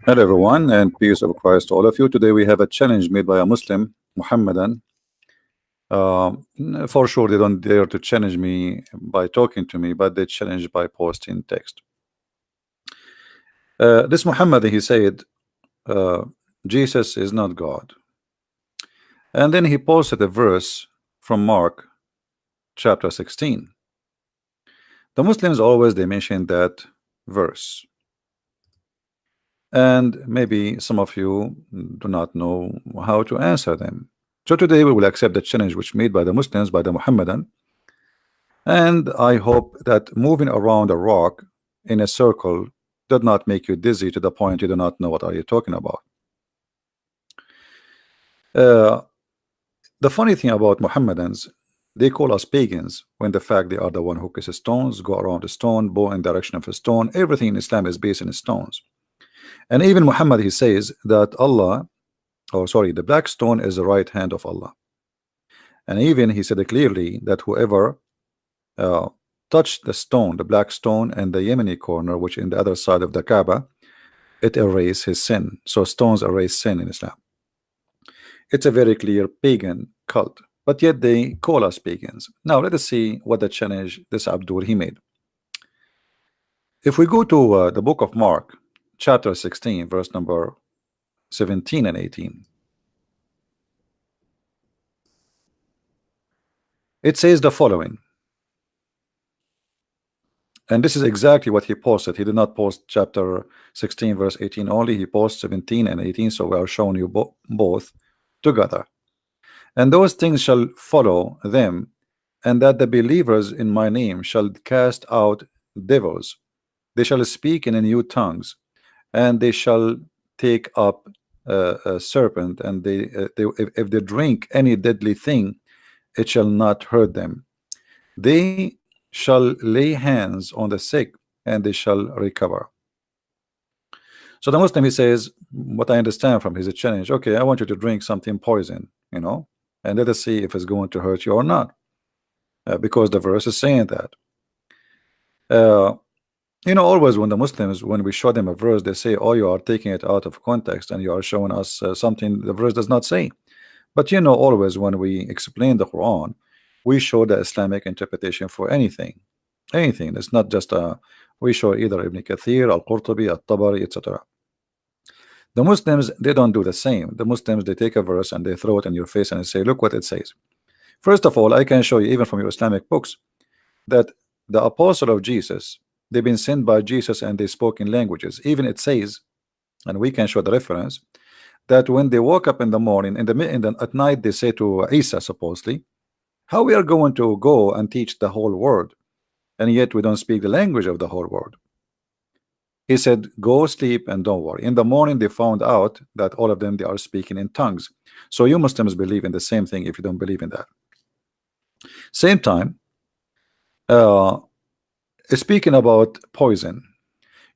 Hello everyone, and peace of Christ to all of you. Today we have a challenge made by a Muslim, Mohammedan. For sure they don't dare to challenge me by talking to me, but they challenge by posting text. This Muhammad, he said, uh, Jesus is not God. And then he posted a verse from Mark chapter 16. The Muslims always they mention that verse. And maybe some of you do not know how to answer them. So today we will accept the challenge which made by the Muslims, by the Mohammedan, and I hope that moving around a rock in a circle did not make you dizzy to the point you do not know what are you talking about. Uh, the funny thing about Mohammedans, they call us pagans when the fact they are the one who kisses stones, go around a stone, bow in direction of a stone. Everything in Islam is based in stones. And even Muhammad, he says that Allah, or sorry, the black stone is the right hand of Allah. And even he said clearly that whoever touched the stone, the black stone, and the Yemeni corner, which in the other side of the Kaaba, it erases his sin. So stones erase sin in Islam. It's a very clear pagan cult, but yet they call us pagans. Now let us see what the challenge this Abdul he made. If we go to the book of Mark, chapter 16, verse number 17 and 18, it says the following. And this is exactly what he posted. He did not post chapter 16 verse 18 only. He posted 17 and 18. So we are showing you both together. And those things shall follow them, and that the believers in my name shall cast out devils. They shall speak in new tongues, and they shall take up a serpent, and if they drink any deadly thing, it shall not hurt them. They shall lay hands on the sick, and they shall recover. So the Muslim, he says, what I understand from his challenge, okay, I want you to drink something poison, and let us see if it's going to hurt you or not, because the verse is saying that. Always when the Muslims, when we show them a verse, they say, oh, you are taking it out of context and you are showing us something the verse does not say. But always when we explain the Quran, we show the Islamic interpretation for anything. It's not just we show either Ibn Kathir, Al-Qurtubi, Al-Tabari, etc. The Muslims, they don't do the same. The Muslims, they take a verse and they throw it in your face and say, look what it says. First of all, I can show you even from your Islamic books that the apostle of Jesus, they've been sent by Jesus and they spoke in languages. Even it says, and we can show the reference, that when they woke up in the morning, at night, they say to Isa, supposedly, how we are going to go and teach the whole world, and yet we don't speak the language of the whole world. He said, go sleep and don't worry. In the morning, they found out that all of them, they are speaking in tongues. So you Muslims believe in the same thing if you don't believe in that. Same time, speaking about poison,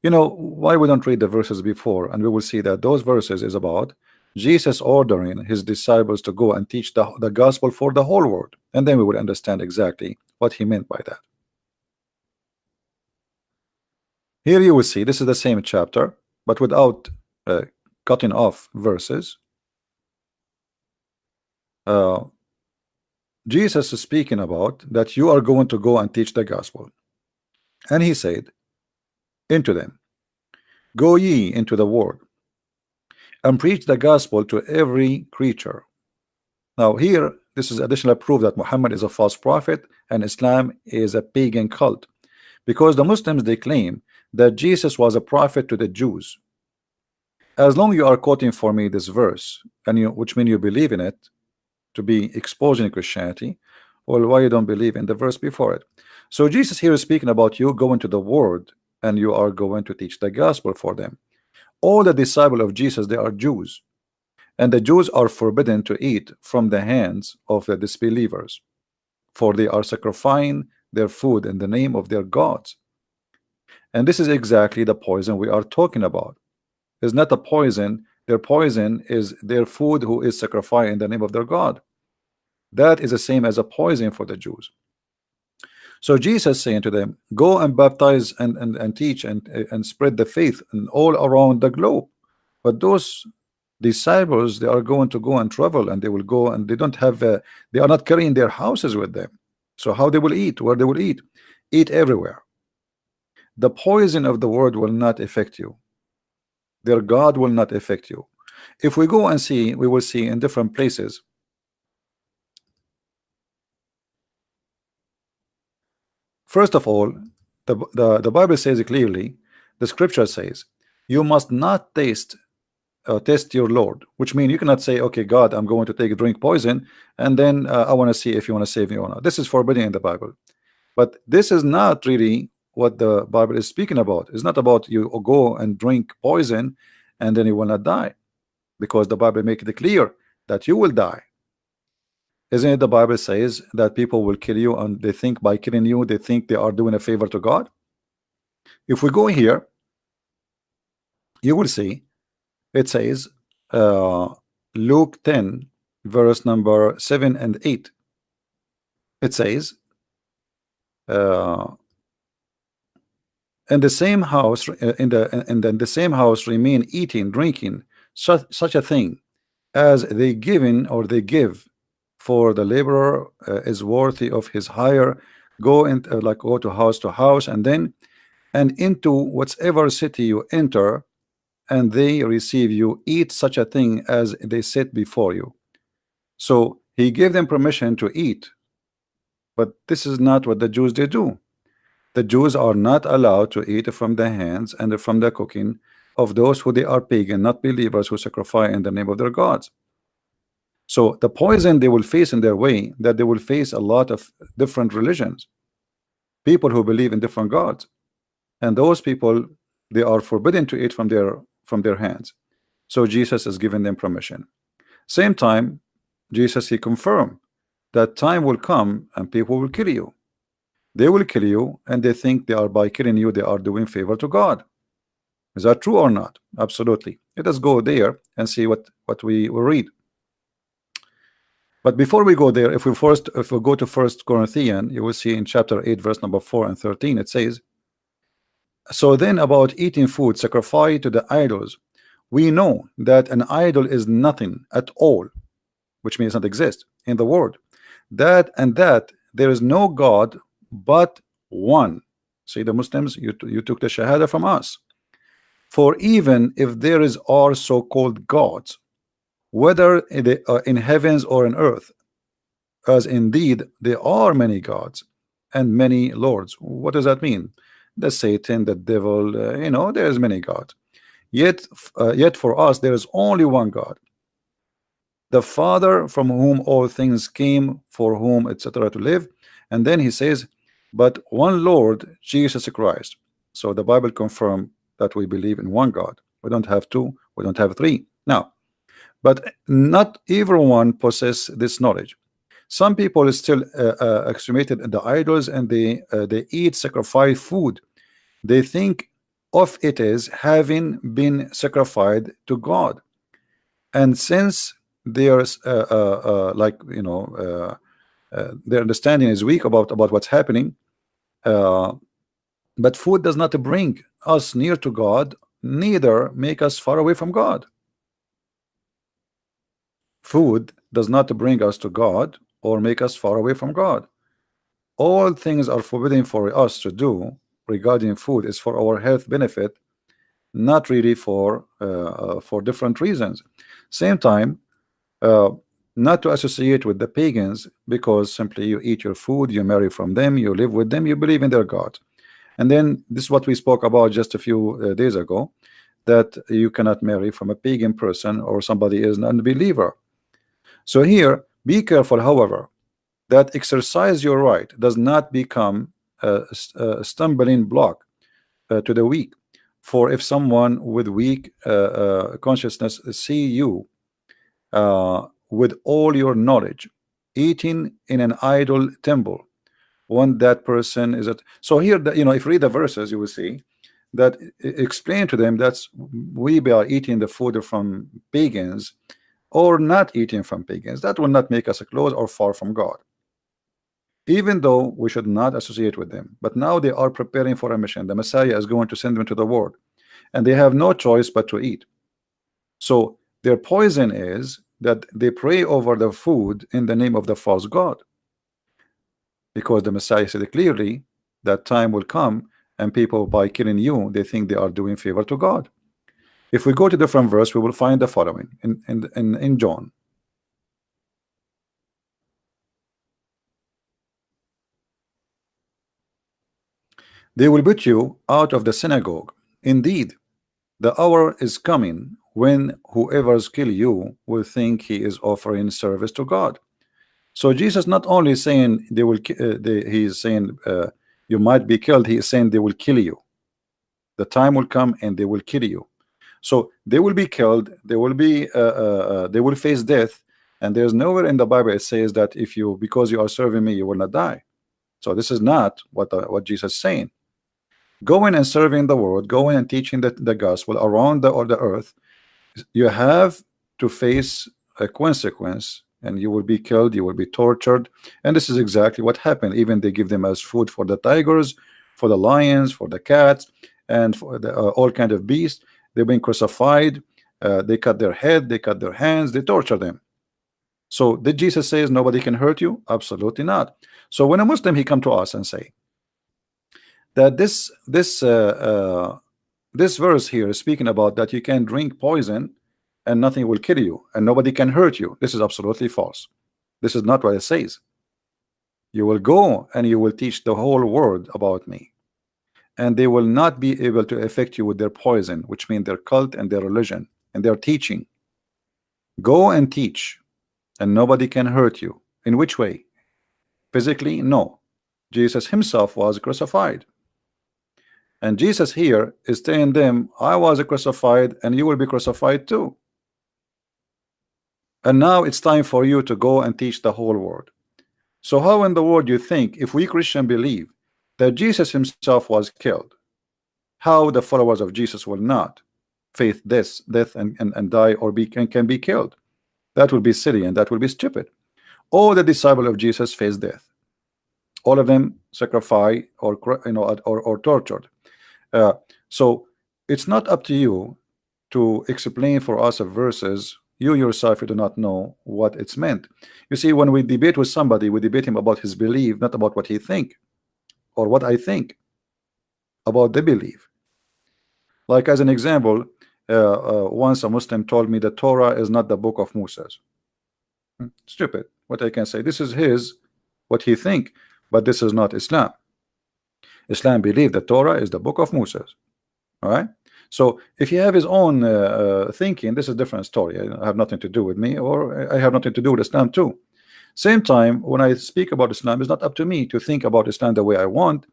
why we don't read the verses before, and we will see that those verses is about Jesus ordering his disciples to go and teach the gospel for the whole world, and then we will understand exactly what he meant by that. Here you will see this is the same chapter, but without cutting off verses. Jesus is speaking about that you are going to go and teach the gospel, and he said into them, go ye into the world and preach the gospel to every creature. Now here, this is additional proof that Muhammad is a false prophet and Islam is a pagan cult, because the Muslims, they claim that Jesus was a prophet to the Jews. As long you are quoting for me this verse, and which means you believe in it to be exposing Christianity, well, why you don't believe in the verse before it? So Jesus here is speaking about you going to the world and you are going to teach the gospel for them. All the disciples of Jesus, they are Jews, and the Jews are forbidden to eat from the hands of the disbelievers, for they are sacrificing their food in the name of their gods. And this is exactly the poison we are talking about. It's not a poison. Their poison is their food who is sacrificed in the name of their God. That is the same as a poison for the Jews. So Jesus saying to them, go and baptize and teach and spread the faith and all around the globe. But those disciples, they are going to go and travel, and they will go, and they don't have they are not carrying their houses with them. So how they will eat? Where they will eat? Eat everywhere. The poison of the world will not affect you. Their God will not affect you. If we go and see, we will see in different places. First of all, the Bible says it clearly. The scripture says you must not test your Lord, which means you cannot say, okay, God, I'm going to take a drink poison, and then I want to see if you want to save me or not. This is forbidden in the Bible. But this is not really what the Bible is speaking about. It's not about you go and drink poison and then you will not die, because the Bible makes it clear that you will die. Isn't it the Bible says that people will kill you, and they think by killing you, they think they are doing a favor to God? If we go here, you will see it says Luke 10 verse number 7 and 8. It says in the same house in the same house remain eating, drinking, such a thing as they given or they give, for the laborer is worthy of his hire. Go and go to house, and then and into whatever city you enter, and they receive you, eat such a thing as they set before you. So he gave them permission to eat, but this is not what the Jews they do. The Jews are not allowed to eat from the hands and from the cooking of those who they are pagan, not believers, who sacrifice in the name of their gods. So the poison they will face in their way, that they will face a lot of different religions, people who believe in different gods, and those people, they are forbidden to eat from their hands. So Jesus is giving them permission. Same time, Jesus, he confirmed that time will come and people will kill you. They will kill you, and they think they are, by killing you, they are doing favor to God. Is that true or not? Absolutely. Let us go there and see what we will read. But before we go there, if we go to 1 Corinthians, you will see in chapter 8 verse number 4 and 13, it says, so then about eating food sacrificed to the idols, we know that an idol is nothing at all, which means not exist in the world, that there is no God but one. See, the Muslims, you took the shahada from us. For even if there are so-called gods, whether in heavens or in earth, as indeed there are many gods and many lords. What does that mean? The Satan, the devil, there's many gods. Yet for us there is only one God, the Father, from whom all things came, for whom etc. to live. And then he says, but one Lord Jesus Christ. So the Bible confirms that we believe in one God. We don't have two, we don't have three. Now, but not everyone possesses this knowledge. Some people still extremated the idols, and they eat sacrifice food. They think of it as having been sacrificed to God, and since there's their understanding is weak about what's happening, but food does not bring us near to God, neither make us far away from God. Food does not bring us to God or make us far away from God. All things are forbidden for us to do regarding food is for our health benefit, not really for different reasons. Same time, not to associate with the pagans, because simply you eat your food, you marry from them, you live with them, you believe in their God. And then this is what we spoke about just a few days ago, that you cannot marry from a pagan person or somebody is an unbeliever. So here, be careful, however, that exercise your right does not become a stumbling block to the weak. For if someone with weak consciousness see you with all your knowledge eating in an idol temple, when that person is at, so here, if you read the verses, you will see that explain to them that we are eating the food from pagans or not eating from pagans. That will not make us close or far from God, even though we should not associate with them. But now they are preparing for a mission. The Messiah is going to send them to the world, and they have no choice but to eat. So their poison is that they pray over the food in the name of the false god, because the Messiah said clearly that time will come and people, by killing you, they think they are doing favor to God. If we go to different verse, we will find the following in John. They will put you out of the synagogue. Indeed, the hour is coming when whoever's kill you will think he is offering service to God. So Jesus not only saying they will, he is saying you might be killed. He is saying they will kill you. The time will come and they will kill you. So they will be killed. They will be they will face death. And there's nowhere in the Bible it says that if you, because you are serving me, you will not die. So this is not what Jesus is saying. Going and serving the world, going and teaching the gospel around the earth, you have to face a consequence, and you will be killed, you will be tortured. And this is exactly what happened. Even they give them as food for the tigers, for the lions, for the cats, and for the, all kind of beasts. They've been crucified. They cut their head, they cut their hands, they torture them. So did Jesus says nobody can hurt you? Absolutely not. So when a Muslim he come to us and say that this verse here is speaking about that you can drink poison and nothing will kill you and nobody can hurt you, this is absolutely false. This is not what it says. You will go and you will teach the whole world about me, and they will not be able to affect you with their poison, which means their cult and their religion and their teaching. Go and teach, and nobody can hurt you. In which way? Physically? No. Jesus himself was crucified. And Jesus here is telling them, I was crucified and you will be crucified too. And now it's time for you to go and teach the whole world. So how in the world you think, if we Christian believe that Jesus himself was killed, how the followers of Jesus will not face this death and die or can be killed? That would be silly and that would be stupid. All the disciples of Jesus faced death. All of them sacrificed or or tortured. Uh, so it's not up to you to explain for us of verses. You yourself, you do not know what it's meant. You see, when we debate with somebody, we debate him about his belief, not about what he think or what I think about the belief. Like as an example, once a Muslim told me the Torah is not the book of Moses. Stupid. What I can say, this is his, what he think, but this is not Islam. Islam believe the Torah is the book of Moses. All right. So if he have his own thinking, this is a different story. I have nothing to do with me, or I have nothing to do with Islam too. Same time, when I speak about Islam, it's not up to me to think about Islam the way I want.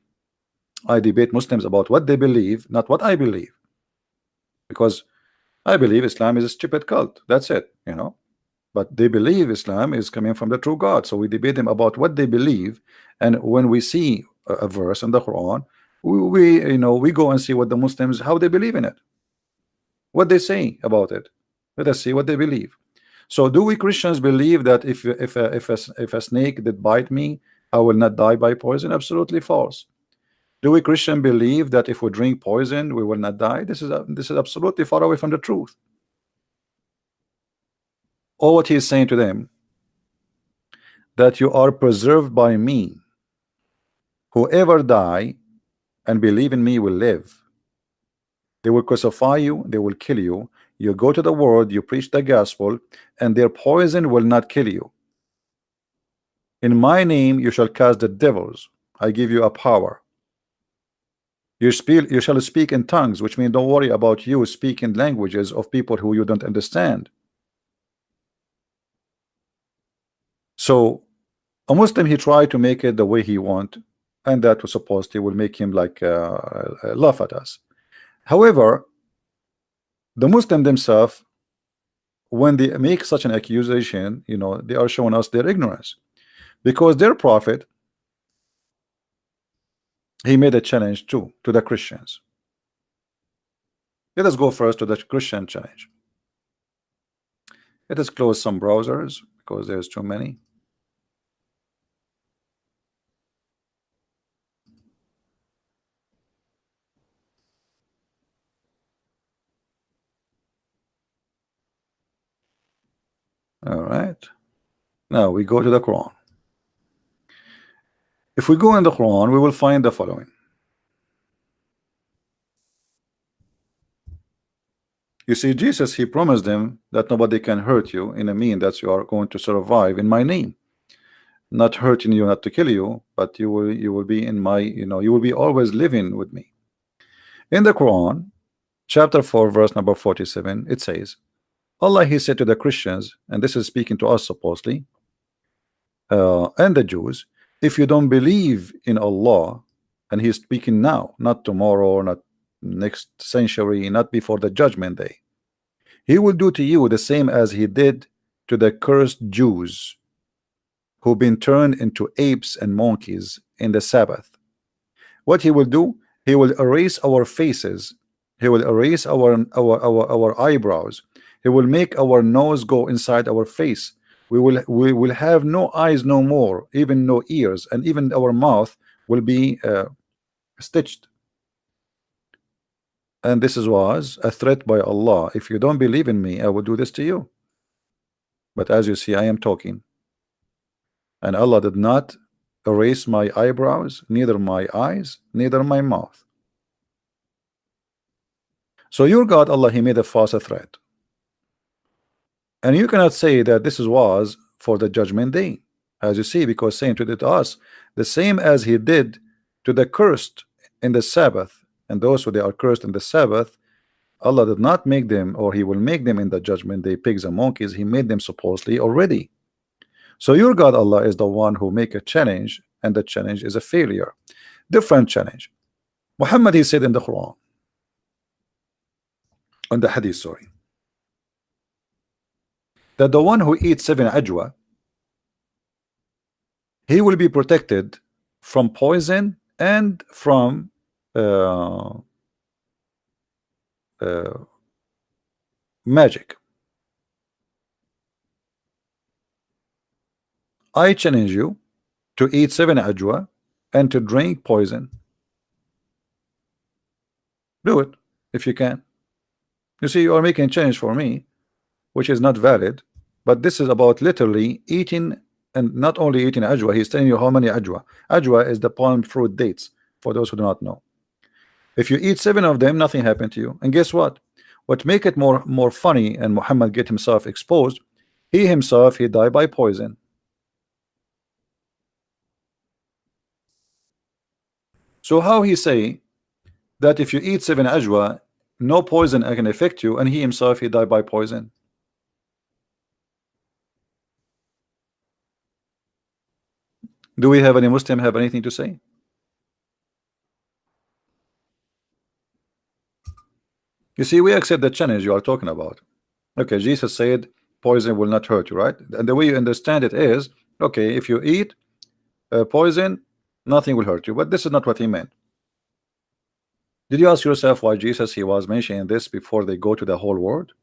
I debate Muslims about what they believe, not what I believe, because I believe Islam is a stupid cult. That's it, you know. But they believe Islam is coming from the true God. So we debate them about what they believe, and when we see a verse in the Quran, we go and see what the Muslims, how they believe in it, what they say about it. Let us see what they believe. So do we Christians believe that if a snake did bite me, I will not die by poison? Absolutely false. Do we Christian believe that if we drink poison we will not die? This is absolutely far away from the truth. All what he is saying to them, that you are preserved by me. Whoever die and believe in me will live. They will crucify you, they will kill you. You go to the world, you preach the gospel, and their poison will not kill you. In my name you shall cast the devils. I give you a power. You shall speak in tongues, which means don't worry about you speaking languages of people who you don't understand. So a Muslim, he tried to make it the way he want, and that was supposed he will make him like laugh at us. However, the Muslim themselves, when they make such an accusation, they are showing us their ignorance, because their prophet, he made a challenge too to the Christians. Let us go first to the Christian challenge. Let us close some browsers because there's too many. All right. Now we go to the Quran. If we go in the Quran, we will find the following. You see, Jesus, he promised them that nobody can hurt you in a mean that you are going to survive in my name. Not hurting you, not to kill you, but you will be in my, you will be always living with me. In the Quran, chapter 4, verse number 47, it says, Allah, he said to the Christians, and this is speaking to us supposedly, and the Jews, if you don't believe in Allah, and he's speaking now, not tomorrow, not next century, not before the judgment day, he will do to you the same as he did to the cursed Jews who've been turned into apes and monkeys in the Sabbath. What he will do, he will erase our faces, he will erase our eyebrows, he will make our nose go inside our face. We will have no eyes no more, even no ears, and even our mouth will be stitched. And this was a threat by Allah. If you don't believe in me, I will do this to you. But as you see, I am talking, and Allah did not erase my eyebrows, neither my eyes, neither my mouth. So your God, Allah, he made a false threat, and you cannot say that this was for the judgment day, as you see, because saying to us the same as he did to the cursed in the Sabbath, and those who they are cursed in the Sabbath, Allah did not make them, or he will make them in the judgment day, pigs and monkeys. He made them supposedly already. So your God, Allah, is the one who make a challenge, and the challenge is a failure. Different challenge. Muhammad, he said in the Quran, on the Hadith, sorry, that the one who eats 7 ajwa, he will be protected from poison and from magic. I challenge you to eat 7 ajwa and to drink poison. Do it if you can. You see, you are making a change for me, which is not valid, but this is about literally eating, and not only eating ajwa. He's telling you how many ajwa. Ajwa is the palm fruit dates, for those who do not know. If you eat 7 of them, nothing happened to you. And guess what? What make it more funny, and Muhammad get himself exposed, he himself, he died by poison. So how he say that if you eat 7 ajwa, no poison can affect you, and he himself, he died by poison? Do we have any Muslim have anything to say? You see, we accept the challenge you are talking about. Okay, Jesus said poison will not hurt you, right? And the way you understand it is, okay, if you eat poison, nothing will hurt you. But this is not what he meant. Did you ask yourself why Jesus, he was mentioning this before they go to the whole world?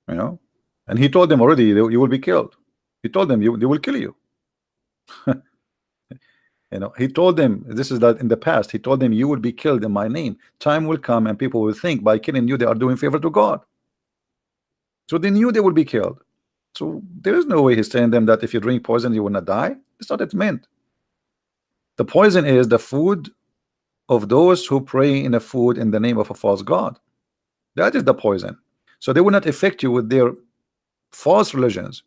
You know, and he told them already, you will be killed. He told them they will kill you. You know, he told them, this is that in the past, he told them, you will be killed in my name. Time will come and people will think by killing you they are doing favor to God. So they knew they will be killed. So there is no way he's telling them that if you drink poison you will not die. That's not what it meant. The poison is the food of those who pray in a food in the name of a false god. That is the poison. So they will not affect you with their false religions.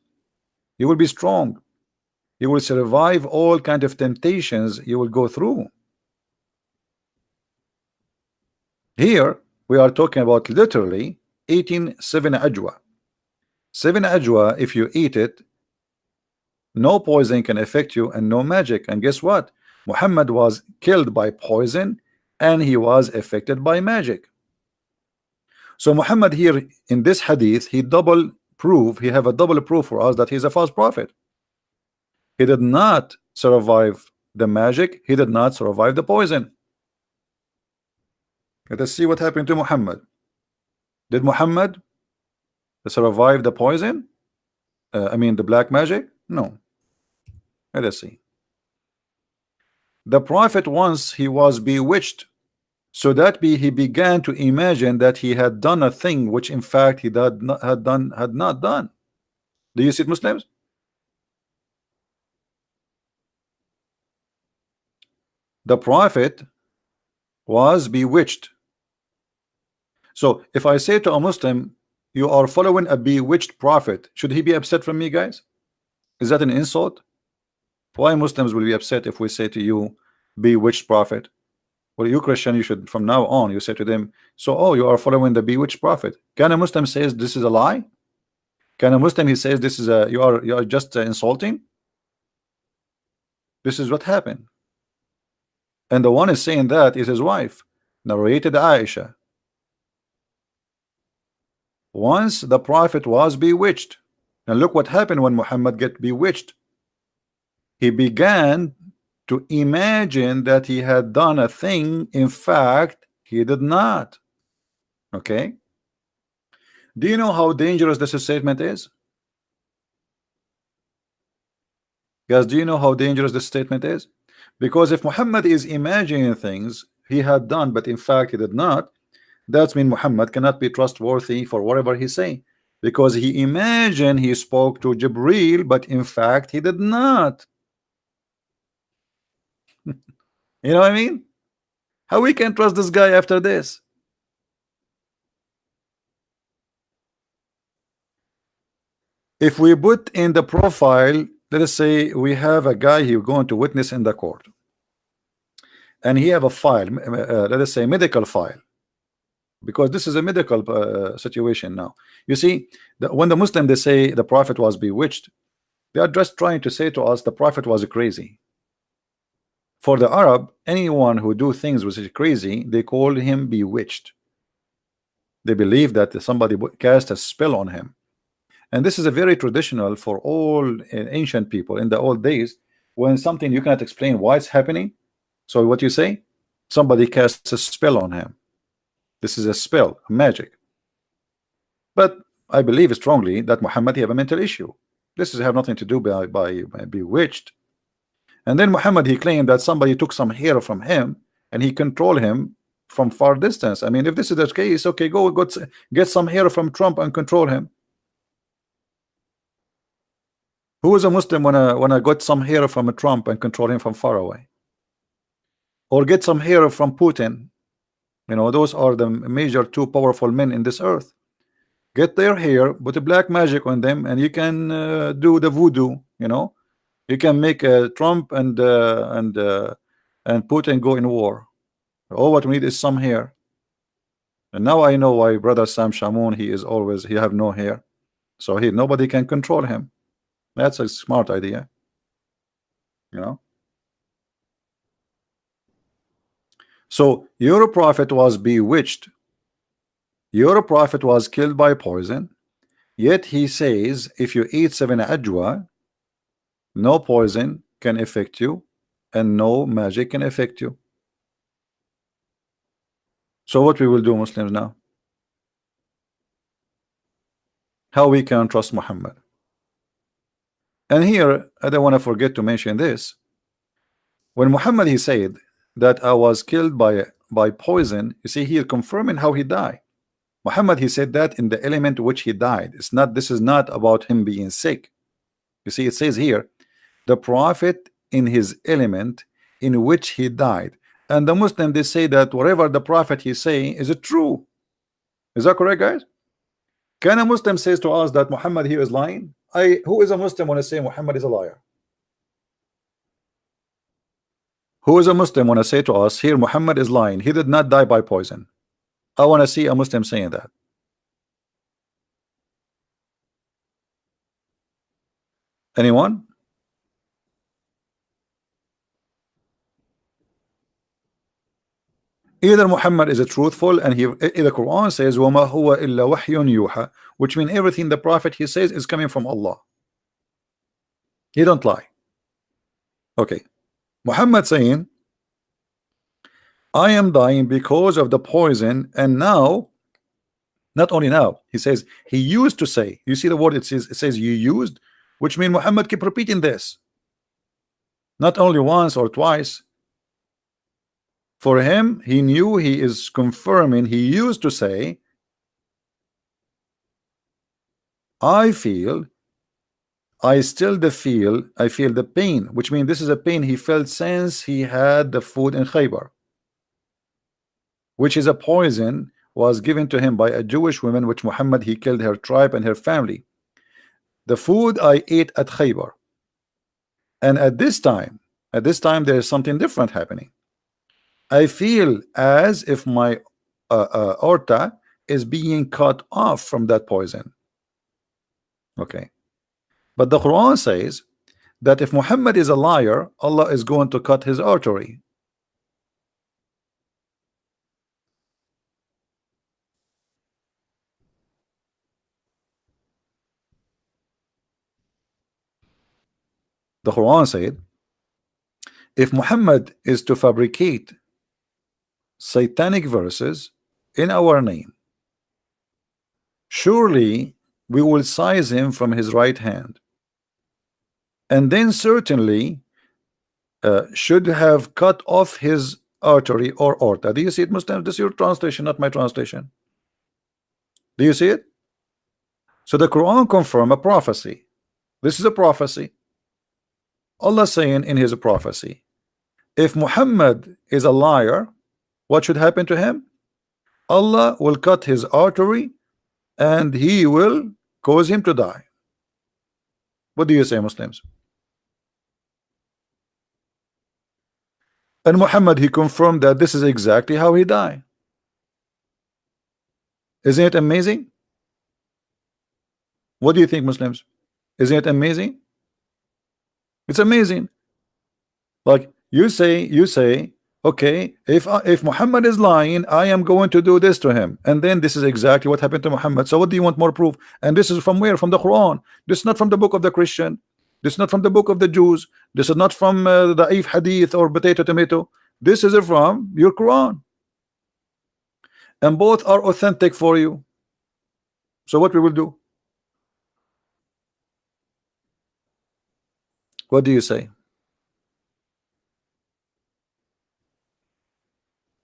You will be strong. You will survive all kind of temptations you will go through. Here we are talking about literally eating 7 ajwa. 7 ajwa, if you eat it, no poison can affect you and no magic. And guess what? Muhammad was killed by poison and he was affected by magic. So Muhammad here in this hadith, he have a double proof for us that he's a false prophet. He did not survive the magic, he did not survive the poison. Let us see what happened to Muhammad. Did Muhammad survive the poison? I mean the black magic? No. Let us see. The prophet, once he was bewitched, so that he began to imagine that he had done a thing which in fact he had not done. Do you see it, Muslims? The prophet was bewitched. So if I say to a Muslim, you are following a bewitched prophet, should he be upset from me, guys? Is that an insult? Why Muslims will be upset if we say to you, bewitched prophet? Well, you Christian, you should from now on, you say to them, so oh, you are following the bewitched prophet. Can a Muslim says this is a lie? Can a Muslim he says this is a you are just insulting? This is what happened. And the one is saying that is his wife, narrated Aisha. Once the prophet was bewitched, and look what happened when Muhammad get bewitched. He began to imagine that he had done a thing. In fact, he did not. Okay. Do you know how dangerous this statement is? Guys, do you know how dangerous this statement is? Because if Muhammad is imagining things he had done, but in fact he did not, that means Muhammad cannot be trustworthy for whatever he say, because he imagined he spoke to Jibril, but in fact he did not. You know what I mean? How we can trust this guy after this? If we put in the profile, let us say we have a guy who going to witness in the court, and he have a file, let us say medical file, because this is a medical situation now. You see, when the Muslim they say the prophet was bewitched, they are just trying to say to us the prophet was crazy. For the Arab, anyone who do things which is crazy, they call him bewitched. They believe that somebody cast a spell on him. And this is a very traditional for all ancient people in the old days. When something you cannot explain why it's happening, so what you say, somebody casts a spell on him. This is a spell, a magic. But I believe strongly that Muhammad have a mental issue. This is have nothing to do by bewitched. And then Muhammad he claimed that somebody took some hair from him and he controlled him from far distance. I mean, if this is the case, okay, go get some hair from Trump and control him. Who is a Muslim when I got some hair from a Trump and control him from far away? Or get some hair from Putin? You know, those are the major two powerful men in this earth. Get their hair, put a black magic on them, and you can do the voodoo. You know, you can make Trump and Putin go in war. All what we need is some hair. And now I know why brother Sam Shamoun he have no hair, so nobody can control him. That's a smart idea, you know. So your prophet was bewitched. Your prophet was killed by poison. Yet he says if you eat 7 ajwa, no poison can affect you and no magic can affect you. So what we will do, Muslims, now? How we can trust Muhammad? And here I don't want to forget to mention this. When Muhammad he said that I was killed by poison, you see here confirming how he died. Muhammad he said that in the element which he died. This is not about him being sick. You see, it says here the prophet in his element in which he died. And the Muslim they say that whatever the prophet he say is it true. Is that correct, guys? Can a Muslim says to us that Muhammad here is lying? Who is a Muslim when I say Muhammad is a liar? Who is a Muslim when I say to us here Muhammad is lying, he did not die by poison? I want to see a Muslim saying that. Anyone? Either Muhammad is a truthful, and the Quran says وَمَا هُوَ إِلَّا وَحْيٌ يُوحَى, which means everything the prophet he says is coming from Allah. He don't lie. Okay, Muhammad saying I am dying because of the poison, and now, not only now, he says he used to say, you see the word it says you used, which means Muhammad keep repeating this not only once or twice. For him, he knew he is confirming. He used to say I feel I feel the pain, which means this is a pain he felt since he had the food in Khaybar, which is a poison was given to him by a Jewish woman, which Muhammad he killed her tribe and her family. The food I ate at Khaybar, and at this time there is something different happening. I feel as if my aorta is being cut off from that poison. Okay, but the Quran says that if Muhammad is a liar, Allah is going to cut his artery. The Quran said if Muhammad is to fabricate satanic verses in our name, surely we will seize him from his right hand, and then certainly should have cut off his artery or aorta. Do you see it, Muslim? This is your translation, not my translation. Do you see it? So the Quran confirm a prophecy. This is a prophecy. Allah saying in his prophecy, if Muhammad is a liar, what should happen to him? Allah will cut his artery and he will cause him to die. What do you say, Muslims? And Muhammad he confirmed that this is exactly how he died. Isn't it amazing? What do you think, Muslims? Isn't it amazing? It's amazing. Like you say, okay, if Muhammad is lying, I am going to do this to him, and then this is exactly what happened to Muhammad. So what do you want more proof? And this is from where? From the Quran. This is not from the book of the Christian. This is not from the book of the Jews. This is not from the If Hadith or potato tomato. This is from your Quran, and both are authentic for you. So what we will do? What do you say?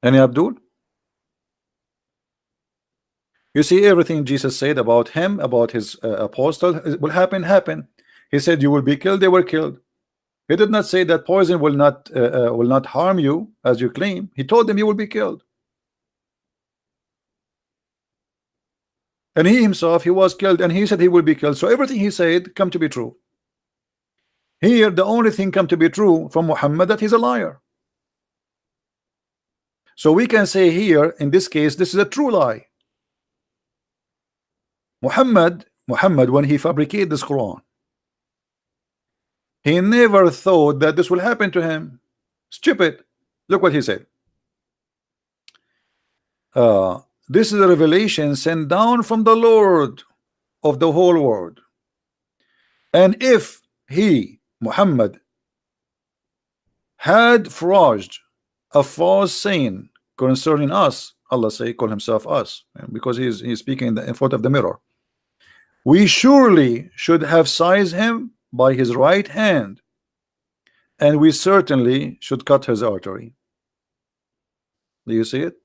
Any Abdul? You see, everything Jesus said about him, about his apostle, will happen. He said you will be killed. They were killed. He did not say that poison will not harm you as you claim. He told them you will be killed. And he himself, he was killed, and he said he will be killed. So everything he said come to be true. Here, the only thing come to be true from Muhammad that he's a liar. So we can say here, in this case, this is a true lie. Muhammad, when he fabricated this Quran, he never thought that this will happen to him. Stupid. Look what he said. This is a revelation sent down from the Lord of the whole world. And if he, Muhammad, had forged a false saying concerning us, Allah say, call himself us, because he's speaking in front of the mirror, we surely should have seized him by his right hand, and we certainly should cut his artery. Do you see it?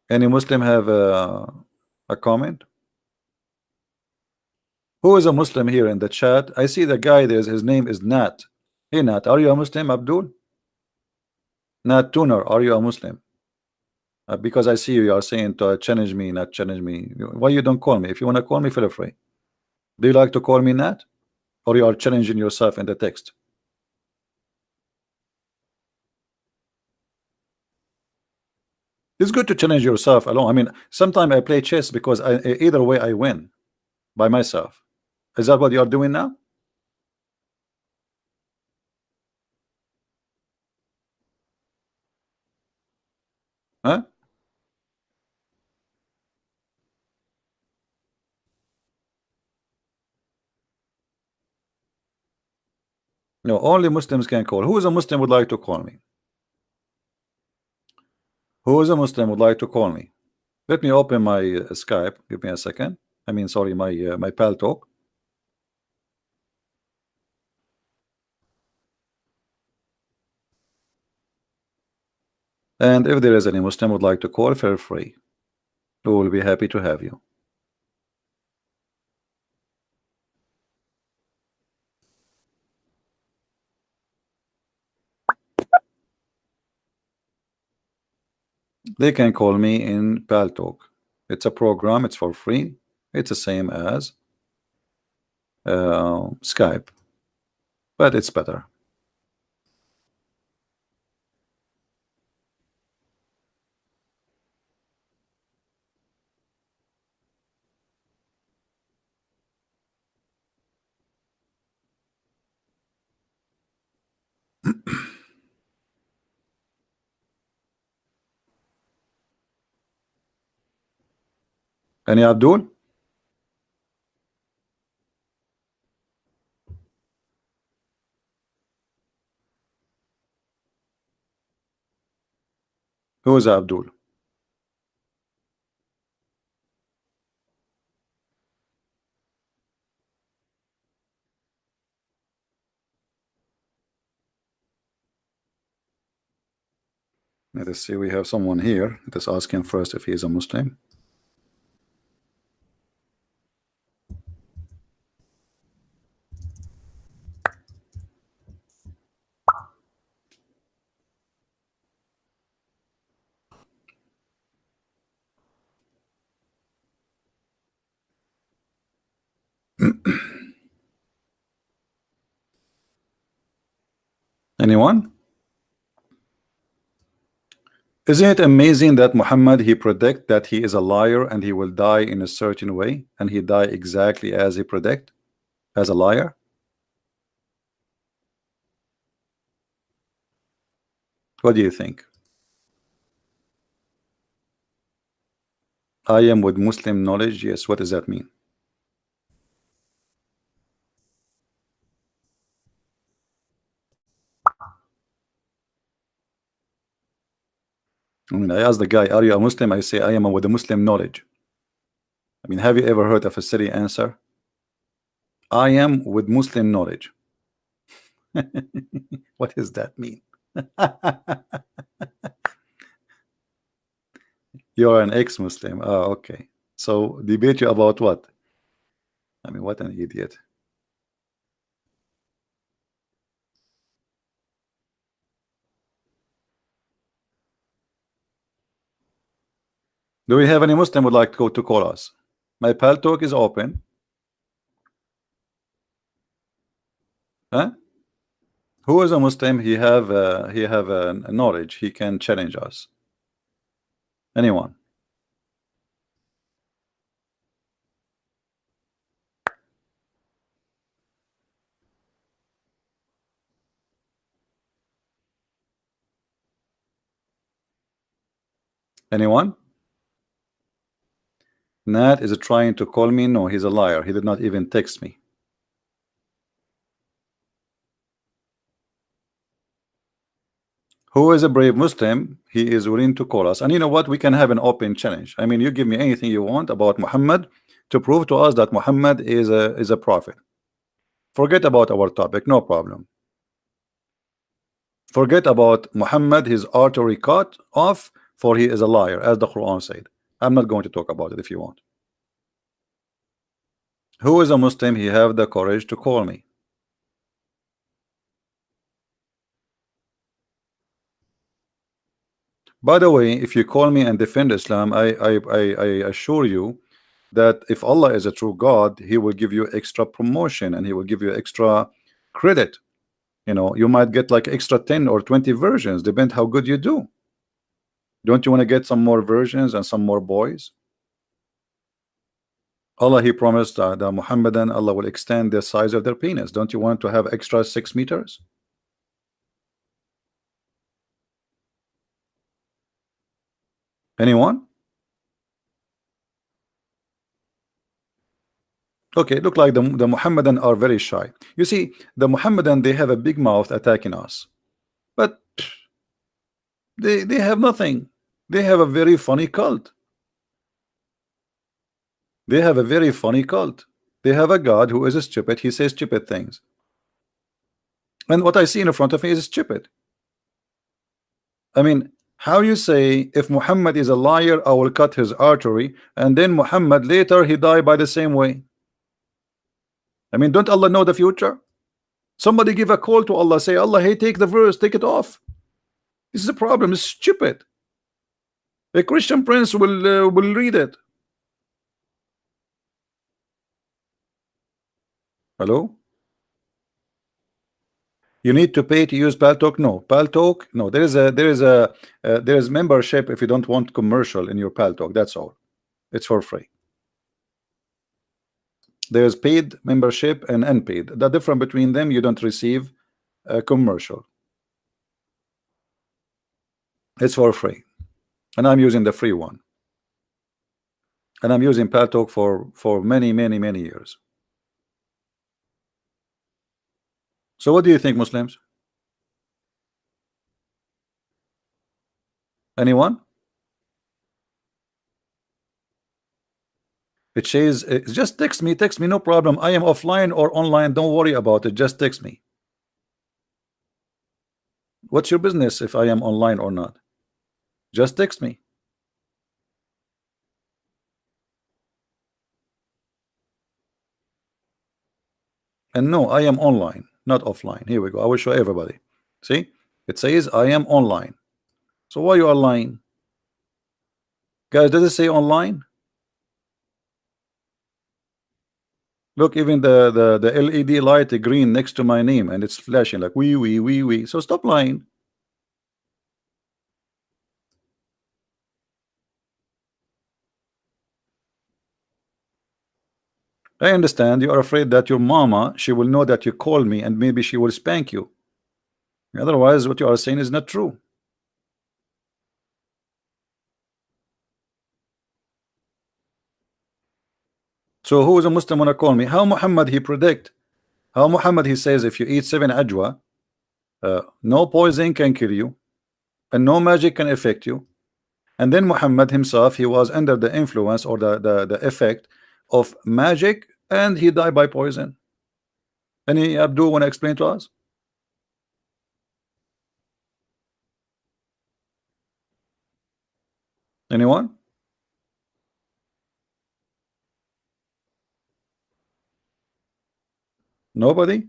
Any Muslim have a comment? Who is a Muslim here in the chat? I see the guy there, his name is Nat. Hey Nat, are you a Muslim, Abdul? Nat Tuner, are you a Muslim? Because I see you are saying to challenge me, not challenge me. Why you don't call me? If you want to call me, feel free. Do you like to call me Nat? Or you are challenging yourself in the text? It's good to challenge yourself alone. I mean, sometimes I play chess because either way I win by myself. Is that what you are doing now? Huh? No, only Muslims can call. Who is a Muslim would like to call me? Who is a Muslim would like to call me? Let me open my Skype. Give me a second. I mean, sorry, my pal talk. And if there is any Muslim would like to call, feel free. We will be happy to have you. They can call me in Paltalk. It's a program, it's for free. It's the same as Skype, but it's better. Any Abdul? Who is Abdul? Let us see, we have someone here. Let us ask him first if he is a Muslim. Anyone? Isn't it amazing that Muhammad, he predict that he is a liar and he will die in a certain way, and he die exactly as he predict, as a liar? What do you think? I am with Muslim knowledge. Yes, what does that mean? I mean, I asked the guy, are you a Muslim? I say, I am with the Muslim knowledge. I mean, have you ever heard of a silly answer? I am with Muslim knowledge. What does that mean? You're an ex-Muslim. Oh, okay. So debate you about what? I mean, what an idiot. Do we have any Muslim would like to call us? My pal talk is open. Huh? Who is a Muslim? He have a knowledge. He can challenge us. Anyone? Anyone? Nat is trying to call me. No, he's a liar. He did not even text me. Who is a brave Muslim? He is willing to call us. And you know what? We can have an open challenge. I mean, you give me anything you want about Muhammad to prove to us that Muhammad is a prophet. Forget about our topic. No problem. Forget about Muhammad, his artery cut off, for he is a liar, as the Quran said. I'm not going to talk about it if you want. Who is a Muslim? He have the courage to call me. By the way, if you call me and defend Islam, I assure you that if Allah is a true God, he will give you extra promotion and he will give you extra credit. You know, you might get like extra 10 or 20 versions, depend how good you do. Don't you want to get some more versions and some more boys? Allah, he promised the Mohammedan, Allah will extend the size of their penis. Don't you want to have extra 6 meters? Anyone? Okay, look like the Mohammedan are very shy. You see, the Mohammedan, they have a big mouth attacking us, but they have nothing. They have a very funny cult. They have a very funny cult. They have a God who is stupid. He says stupid things, and what I see in front of me is stupid. I mean, How you say if Muhammad is a liar, I will cut his artery, and then Muhammad later he died by the same way? I mean, don't Allah know the future? Somebody give a call to Allah, say, Allah, hey, take the verse, take it off. This is a problem. It's stupid. A Christian prince will read it. Hello? You need to pay to use Paltalk? No, Paltalk. No, there is membership if you don't want commercial in your Paltalk. That's all. It's for free. There's paid membership and unpaid. The difference between them, you don't receive a commercial. It's for free, and I'm using the free one, and I'm using Paltalk for many years. So what do you think, Muslims? Anyone? It says just text me, no problem. I am offline or online, don't worry about it, just text me. What's your business if I am online or not? Just text me. And no, I am online, not offline. Here we go. I will show everybody. See, it says I am online. So why you are lying, guys? Does it say online? Look, even the LED light green next to my name, and it's flashing like we. So stop lying. I understand you are afraid that your mama, she will know that you called me and maybe she will spank you. Otherwise, what you are saying is not true. So who is a Muslim wanna call me? How Muhammad he predict? How Muhammad he says if you eat 7 ajwa, no poison can kill you, and no magic can affect you. And then Muhammad himself, he was under the influence or the effect of magic, and he died by poison. Any Abdul want to explain to us? Anyone? Nobody?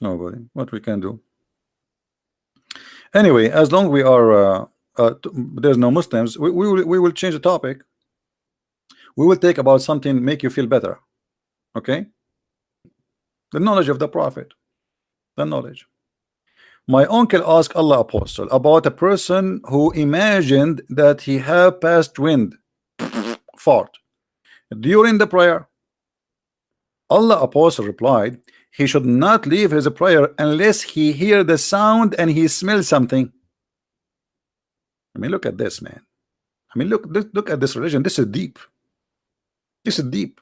Nobody. What we can do? Anyway, as long we are there's no Muslims, we will change the topic. We will take about something make you feel better. Okay? The knowledge of the Prophet. The knowledge. My uncle asked Allah Apostle about a person who imagined that he had passed wind fart during the prayer. Allah Apostle replied, he should not leave his prayer unless he hear the sound and he smells something. I mean, look at this, man. I mean, look at this religion. This is deep. This is deep.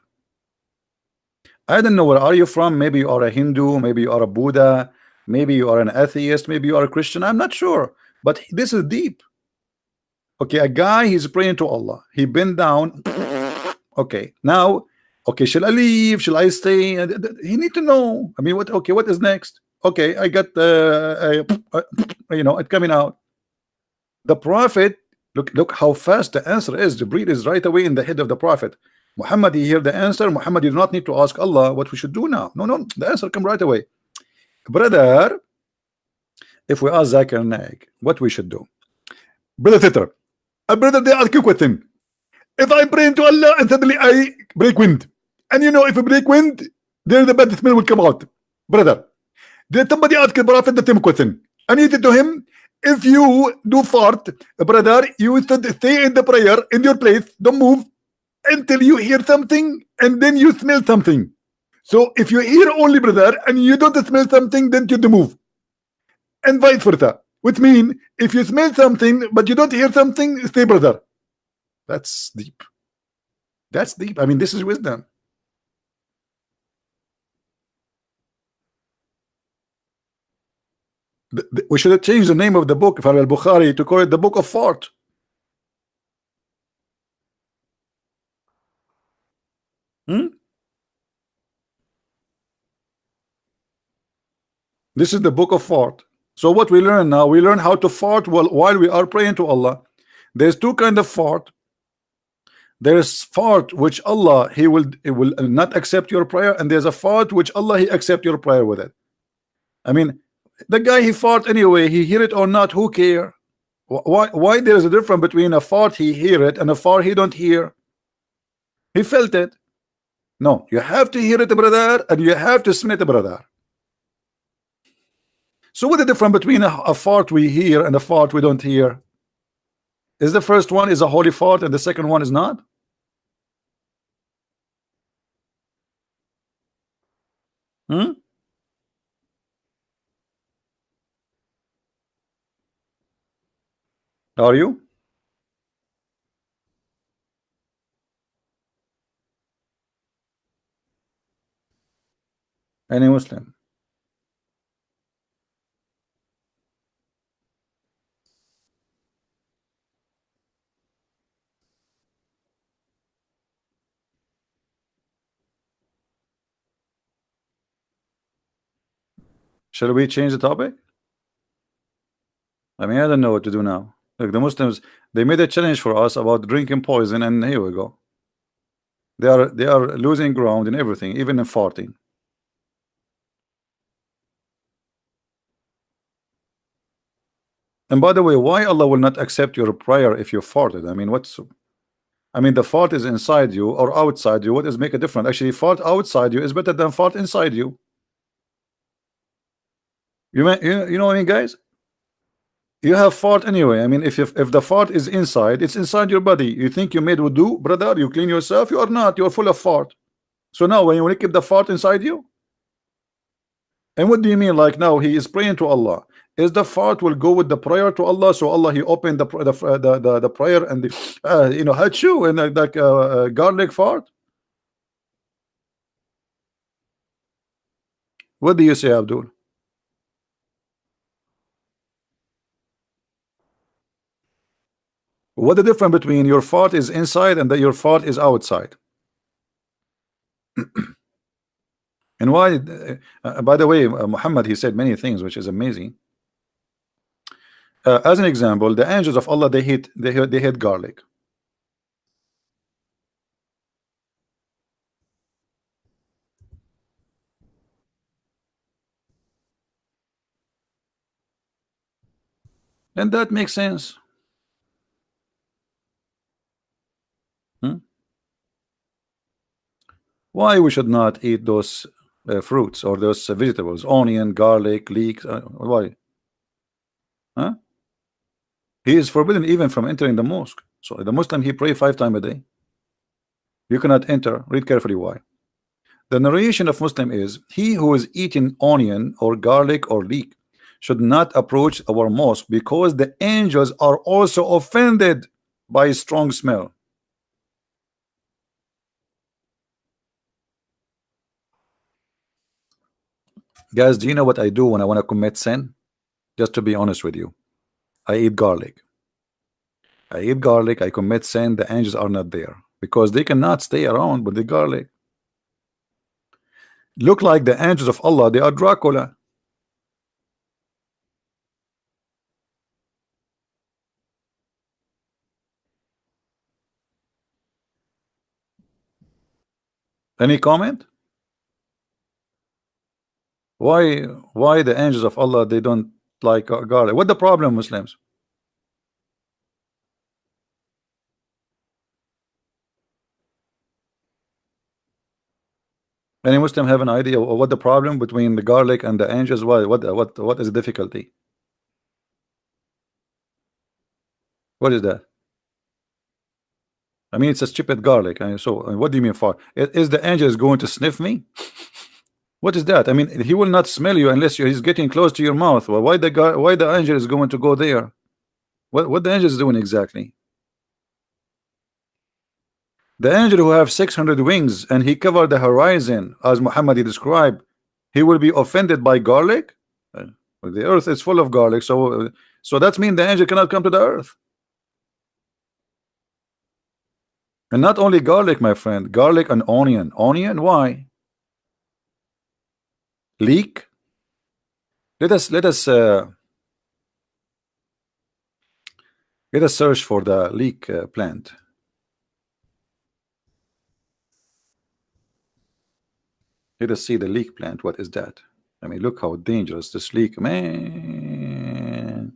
I don't know where are you from. Maybe you are a Hindu, maybe you are a Buddha, maybe you are an atheist, maybe you are a Christian. I'm not sure, but this is deep. Okay, a guy, he's praying to Allah. He bent down. Okay, now, okay, shall I leave? Shall I stay? He need to know. I mean, what? Okay, what is next? Okay, I got you know, it coming out. The Prophet, look how fast the answer is. Jibreel is right away in the head of the Prophet. Muhammad, he hear the answer. Muhammad, you do not need to ask Allah what we should do now. No, the answer come right away. Brother, if we ask Zakir Naik what we should do, brother Fitter, a brother, they ask you question. If I pray to Allah and suddenly I break wind, and you know, if I break wind, there the bad smell will come out. Brother, did somebody ask the Prophet the same question? I needed to him, if you do fart, brother, you should stay in the prayer in your place, don't move until you hear something and then you smell something. So if you hear only, brother, and you don't smell something, then you do move, and vice versa. Which means if you smell something but you don't hear something, stay, brother. That's deep. That's deep. I mean, this is wisdom. We should have changed the name of the book, Farah al-Bukhari, to call it the Book of Fart. This is the Book of Fart. So what we learn now, we learn how to fart while we are praying to Allah. There's two kind of fart. There's fart which Allah he will not accept your prayer, and there's a fart which Allah he accept your prayer with it. I mean, the guy he fart anyway, he hear it or not, who care? Why there is a difference between a fart he hear it and a fart he don't hear? He felt it. No, you have to hear it, brother, and you have to smell it, brother. So what the difference between a fart we hear and a fart we don't hear? Is the first one is a holy fart and the second one is not? Hmm? Are you? Any Muslim? Shall we change the topic? I mean, I don't know what to do now. Look, the Muslims, they made a challenge for us about drinking poison, and here we go. They are losing ground in everything, even in farting. And by the way, why Allah will not accept your prayer if you farted? I mean, I mean, the fart is inside you or outside you. What does make a difference? Actually, fart outside you is better than fart inside you. You know what I mean, guys? You have fart anyway. I mean, if the fart is inside, it's inside your body. You think you made wudu, brother? You clean yourself? You are not. You are full of fart. So now, when you want to keep the fart inside you, and what do you mean? Like now, he is praying to Allah. Is the fart will go with the prayer to Allah? So Allah he opened the prayer and the hachu and like garlic fart. What do you say, Abdul? What the difference between your fart is inside and that your fart is outside? And why? By the way, Muhammad he said many things which is amazing. As an example, the angels of Allah they hate garlic. And that makes sense. Hmm? Why we should not eat those fruits or those vegetables, onion, garlic, leeks? Why? Huh? He is forbidden even from entering the mosque. So the Muslim he pray 5 times a day. You cannot enter. Read carefully why. The narration of Muslim is he who is eating onion or garlic or leek should not approach our mosque because the angels are also offended by strong smell. Guys, do you know what I do when I want to commit sin? Just to be honest with you, I eat garlic. I commit sin, the angels are not there because they cannot stay around with the garlic. Look like the angels of Allah, they are Dracula. Any comment? Why the angels of Allah they don't like garlic? What the problem, Muslims? Any Muslim have an idea of what the problem between the garlic and the angels? What is the difficulty? What is that? I mean, it's a stupid garlic. So what do you mean for? Is the angels going to sniff me? What is that? I mean, he will not smell you unless he's getting close to your mouth. Well, why the angel is going to go there? What the angel is doing exactly? The angel who have 600 wings and he covered the horizon as Muhammad described, he will be offended by garlic. The earth is full of garlic, so that means the angel cannot come to the earth. And not only garlic, my friend, garlic and onion. Onion, why? Leek. Let us Get a search for the leek plant. Let us see the leek plant. What is that? I mean, look how dangerous this leek, man.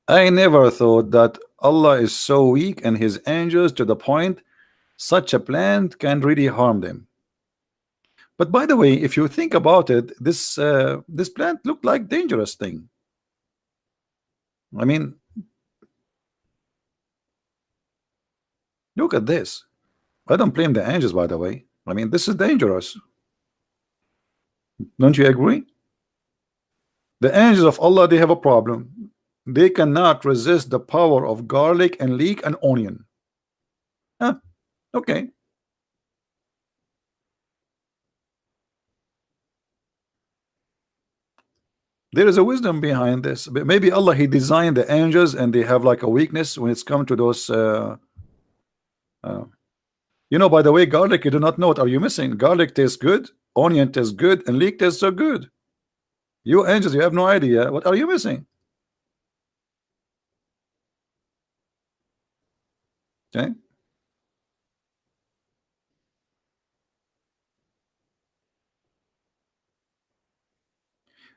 I never thought that Allah is so weak and his angels to the point such a plant can really harm them. But by the way, if you think about it, this plant looked like dangerous thing. I mean, look at this. I don't blame the angels, by the way. I mean, this is dangerous. Don't you agree? The angels of Allah, they have a problem. They cannot resist the power of garlic and leek and onion. Huh? Okay. There is a wisdom behind this. But maybe Allah, he designed the angels and they have like a weakness when it's come to those you know, by the way, garlic, you do not know what are you missing. Garlic tastes good, onion tastes good, and leek tastes so good. You angels, you have no idea. What are you missing? Okay.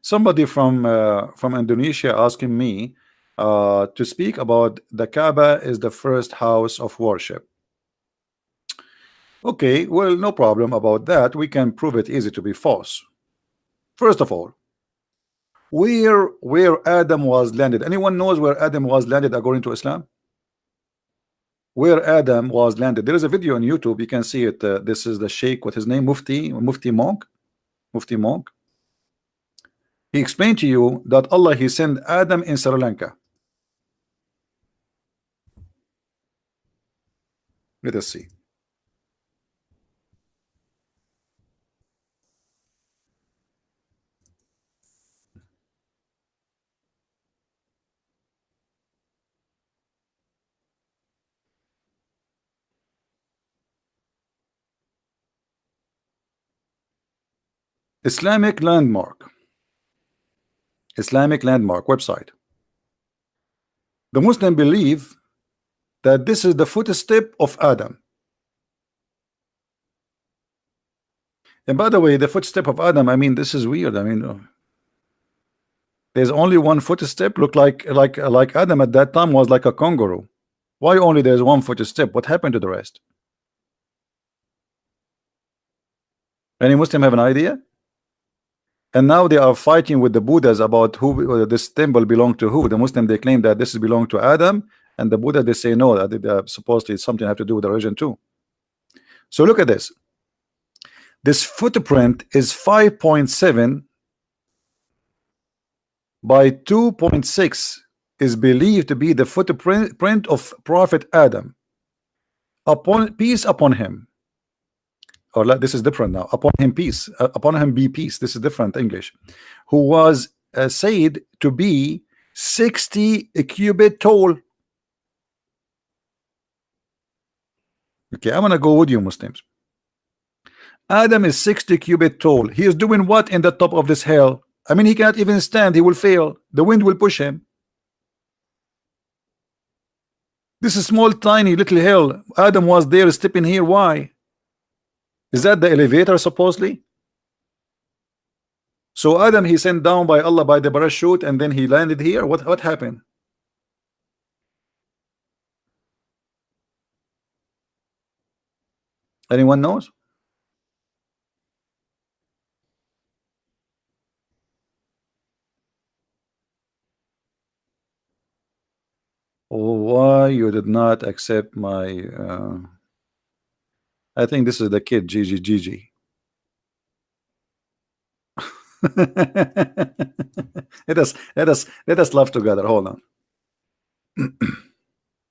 Somebody from Indonesia asking me to speak about the Kaaba is the first house of worship. Okay, well, no problem about that. We can prove it easy to be false. First of all, where Adam was landed. Anyone knows where Adam was landed according to Islam? Where Adam was landed. There is a video on YouTube. You can see it. This is the Sheikh. What his name? Mufti Monk. Mufti Monk. He explained to you that Allah, he sent Adam in Sri Lanka. Let us see. Islamic landmark. Islamic landmark website. The Muslim believe that this is the footstep of Adam. And by the way, the footstep of Adam, I mean, this is weird. I mean, there's only one footstep. Look like Adam at that time was like a kangaroo. Why only there's one footstep? What happened to the rest? Any Muslim have an idea? And now they are fighting with the Buddhas about who this temple belonged to who. The Muslim, they claim that this belonged to Adam, and the Buddha, they say no, that supposedly something have to do with the religion too. So look at this. This footprint is 5.7 by 2.6 is believed to be the footprint of Prophet Adam. Upon peace upon him. Or this is different now. Upon him peace. Upon him be peace. This is different English. Who was said to be 60 cubit tall. Okay, I'm gonna go with you, Muslims. Adam is 60 cubit tall. He is doing what in the top of this hill? I mean, he cannot even stand. He will fail. The wind will push him. This is small, tiny, little hill. Adam was there stepping here. Why? Is that the elevator supposedly? So Adam, he sent down by Allah by the parachute, and then he landed here. What happened? Anyone knows? Why you did not accept my I think this is the kid Gigi. let us laugh together. Hold on.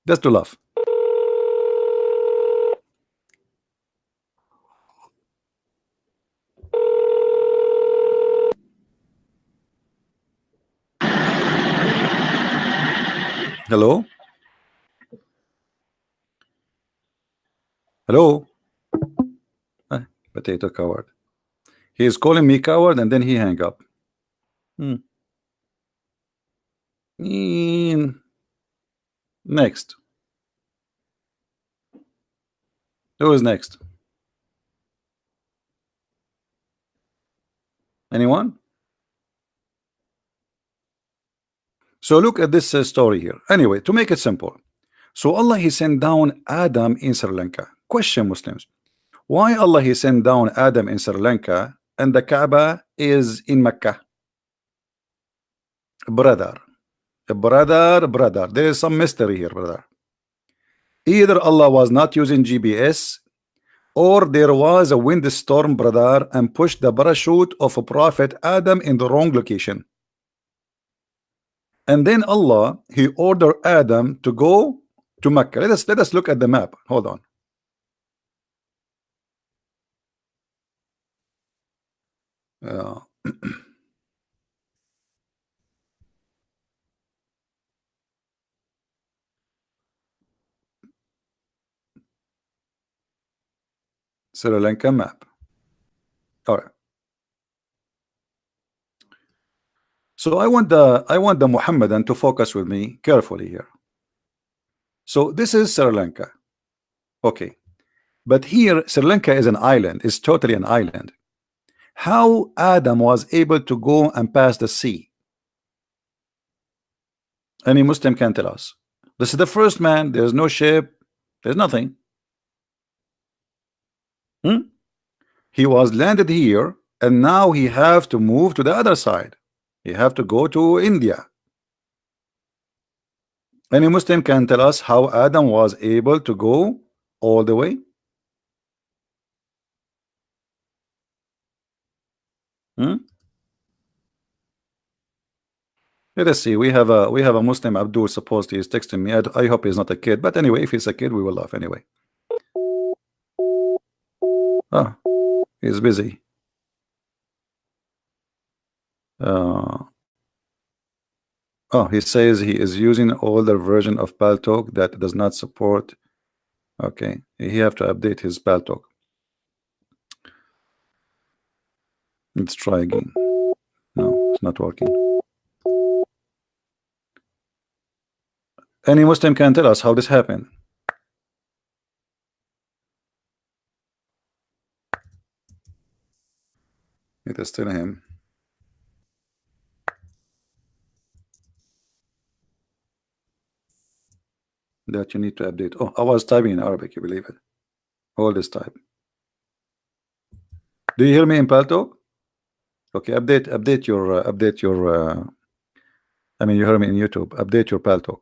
Just to laugh. Hello? Hello? Potato coward. He is calling me coward and then he hang up. Mm, next. Who is next? Anyone? So look at this story here. Anyway, to make it simple. So Allah he sent down Adam in Sri Lanka. Question Muslims. Why Allah he sent down Adam in Sri Lanka and the Kaaba is in Mecca? Brother. Brother. There is some mystery here, brother. Either Allah was not using GPS or there was a windstorm, brother, and pushed the parachute of a Prophet Adam in the wrong location. And then Allah he ordered Adam to go to Mecca. Let us look at the map. Hold on. Uh, Sri Lanka map. All right. So I want the Mohammedan to focus with me carefully here. So this is Sri Lanka. Okay. But here Sri Lanka is an island, is totally an island. How Adam was able to go and pass the sea? Any Muslim can tell us. This is the first man, there's no ship, there's nothing. He was landed here and now he have to move to the other side. He have to go to India. Any Muslim can tell us how Adam was able to go all the way? Let us see. We have a Muslim Abdul supposed he is texting me. I hope he's not a kid, but anyway, if he's a kid, we will laugh anyway. Ah, he's busy. Oh, he says he is using older version of Paltalk that does not support. Okay, he have to update his Paltalk. Let's try again. No, it's not working. Any Muslim can tell us how this happened. It is still him. That you need to update. Oh, I was typing in Arabic, you believe it? All this type. Do you hear me in Paltalk? Okay, update your I mean, you heard me in YouTube. Update your Paltalk.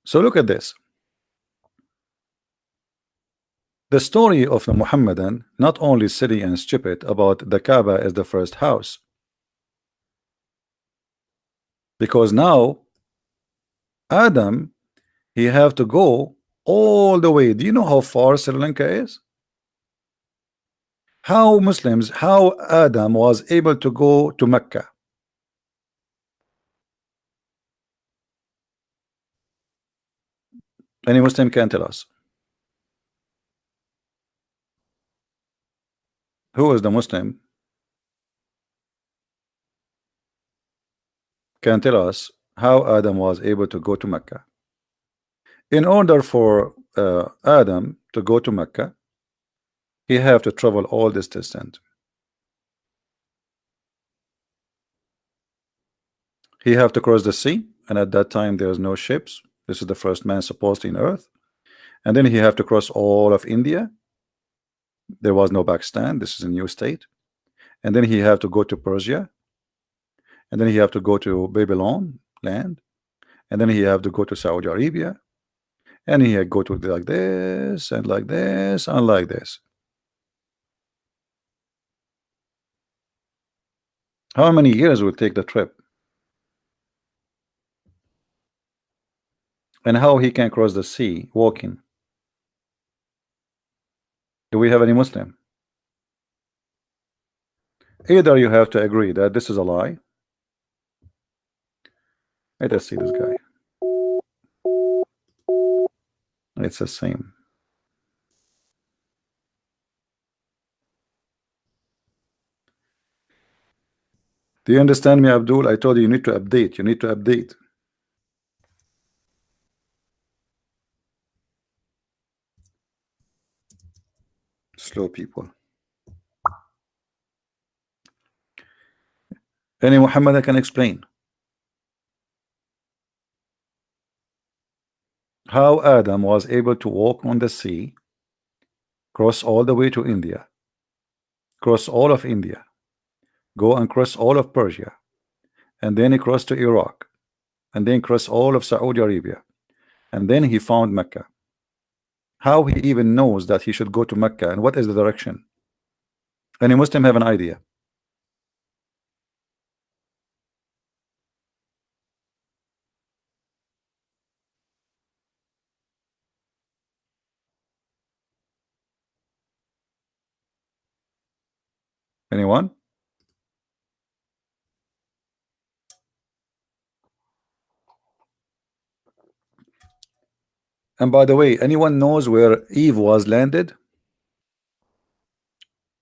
So look at this. The story of the Muhammadan not only silly and stupid about the Kaaba as the first house, because now Adam he have to go all the way. Do you know how far Sri Lanka is? How Adam was able to go to Mecca? Any Muslim can tell us. Who is the Muslim? Can tell us how Adam was able to go to Mecca. In order for Adam to go to Mecca, he have to travel all this distance. He have to cross the sea, and at that time there's no ships. This is the first man supposed in earth. And then he have to cross all of India. There was no Pakistan. This is a new state. And then he have to go to Persia. And then he have to go to Babylon land. And then he have to go to Saudi Arabia. And he go to like this and like this and like this. How many years will take the trip? And how he can cross the sea walking? Do we have any Muslim? Either you have to agree that this is a lie. Let us see this guy. It's the same. Do you understand me, Abdul? I told you you need to update. You need to update. Slow people. Any Muhammad I can explain how Adam was able to walk on the sea, cross all the way to India, cross all of India, go and cross all of Persia, and then he crossed to Iraq, and then cross all of Saudi Arabia, and then he found Mecca. How he even knows that he should go to Mecca and what is the direction? Any Muslim have an idea? Anyone? And by the way, anyone knows where Eve was landed?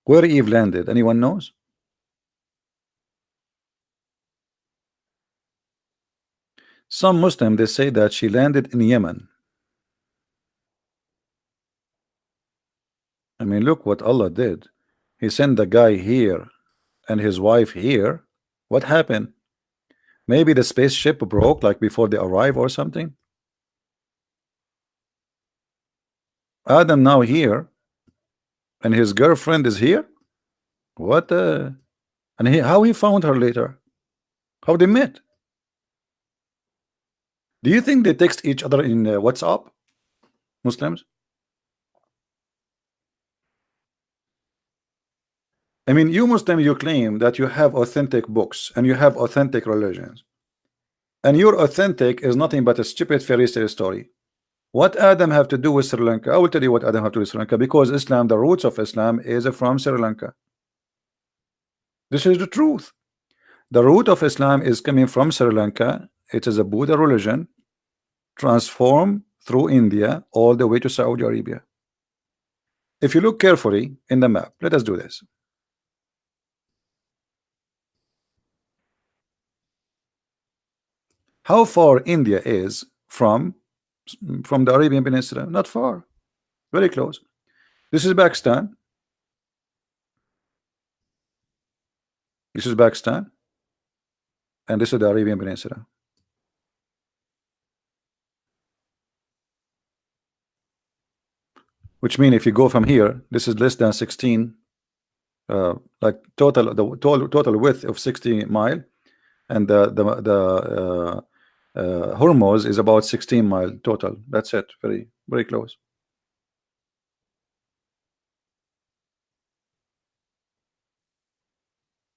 Where Eve landed? Anyone knows? Some Muslim they say that she landed in Yemen. I mean, look what Allah did. He sent the guy here and his wife here. What happened? Maybe the spaceship broke like before they arrive or something. Adam now here and his girlfriend is here. What? And how he found her later? How they met? Do you think they text each other in WhatsApp? Muslims? I mean, you Muslim, you claim that you have authentic books and you have authentic religions, and your authentic is nothing but a stupid fairy tale story. What Adam have to do with Sri Lanka? I will tell you what Adam have to do with Sri Lanka, because Islam, the roots of Islam is from Sri Lanka. This is the truth. The root of Islam is coming from Sri Lanka. It is a Buddha religion transformed through India all the way to Saudi Arabia. If you look carefully in the map, let us do this. How far India is from the Arabian Peninsula? Not far, very close. This is Pakistan. This is Pakistan, and this is the Arabian Peninsula. Which means if you go from here, this is less than 16, like total width of 60 mile, and the Hormuz is about 16 mile total. That's it. Very close.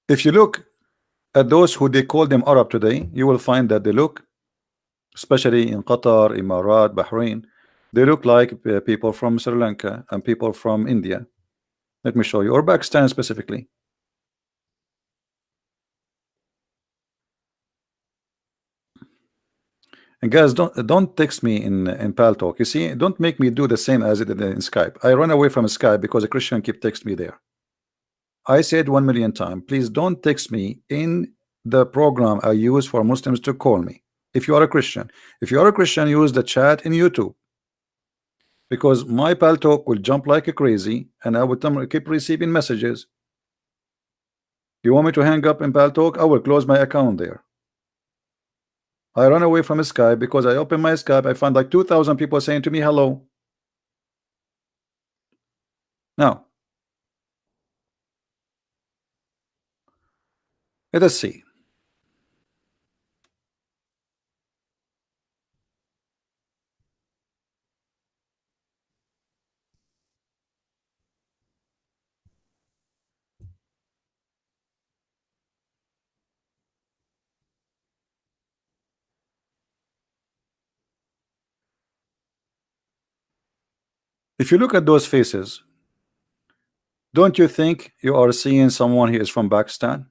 If you look at those who they call them Arab today, you will find that they look, especially in Qatar, Emirat, Bahrain, they look like people from Sri Lanka and people from India. Let me show you, or Pakistan specifically. And guys, don't text me in Pal Talk. You see, don't make me do the same as it did in Skype. I run away from Skype because a Christian keep text me there. I said 1,000,000 times, please don't text me in the program I use for Muslims to call me. If you are a Christian, use the chat in YouTube, because my Pal Talk will jump like a crazy, and I will keep receiving messages. You want me to hang up in Pal Talk? I will close my account there. I run away from Skype because I open my Skype, I find like 2,000 people saying to me hello. Now, let us see. If you look at those faces, don't you think you are seeing someone who is from Pakistan?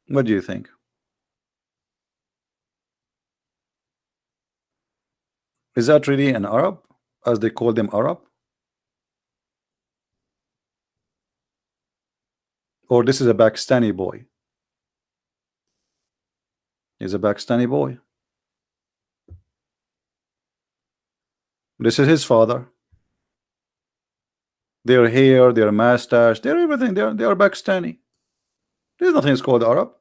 What do you think? Is that really an Arab, as they call them Arab, or this is a Pakistani boy? He's a Pakistani boy. This is his father. Their hair, their mustache, their everything. They are Pakistani. There's nothing is called Arab.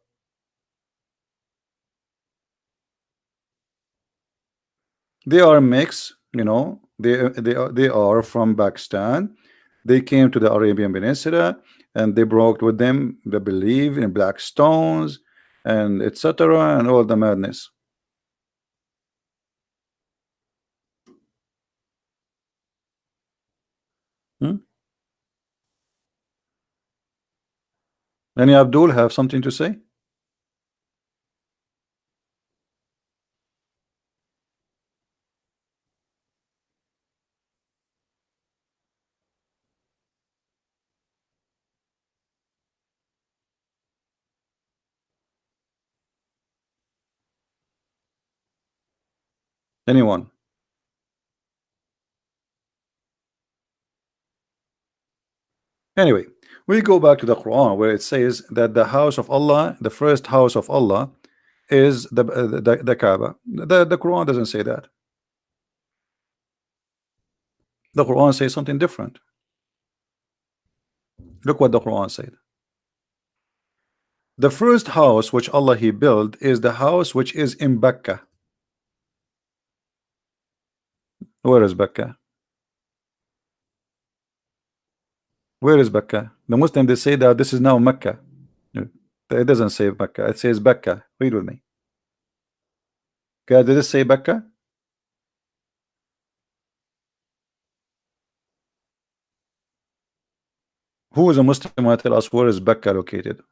They are mix. They are from Pakistan. They came to the Arabian Peninsula and they brought with them the belief in black stones and etc. and all the madness. Hmm? Any Abdul have something to say? Anyone? Anyway, we go back to the Quran where it says that the house of Allah, the first house of Allah, is the Kaaba. The Quran doesn't say that. The Quran says something different. Look what the Quran said. The first house which Allah He built is the house which is in Mecca. Where is Mecca? Where is Mecca? The Muslim they say that this is now Mecca. It doesn't say Mecca. It says Mecca. Read with me. Okay, did it say Mecca? Who is a Muslim who tell us where is Mecca located?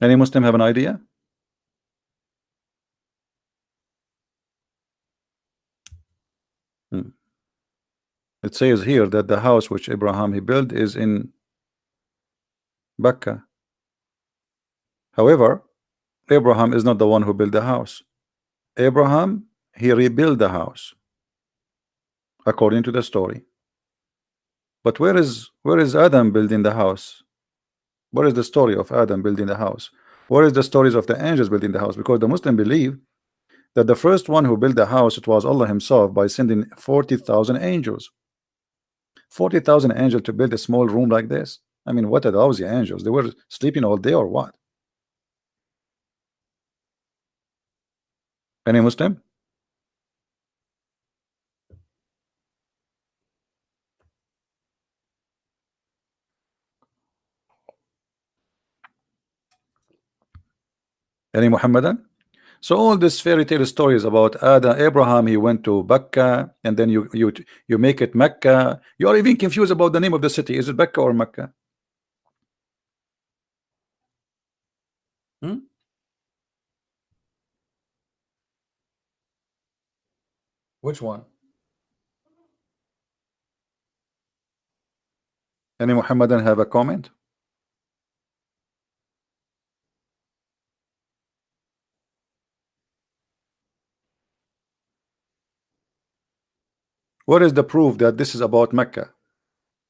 Any Muslim have an idea? Hmm. It says here that the house which Abraham he built is in Mecca. However, Abraham is not the one who built the house. Abraham he rebuilt the house according to the story. But where is Adam building the house? What is the story of Adam building the house? What is the stories of the angels building the house? Because the Muslim believe that the first one who built the house, it was Allah himself by sending 40,000 angels. 40,000 angels to build a small room like this. I mean, what are those angels? They were sleeping all day or what? Any Muslim? Any Mohammedan? So all these fairy tale stories about Adam, Abraham, he went to Mecca, and then you make it Mecca. You are even confused about the name of the city. Is it Mecca or Mecca? Hmm? Which one? Any Muhammadan have a comment? What is the proof that this is about Mecca?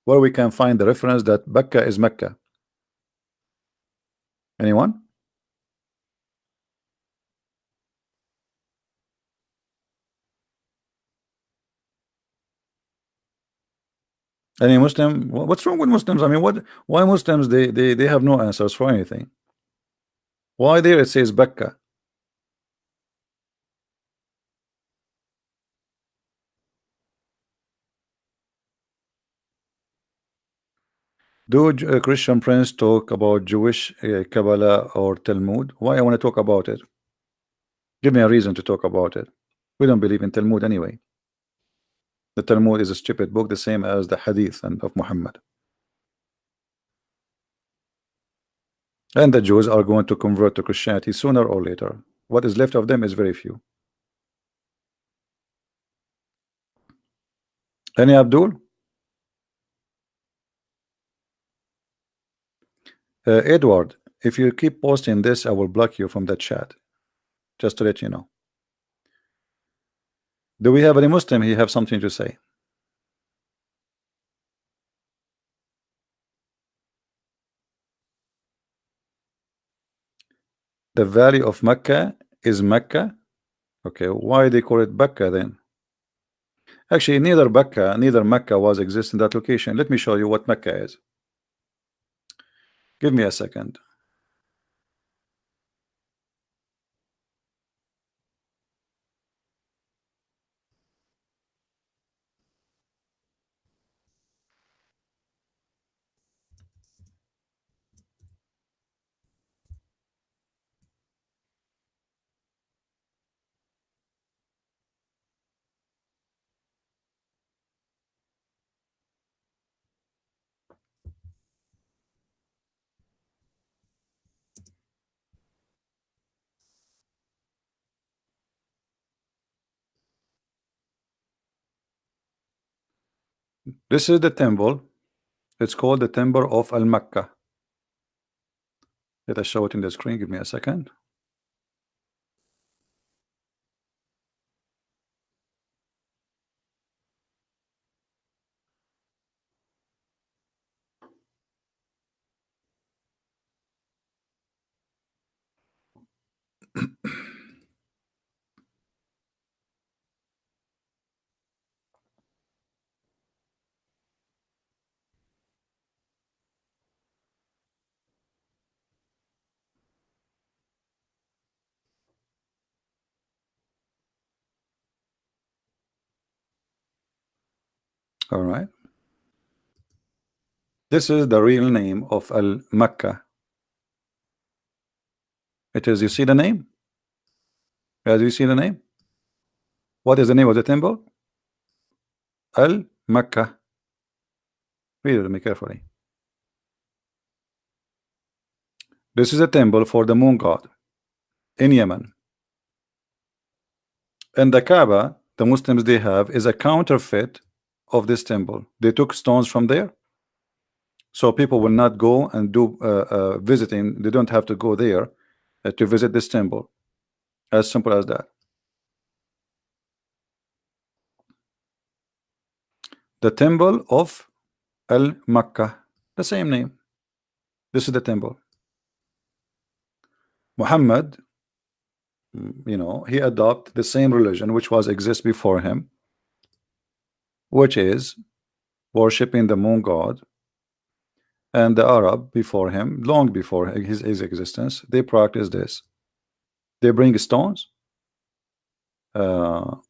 Where we can find the reference that Mecca is Mecca? Anyone? Any Muslim? What's wrong with Muslims? I mean, what? Why Muslims they have no answers for anything? Why there it says Mecca? Do Christian Prince talk about Jewish Kabbalah or Talmud? Why I want to talk about it? Give me a reason to talk about it. We don't believe in Talmud anyway. The Talmud is a stupid book, the same as the Hadith and of Muhammad. And the Jews are going to convert to Christianity sooner or later. What is left of them is very few. Any Abdul? Edward, if you keep posting this, I will block you from the chat. Just to let you know. Do we have any Muslim? He have something to say. The valley of Mecca is Mecca. Okay, why they call it Becca then? Actually, neither Mecca was exist in that location. Let me show you what Mecca is. Give me a second. This is the temple. It's called the Temple of Al Mecca. Let us show it in the screen. Give me a second. All right. This is the real name of Al Mecca. It is. You see the name? As you see the name. What is the name of the temple? Al Mecca. Read it to me carefully. This is a temple for the moon god in Yemen. And the Kaaba, the Muslims they have, is a counterfeit of this temple. They took stones from there, so people will not go and do visiting. They don't have to go there to visit this temple. As simple as that. The temple of Al Makkah, the same name. This is the temple. Muhammad, he adopted the same religion which was exist before him, which is worshiping the moon god. And the Arab before him, long before his existence, they practice this. They bring stones from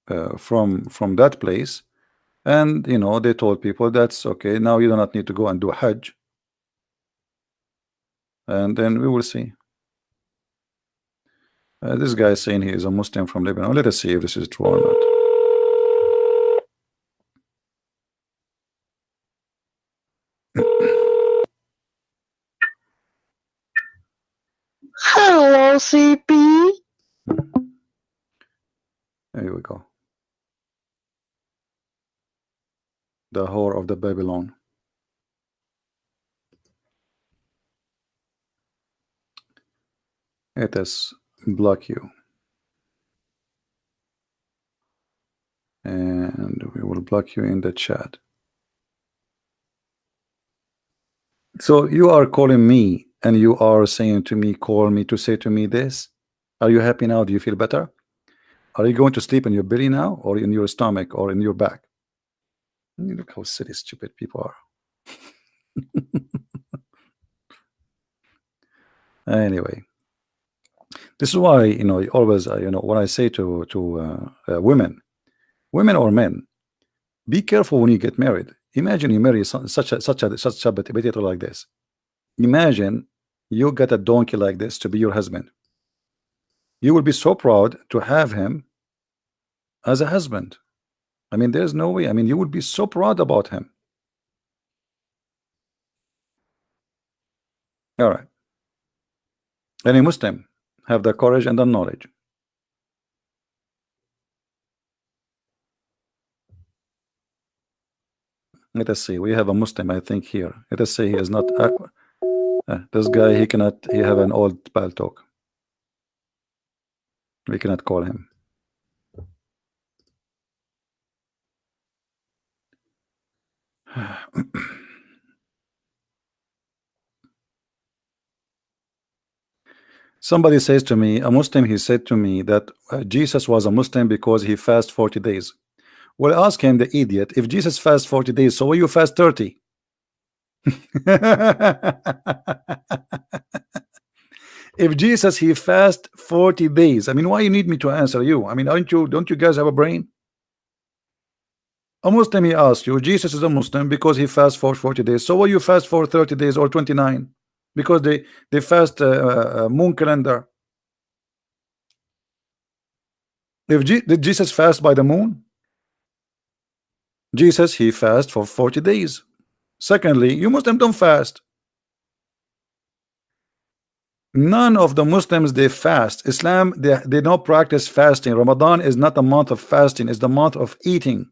that place, and they told people that's okay. Now you do not need to go and do Hajj, and then we will see. This guy is saying he is a Muslim from Lebanon. Let us see if this is true or not. Hello, CP. Here we go. The whore of the Babylon. Let us block you, and we will block you in the chat. So you are calling me and you are saying to me, call me to say to me this. Are you happy now? Do you feel better? Are you going to sleep in your belly now, or in your stomach, or in your back? Look how silly, stupid people are. Anyway, this is why always when I say to women or men, be careful when you get married. Imagine you marry such a potato like this. Imagine you get a donkey like this to be your husband. You will be so proud to have him as a husband. I mean, there's no way. I mean, you would be so proud about him. All right. Any Muslim have the courage and the knowledge Let us see. We have a Muslim, I think, here. Let us say he is not. This guy, he cannot. He have an old pal talk. We cannot call him. Somebody says to me, a Muslim, he said to me that Jesus was a Muslim because he fasted 40 days. Well, ask him, the idiot, if Jesus fast 40 days, so why you fast 30? If Jesus, he fast 40 days, I mean, why you need me to answer you? I mean, don't you guys have a brain? A Muslim, he asks you, Jesus is a Muslim because he fasts for 40 days. So why you fast for 30 days or 29? Because they fast moon calendar. Did Jesus fast by the moon? Jesus, he fast for 40 days. Secondly, you Muslims don't fast. None of the Muslims, they fast. Islam, they don't practice fasting. Ramadan is not a month of fasting, it's the month of eating.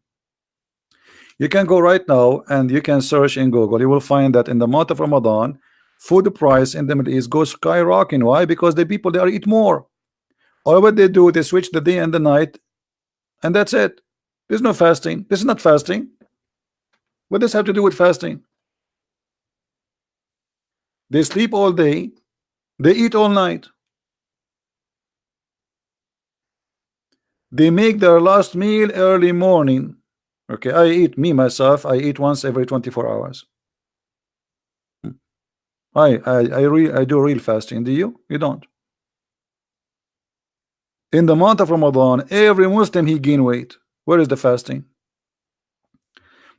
You can go right now and you can search in Google. You will find that in the month of Ramadan, food price in the Middle East goes skyrocketing. Why? Because the people there eat more. All what they do, they switch the day and the night, and that's it. There's no fasting. This is not fasting. What does this have to do with fasting? They sleep all day, they eat all night. They make their last meal early morning. Okay, I eat, me myself, I eat once every 24 hours. I do real fasting. Do you? You don't. In the month of Ramadan, every Muslim, he gain weight. Where is the fasting?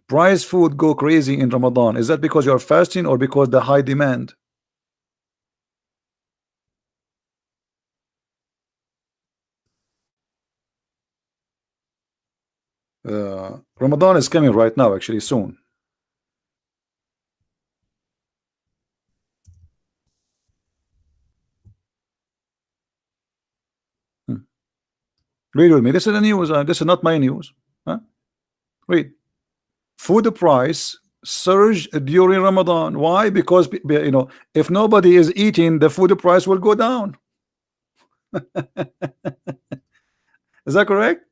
Price food go crazy in Ramadan. Is that because you are fasting or because the high demand? Ramadan is coming right now, actually soon. Read with me. This is the news. This is not my news. Huh? Read. Food price surge during Ramadan. Why? Because if nobody is eating, the food price will go down. Is that correct?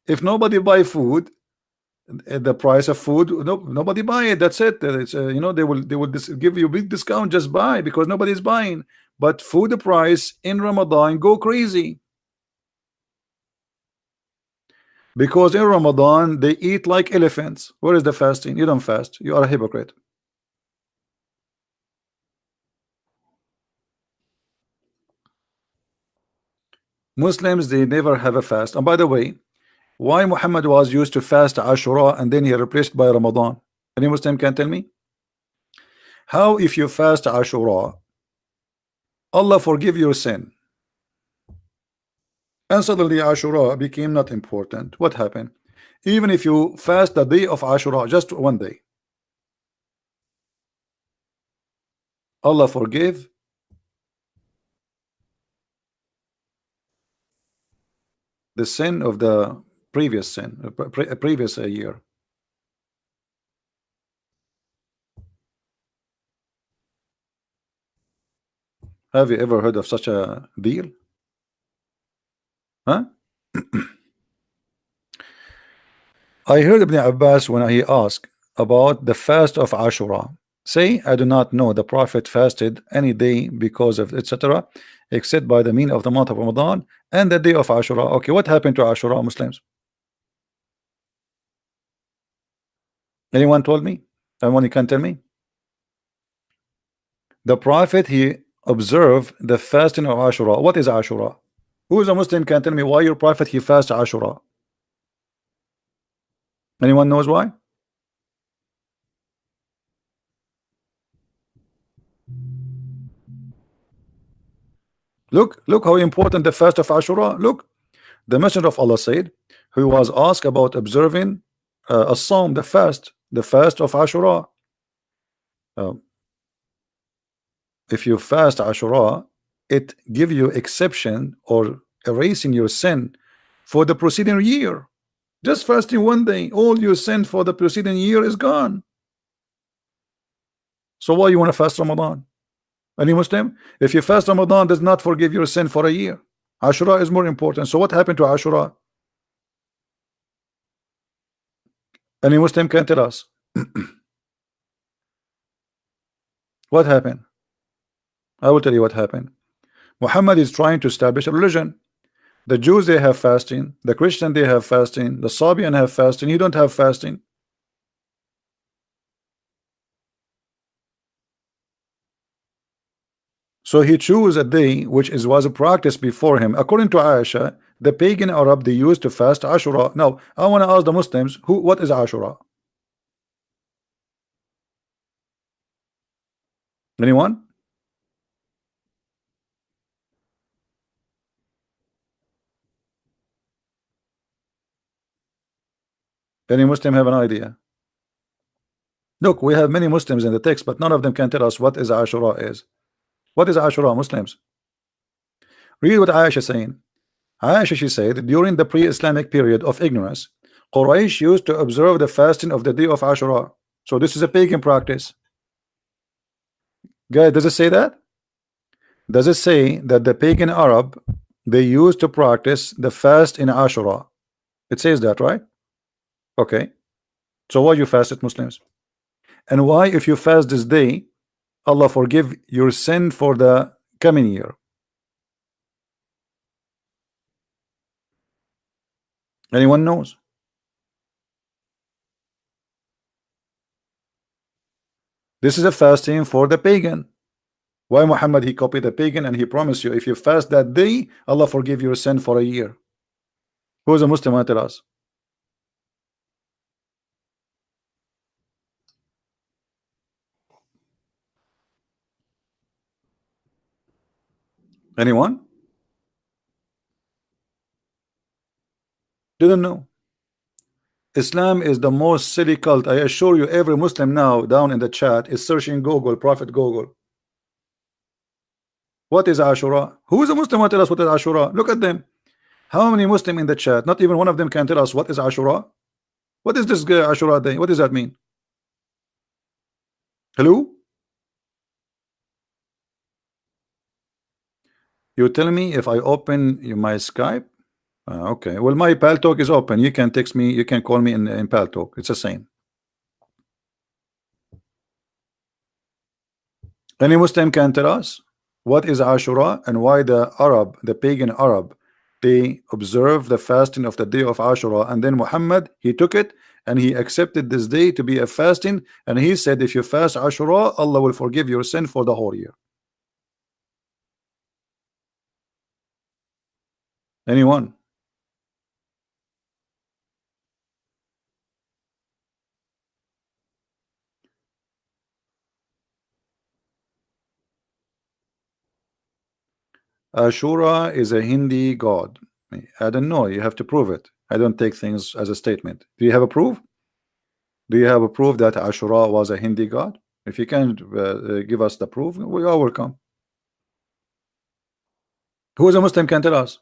If nobody buy food, the price of food, nobody buy it. That's it. It's they will give you a big discount. Just buy because nobody's buying. But food price in Ramadan go crazy. Because in Ramadan they eat like elephants. Where is the fasting? You don't fast. You are a hypocrite. Muslims, they never have a fast. And by the way, why Muhammad was used to fast Ashura and then he replaced by Ramadan? Any Muslim can tell me? How if you fast Ashura, Allah forgive your sin, and suddenly Ashura became not important? What happened? Even if you fast the day of Ashura, just one day, Allah forgive the sin of the previous sin, previous year. Have you ever heard of such a deal? Huh? I heard Ibn Abbas when he asked about the fast of Ashura. Say, I do not know the Prophet fasted any day because of etc. except by the mean of the month of Ramadan and the day of Ashura. Okay, what happened to Ashura, Muslims? Anyone told me? Anyone can tell me? The Prophet, he observed the fasting of Ashura. What is Ashura? Who is a Muslim can tell me why your Prophet he fast Ashura? Anyone knows why? Look how important the fast of Ashura. Look, the Messenger of Allah said, who was asked about observing a psalm, the fast of Ashura. If you fast Ashura, it give you exception or erasing your sin for the preceding year. Just fasting one day, all your sin for the preceding year is gone. So why you want to fast Ramadan? Any Muslim? If you fast Ramadan, does not forgive your sin for a year. Ashura is more important. So what happened to Ashura? Any Muslim can tell us. What happened? I will tell you what happened. Muhammad is trying to establish a religion. The Jews, they have fasting. The Christian, they have fasting. The Sabian have fasting. You don't have fasting. So he chose a day which was a practice before him. According to Aisha, the pagan Arab, they used to fast Ashura. Now, I want to ask the Muslims, what is Ashura? Anyone? Any Muslim have an idea? Look, we have many Muslims in the text, but none of them can tell us what is Ashura is. What is Ashura, Muslims? Read what Aisha is saying. Aisha, she said, during the pre-Islamic period of ignorance, Quraysh used to observe the fasting of the day of Ashura. So this is a pagan practice. Guys, does it say that? Does it say that the pagan Arab, they used to practice the fast in Ashura? It says that, right? Okay. So why you fast it, Muslims? And why, if you fast this day, Allah forgive your sin for the coming year? Anyone knows? This is a fasting for the pagan. Why Muhammad, he copied the pagan and he promised you, if you fast that day, Allah forgive your sin for a year. Who is a Muslim? Tell us. Anyone? Didn't know. Islam is the most silly cult. I assure you, every Muslim now down in the chat is searching Google, Prophet Google. What is Ashura? Who is a Muslim? Tell us what is Ashura. Look at them. How many Muslim in the chat? Not even one of them can tell us what is Ashura. What is this Ashura day? What does that mean? Hello? You tell me if I open my Skype. Okay. Well, my Pal Talk is open. You can text me. You can call me in Pal Talk. It's the same. Any Muslim can tell us what is Ashura and why the Arab, the pagan Arab, they observe the fasting of the day of Ashura, and then Muhammad, he took it and he accepted this day to be a fasting, and he said, if you fast Ashura, Allah will forgive your sin for the whole year. Anyone? Ashura is a Hindi god. I don't know. You have to prove it. I don't take things as a statement. Do you have a proof? Do you have a proof that Ashura was a Hindi god? If you can give us the proof, we are welcome. Who is a Muslim can tell us?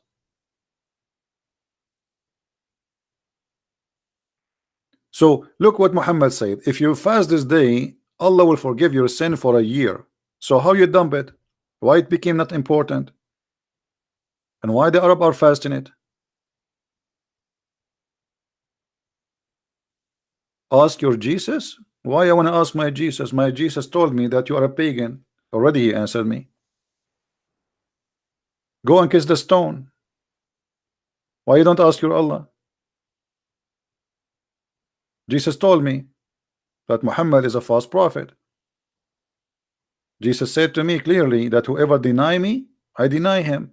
So look what Muhammad said. If you fast this day, Allah will forgive your sin for a year. So how you dump it? Why it became not important? And why the Arab are fasting it? Ask your Jesus. Why I want to ask my Jesus? My Jesus told me that you are a pagan. Already he answered me. Go and kiss the stone. Why you don't ask your Allah? Jesus told me that Muhammad is a false prophet. Jesus said to me clearly that whoever deny me, I deny him.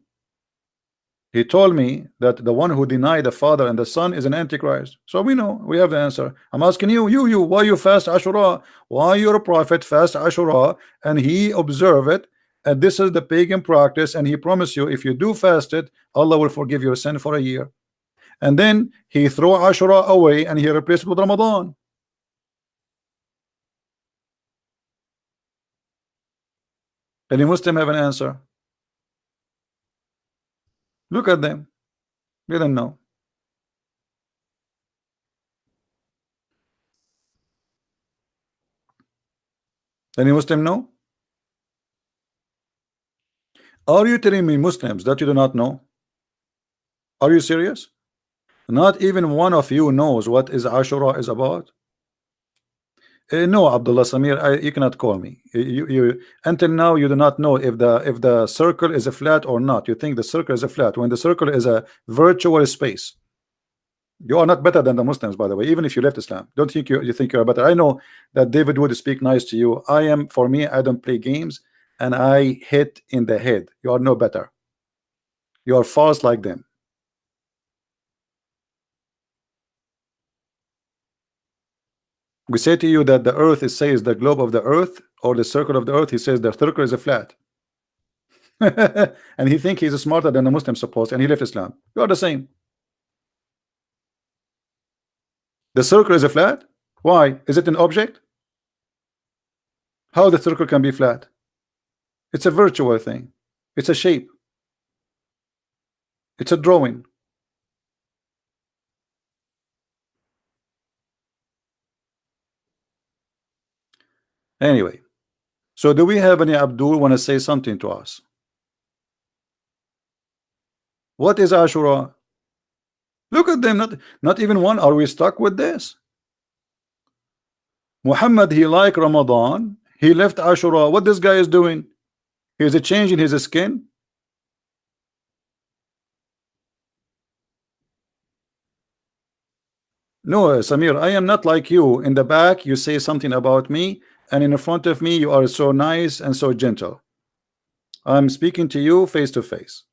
He told me that the one who denied the Father and the Son is an Antichrist. So we know, we have the answer. I'm asking you, why you fast Ashura? Why your prophet fast Ashura and he observe it? And this is the pagan practice, and he promised you, if you do fast it, Allah will forgive your sin for a year. And then he threw Ashura away and he replaced it with Ramadan. Any Muslim have an answer? Look at them. They don't know. Any Muslim know? Are you telling me, Muslims, that you do not know? Are you serious? Not even one of you knows what is Ashura is about? No, Abdullah Samir, you cannot call me. Until now you do not know if the circle is a flat or not. You think the circle is a flat when the circle is a virtual space. You are not better than the Muslims, by the way, even if you left Islam. Don't think you think you are better. I know that David would speak nice to you. For me, I don't play games and I hit in the head. You are no better. You are false like them. We say to you that the earth is says the globe of the earth or the circle of the earth. He says the circle is a flat. And he think he's smarter than the Muslim supposed, and he left Islam. You are the same. The circle is a flat. Why? Is it an object? How the circle can be flat? It's a virtual thing. It's a shape. It's a drawing. Anyway, so do we have any Abdul want to say something to us? What is Ashura? Look at them, not even one. Are we stuck with this? Muhammad, he like Ramadan, he left Ashura. What this guy is doing? He's a change in his skin. No, Samir, I am not like you. In the back you say something about me, and in front of me you are so nice and so gentle. I'm speaking to you face to face.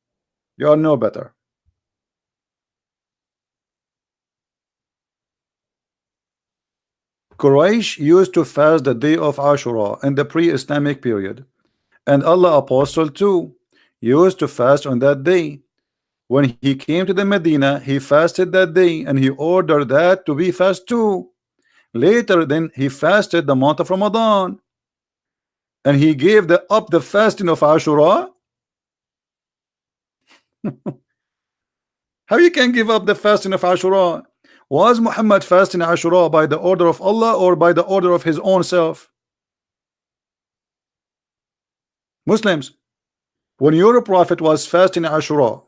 You are no better. Quraysh used to fast the day of Ashura in the pre-Islamic period, and Allah Apostle too used to fast on that day. When he came to the Medina, he fasted that day, and he ordered that to be fast too. Later, then he fasted the month of Ramadan, and he gave up the fasting of Ashura. How you can give up the fasting of Ashura? Was Muhammad fasting Ashura by the order of Allah or by the order of his own self? Muslims, when your prophet was fasting Ashura,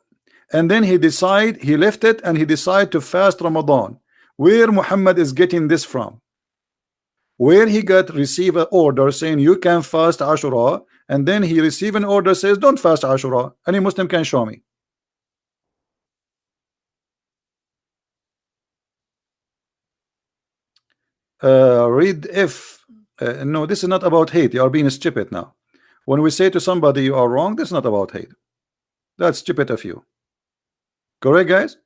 and then he left it and he decided to fast Ramadan, where Muhammad is getting this from? Where he receive an order saying you can fast Ashura, and then he receive an order says don't fast Ashura? Any Muslim can show me. Read if no, this is not about hate. You are being stupid now. When we say to somebody you are wrong, this is not about hate. That's stupid of you. Correct, guys?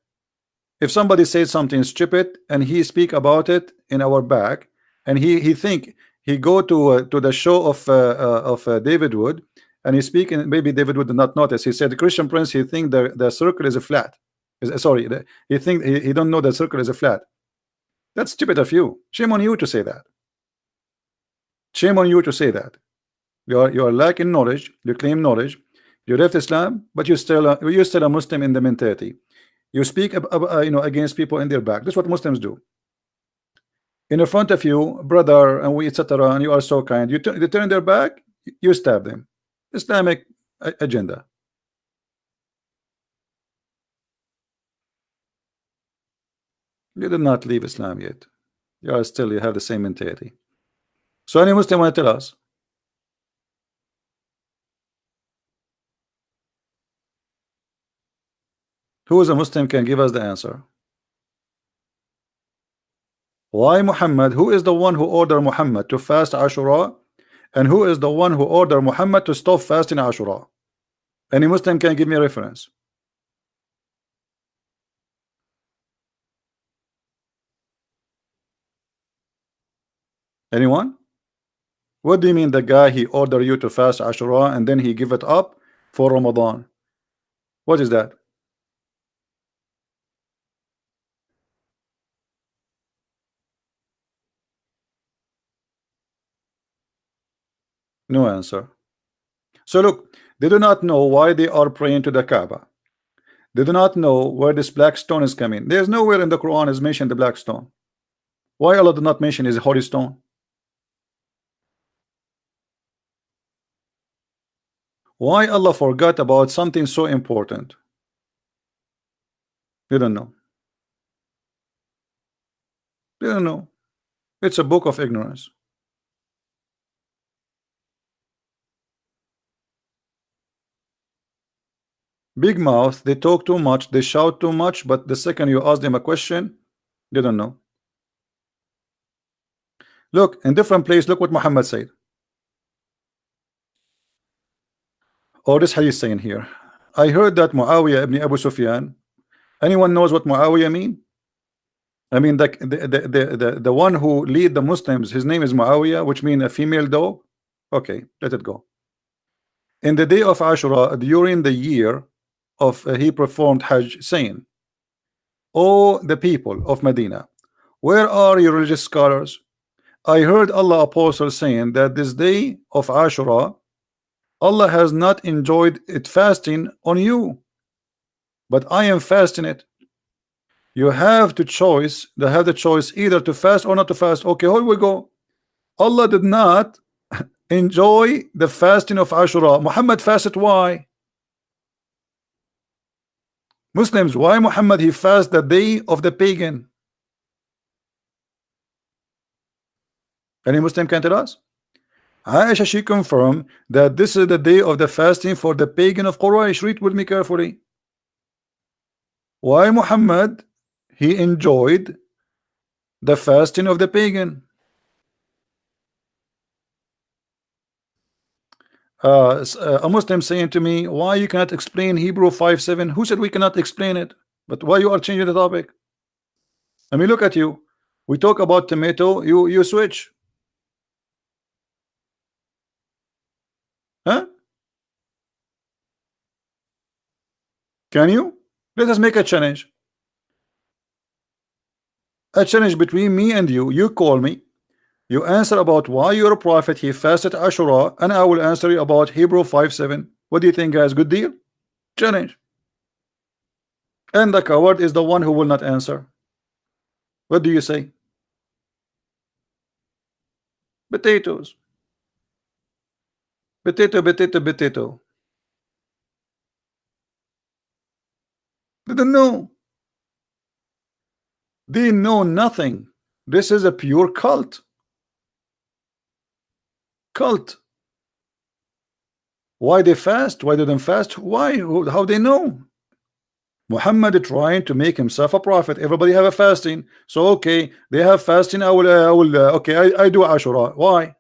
If somebody says something stupid and he speak about it in our back, and he think he go to the show of David Wood, and he speak, and maybe David Wood did not notice. He said the Christian Prince, he think the circle is a flat. Sorry, he think he don't know the circle is a flat. That's stupid of you. Shame on you to say that. Shame on you to say that. You are lacking knowledge. You claim knowledge. You left Islam, but you're still a Muslim in the mentality. You speak against people in their back. That's what Muslims do. In front of you, brother, and we etc. And you are so kind. They turn their back. You stab them. Islamic agenda. You did not leave Islam yet. You have the same mentality. So any Muslim want to tell us? Who is a Muslim can give us the answer? Why Muhammad? Who is the one who ordered Muhammad to fast Ashura? And who is the one who ordered Muhammad to stop fasting Ashura? Any Muslim can give me a reference. Anyone? What do you mean the guy he ordered you to fast Ashura and then he give it up for Ramadan? What is that? No answer. So look, they do not know why they are praying to the Kaaba. They do not know where this black stone is coming. There's nowhere in the Quran is mentioned the black stone. Why Allah did not mention is holy stone? Why Allah forgot about something so important? You don't know. You don't know. It's a book of ignorance. Big mouth, they talk too much, they shout too much, but the second you ask them a question, they don't know. Look, in different place, look what Muhammad said. Or this hadith saying here. I heard that Muawiyah ibn Abu Sufyan. Anyone knows what Muawiyah mean? I mean, the one who lead the Muslims, his name is Muawiyah, which means a female dog. Okay, let it go. In the day of Ashura, during the year of he performed Hajj, saying, "O the people of Medina, where are your religious scholars? I heard Allah apostle saying that this day of Ashura, Allah has not enjoyed it fasting on you, but I am fasting it. You have to choice. They have the choice either to fast or not to fast. Okay, here we go. Allah did not enjoy the fasting of Ashura. Muhammad fasted. Why? Muslims, why Muhammad he fast the day of the pagan? Any Muslim can tell us? Aisha, she confirmed that this is the day of the fasting for the pagan of Quraysh. Read with me carefully. Why Muhammad he enjoyed the fasting of the pagan? A Muslim saying to me, why you cannot explain Hebrew 5:7? Who said we cannot explain it? But why you are changing the topic? I mean, look at you. We talk about tomato, you switch. Huh? Can you? Let us make a challenge. A challenge between me and you. You call me. You answer about why your prophet he fasted Ashura, and I will answer you about Hebrew 5:7. What do you think, guys? Good deal? Challenge. And the coward is the one who will not answer. What do you say? Potatoes. Potato, potato, potato. They don't know. They know nothing. This is a pure cult. Cult. Why they fast? Why they don't fast? Why? How they know? Muhammad trying to make himself a prophet. Everybody have a fasting. So okay, they have fasting. I will. Okay, I do Ashura. Why?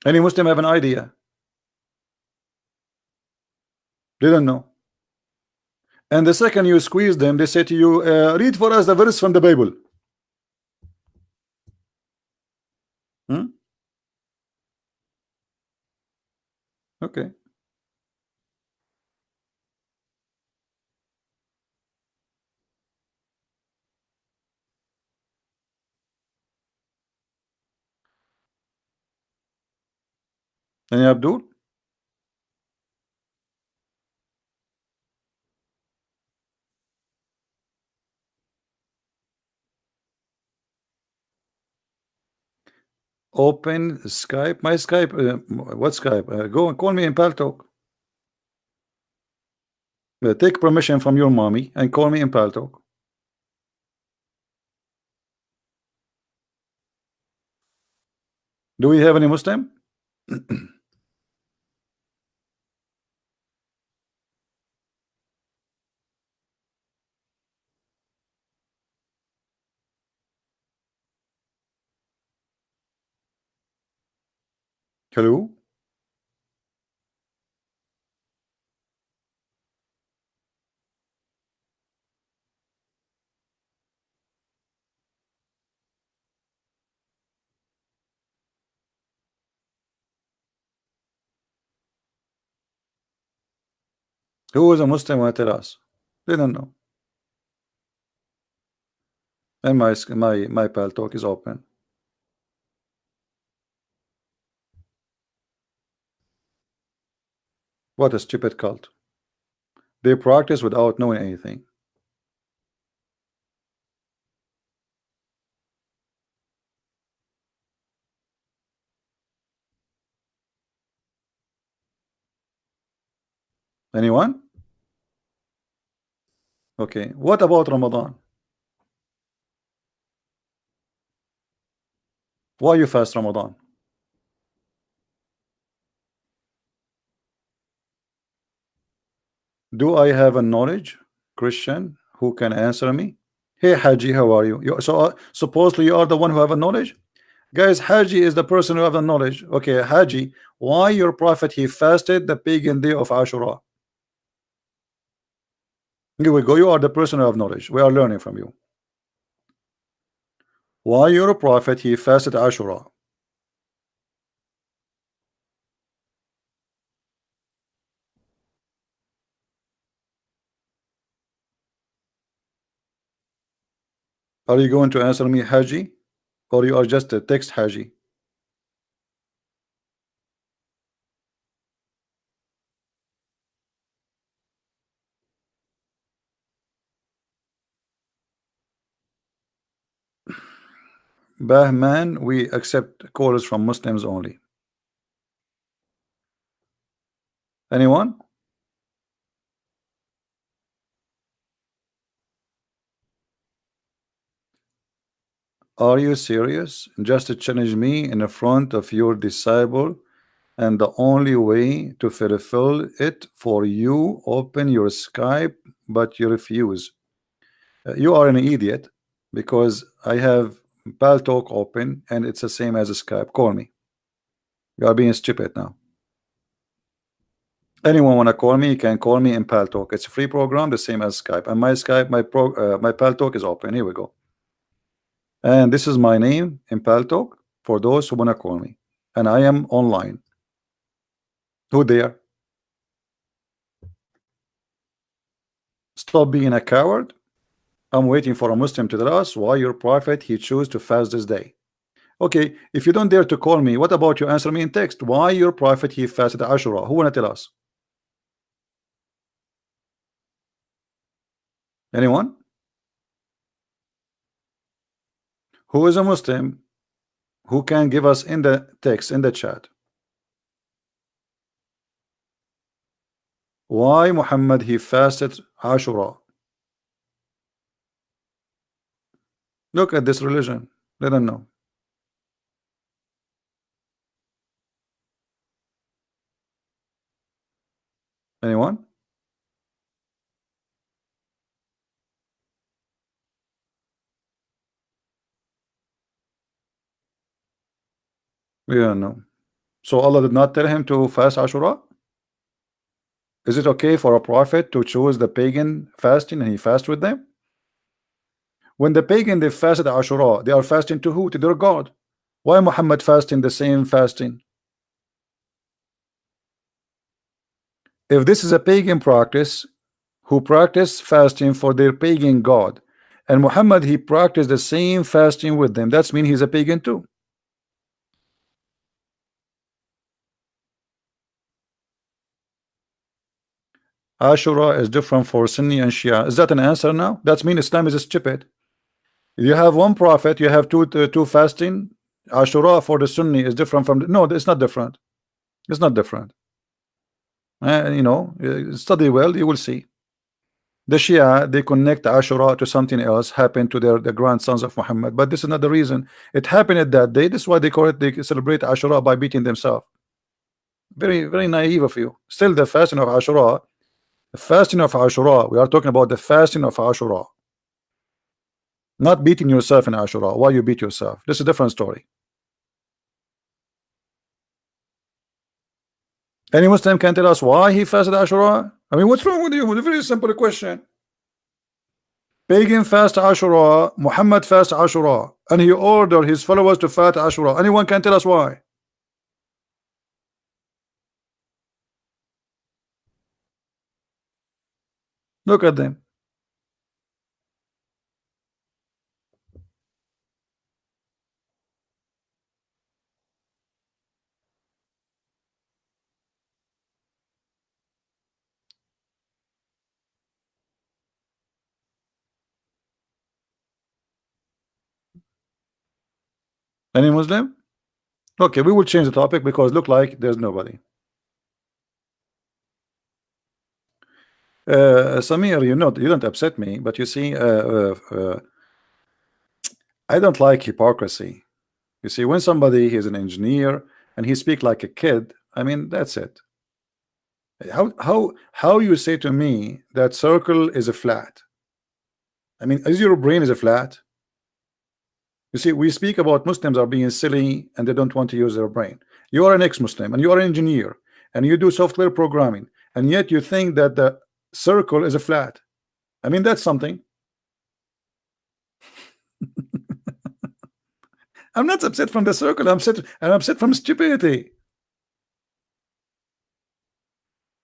Any Muslim have an idea? They don't know. And the second you squeeze them, they say to you, read for us the verse from the Bible. Hmm? Okay. And Abdul? Open Skype. My Skype. What Skype? Go and call me in Paltalk. Take permission from your mommy and call me in Paltalk. Do we have any Muslim? Hello? Who is a Muslim will tell us? They don't know. And my Paltalk is open. What a stupid cult. They practice without knowing anything. Anyone? Okay. What about Ramadan? Why you fast Ramadan? Do I have a knowledge Christian who can answer me? Hey Haji, how are you? Supposedly you are the one who have a knowledge? Guys, Haji is the person who have the knowledge. Okay, Haji, why your prophet he fasted the pagan day of Ashura? Here we go. You are the person who have knowledge. We are learning from you. Why your prophet he fasted Ashura? Are you going to answer me, Haji? Or you are just a text Haji? Bahman, we accept calls from Muslims only. Anyone? Are you serious? Just to challenge me in front of your disciple, and the only way to fulfill it for you, open your Skype, but you refuse. You are an idiot because I have Paltalk open and it's the same as a Skype. Call me. You are being stupid now. Anyone wanna call me? You can call me in Paltalk. It's a free program, the same as Skype. And my Skype, my Paltalk is open. Here we go. And this is my name in Paltalk for those who wanna call me. And I am online. Who there? Stop being a coward. I'm waiting for a Muslim to tell us why your prophet he chose to fast this day. Okay, if you don't dare to call me, what about you answer me in text? Why your prophet he fasted Ashura? Who wanna tell us? Anyone? Who is a Muslim who can give us in the text in the chat why Muhammad he fasted Ashura? Look at this religion. Let them know. Anyone? We don't know. So Allah did not tell him to fast Ashura? Is it okay for a prophet to choose the pagan fasting and he fast with them? When the pagan they fasted Ashura, they are fasting to who? To their God. Why Muhammad fasting the same fasting? If this is a pagan practice who practice fasting for their pagan God, and Muhammad he practiced the same fasting with them, that's mean he's a pagan too. Ashura is different for Sunni and Shia. Is that an answer now? That means Islam is stupid. You have one prophet, you have two fasting. Ashura for the Sunni is different from no, it's not different. It's not different. Study well, you will see. The Shia they connect Ashura to something else happened to the grandsons of Muhammad, but this is not the reason. It happened at that day. This is why they call it. They celebrate Ashura by beating themselves. Very, very naive of you. Still, the fasting of Ashura. The fasting of Ashura, we are talking about the fasting of Ashura, not beating yourself in Ashura. Why you beat yourself? This is a different story. Any Muslim can tell us why he fasted Ashura? I mean, what's wrong with you? It's a very simple question. Pagan fast Ashura, Muhammad fast Ashura, and he ordered his followers to fast Ashura. Anyone can tell us why? Look at them. Any Muslim? Okay, we will change the topic because look like there's nobody. Samir, you don't upset me, but you see, I don't like hypocrisy. You see, when somebody is an engineer and he speak like a kid, I mean, that's it. How you say to me that circle is a flat? I mean, is your brain is a flat? You see, we speak about Muslims are being silly and they don't want to use their brain. You are an ex-Muslim and you are an engineer and you do software programming, and yet you think that the circle is a flat. I mean, that's something. I'm not upset from the circle. I'm upset from stupidity.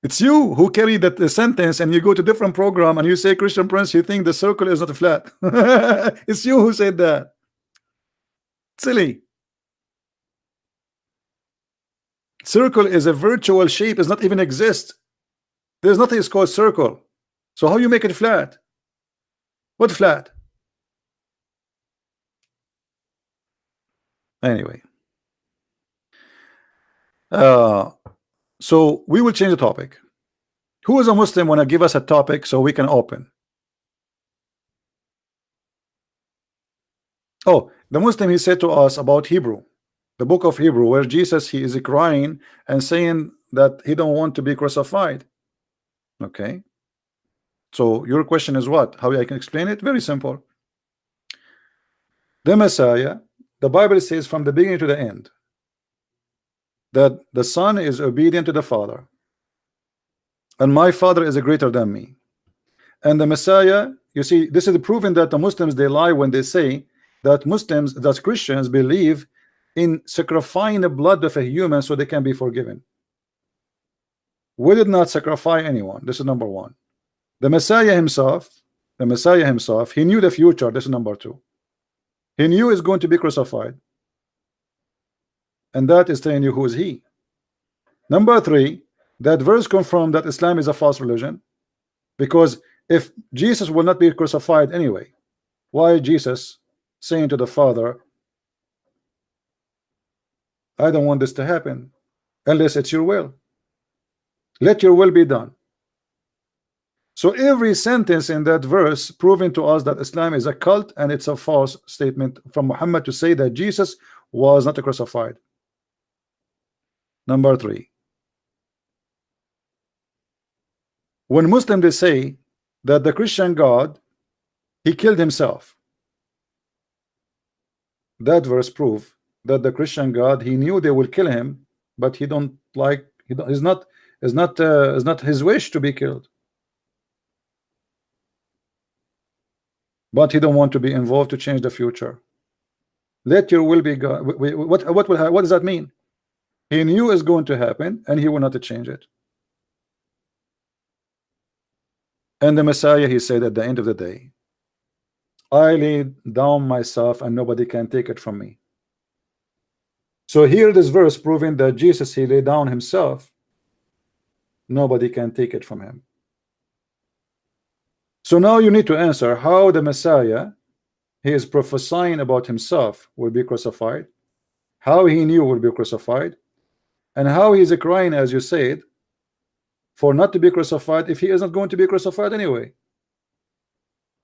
It's you who carry that sentence and you go to different program and you say, Christian Prince, you think the circle is not a flat. It's you who said that. Silly. Circle is a virtual shape, does not even exist. There's nothing is called circle. So how you make it flat? What flat? Anyway. So we will change the topic. Who is a Muslim want to give us a topic so we can open? Oh, the Muslim, he said to us about Hebrew, the book of Hebrew, where Jesus, he is crying and saying that he don't want to be crucified. Okay. So your question is what? How I can explain it? Very simple. The Messiah, the Bible says from the beginning to the end, that the Son is obedient to the Father, and my Father is greater than me. And the Messiah, you see, this is proven that the Muslims, they lie when they say that Muslims, that Christians believe in sacrificing the blood of a human so they can be forgiven. We did not sacrifice anyone. This is number one. The Messiah himself, he knew the future. This is number two. He knew he's going to be crucified, and that is telling you who is he. Number three, that verse confirmed that Islam is a false religion, because if Jesus will not be crucified anyway, why Jesus saying to the Father, I don't want this to happen unless it's your will. Let your will be done. So every sentence in that verse proving to us that Islam is a cult and it's a false statement from Muhammad to say that Jesus was not crucified. Number three, when Muslims they say that the Christian God, he killed himself, that verse proves that the Christian God, he knew they will kill him, but he don't like, is not his wish to be killed, but he don't want to be involved to change the future. Let your will be God. What does that mean? He knew it's going to happen and he will not change it. And the Messiah, he said at the end of the day, I lay down myself and nobody can take it from me. So here this verse proving that Jesus, he laid down himself, nobody can take it from him. So now you need to answer how the Messiah, he is prophesying about himself will be crucified, how he knew will be crucified, and how he is crying, as you said, for not to be crucified if he isn't going to be crucified anyway.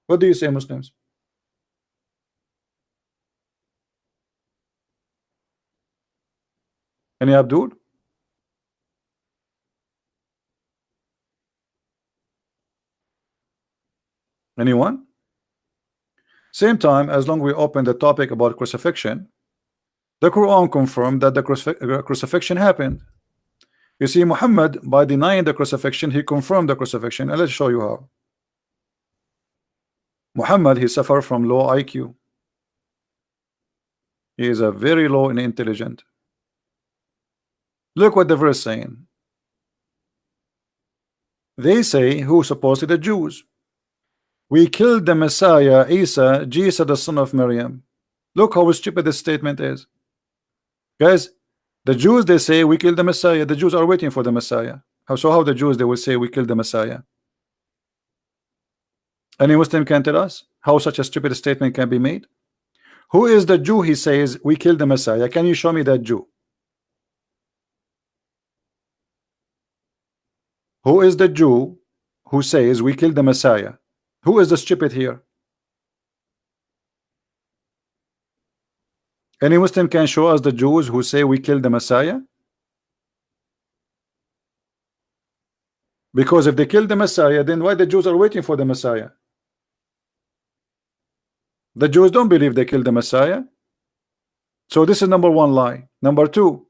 What do you say, Muslims? Any Abdul? Anyone? Same time, as long we open the topic about crucifixion, the Quran confirmed that the crucifixion happened. You see, Muhammad, by denying the crucifixion, he confirmed the crucifixion, and let's show you how. Muhammad, he suffered from low IQ. He is a very low and intelligent. Look what the verse saying. They say, who supposedly the Jews, we killed the Messiah, Isa, Jesus, the son of Maryam. Look how stupid this statement is. Guys, the Jews, they say we killed the Messiah. The Jews are waiting for the Messiah. How the Jews, they will say we killed the Messiah? Any Muslim can tell us how such a stupid statement can be made? Who is the Jew, he says we killed the Messiah? Can you show me that Jew? Who is the Jew who says we killed the Messiah? Who is the stupid here? Any Muslim can show us the Jews who say we killed the Messiah? Because if they killed the Messiah, then why the Jews are waiting for the Messiah? The Jews don't believe they killed the Messiah. So this is number one lie. Number two,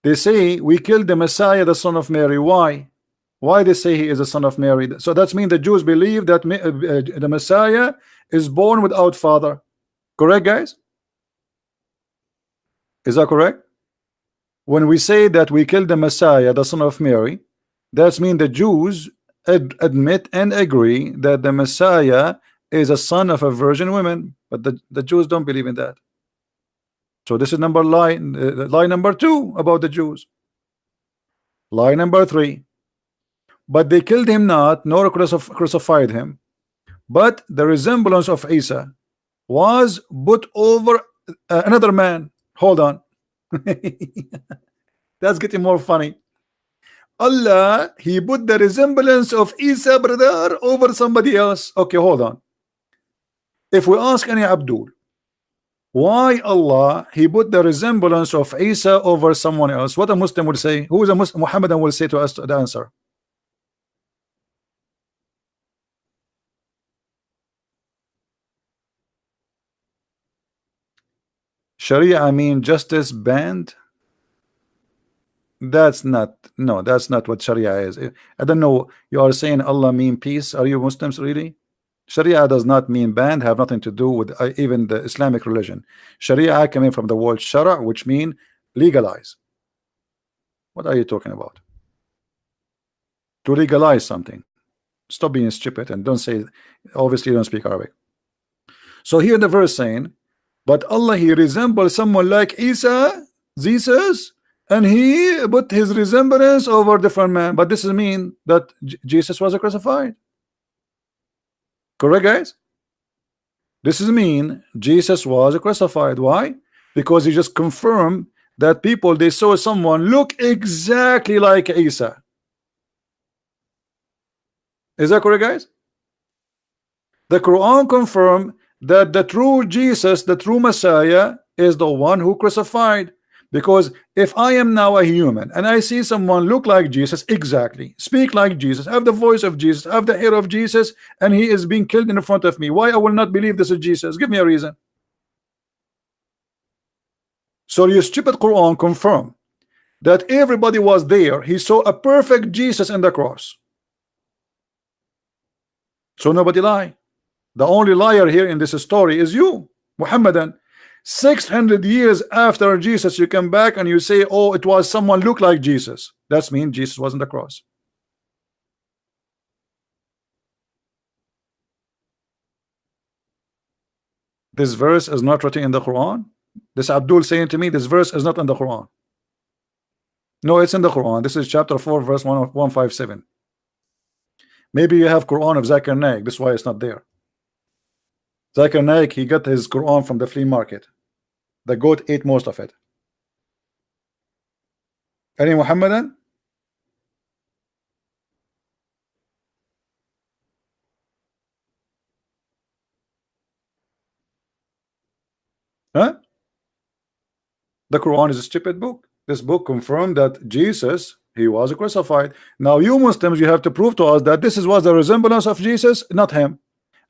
they say we killed the Messiah, the son of Mary. Why? Why they say he is the son of Mary? So that means the Jews believe that the Messiah is born without father. Correct, guys? Is that correct? When we say that we killed the Messiah, the son of Mary, that means the Jews admit and agree that the Messiah is a son of a virgin woman, but the Jews don't believe in that. So this is lie number two about the Jews. Lie number three, but they killed him not, nor crucified him, but the resemblance of Isa was put over another man. Hold on. That's getting more funny. Allah, he put the resemblance of Isa, brother, over somebody else. Okay, hold on. If we ask any Abdul, why Allah he put the resemblance of Isa over someone else, what a Muslim will say? Who is a Muslim? Mohammedan will say to us the answer. Sharia, I mean justice banned. That's not, no, that's not what Sharia is. I don't know, you are saying Allah mean peace. Are you Muslims really? Sharia does not mean banned, have nothing to do with even the Islamic religion. Sharia coming from the word shara, which mean legalize. What are you talking about? To legalize something. Stop being stupid and don't say, obviously you don't speak Arabic. So here the verse saying, but Allah he resembles someone like Isa, Jesus, and he put his resemblance over different man. But this is mean that Jesus was crucified. Correct, guys? This is mean Jesus was crucified. Why? Because he just confirmed that people they saw someone look exactly like Isa. Is that correct, guys? The Quran confirmed that the true Jesus, the true Messiah, is the one who crucified. Because if I am now a human and I see someone look like Jesus exactly, speak like Jesus, have the voice of Jesus, have the hair of Jesus, and he is being killed in front of me, why I will not believe this is Jesus? Give me a reason. So your stupid Quran confirm that everybody was there. He saw a perfect Jesus in the cross. So nobody lie. The only liar here in this story is you, Mohammedan. 600 years after Jesus, you come back and you say, oh, it was someone look like Jesus. That means Jesus was on the cross. This verse is not written in the Quran. This Abdul saying to me, this verse is not in the Quran. No, it's in the Quran. This is chapter 4, verse 157. Maybe you have Quran of Zakir Naik. This is why it's not there. Zakir Naik, he got his Quran from the flea market. The goat ate most of it. Any Muhammadan? Huh? The Quran is a stupid book. This book confirmed that Jesus, he was crucified. Now you Muslims, you have to prove to us that this was the resemblance of Jesus, not him.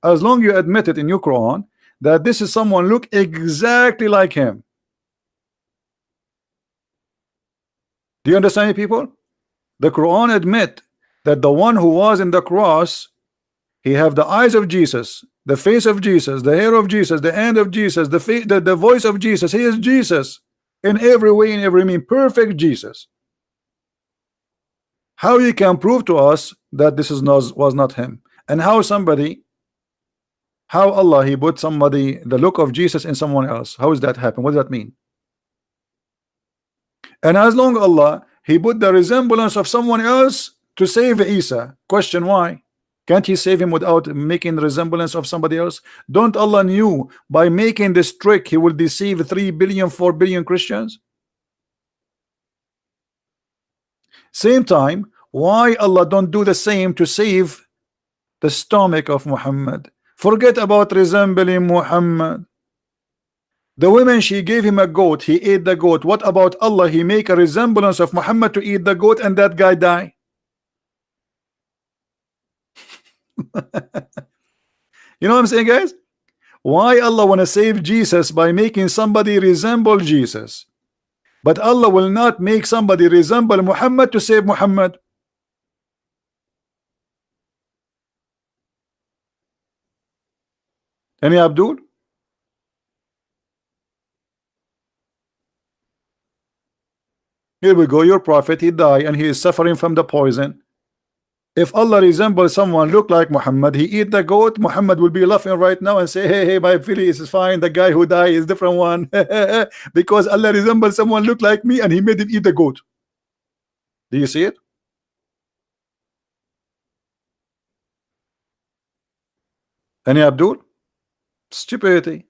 As long you admit it in your Quran that this is someone look exactly like him. Do you understand, people? The Quran admit that the one who was in the cross, he have the eyes of Jesus, the face of Jesus, the hair of Jesus, the hand of Jesus, the voice of Jesus. He is Jesus in every way, in every mean, perfect Jesus. How you can prove to us that this was not him? And how Allah he put somebody the look of Jesus in someone else? How does that happen? What does that mean? And as long Allah he put the resemblance of someone else to save Isa. Question why? Can't he save him without making the resemblance of somebody else? Don't Allah knew by making this trick he will deceive 3 billion, 4 billion Christians? Same time, Why Allah don't do the same to save the stomach of Muhammad? Forget about resembling Muhammad. The woman, she gave him a goat, he ate the goat. What about Allah? He make a resemblance of Muhammad to eat the goat, and that guy die. You know what I'm saying, guys? Why Allah want to save Jesus by making somebody resemble Jesus, but Allah will not make somebody resemble Muhammad to save Muhammad? Any Abdul? Here we go. Your prophet, he died and he is suffering from the poison. If Allah resembles someone look like Muhammad, he eat the goat, Muhammad will be laughing right now and say, hey, hey, my feelings is fine. The guy who died is different one. Because Allah resembles someone look like me and he made him eat the goat. Do you see it? Any Abdul? Stupidity.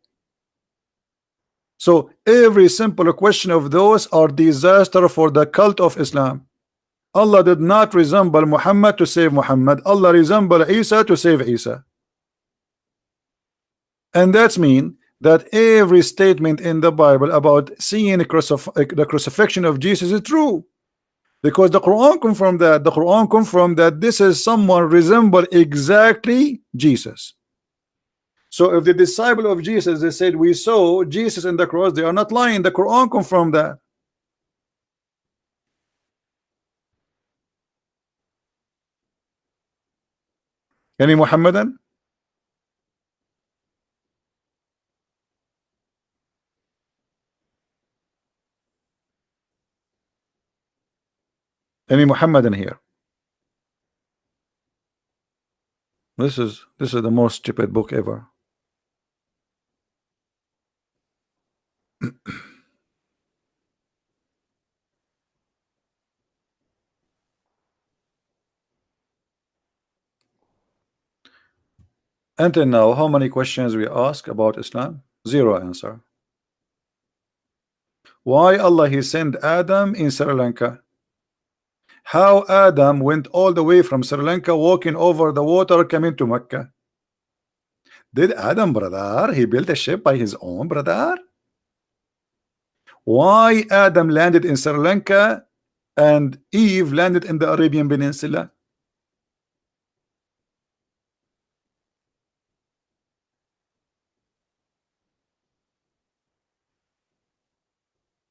So every simple question of those are disaster for the cult of Islam. Allah did not resemble Muhammad to save Muhammad. Allah resembled Isa to save Isa. And that's mean that every statement in the Bible about seeing the crucifixion of Jesus is true. Because the Quran confirmed that. The Quran confirmed that this is someone resemble exactly Jesus. So if the disciple of Jesus, they said we saw Jesus in the cross, they are not lying. The Quran confirmed that. Any Mohammedan? Any Mohammedan here? This is the most stupid book ever. Until now, how many questions we ask about Islam? Zero answer. Why Allah he sent Adam in Sri Lanka? How Adam went all the way from Sri Lanka walking over the water coming to Mecca? Did Adam, brother, he built a ship by his own, brother? Why Adam landed in Sri Lanka and Eve landed in the Arabian Peninsula?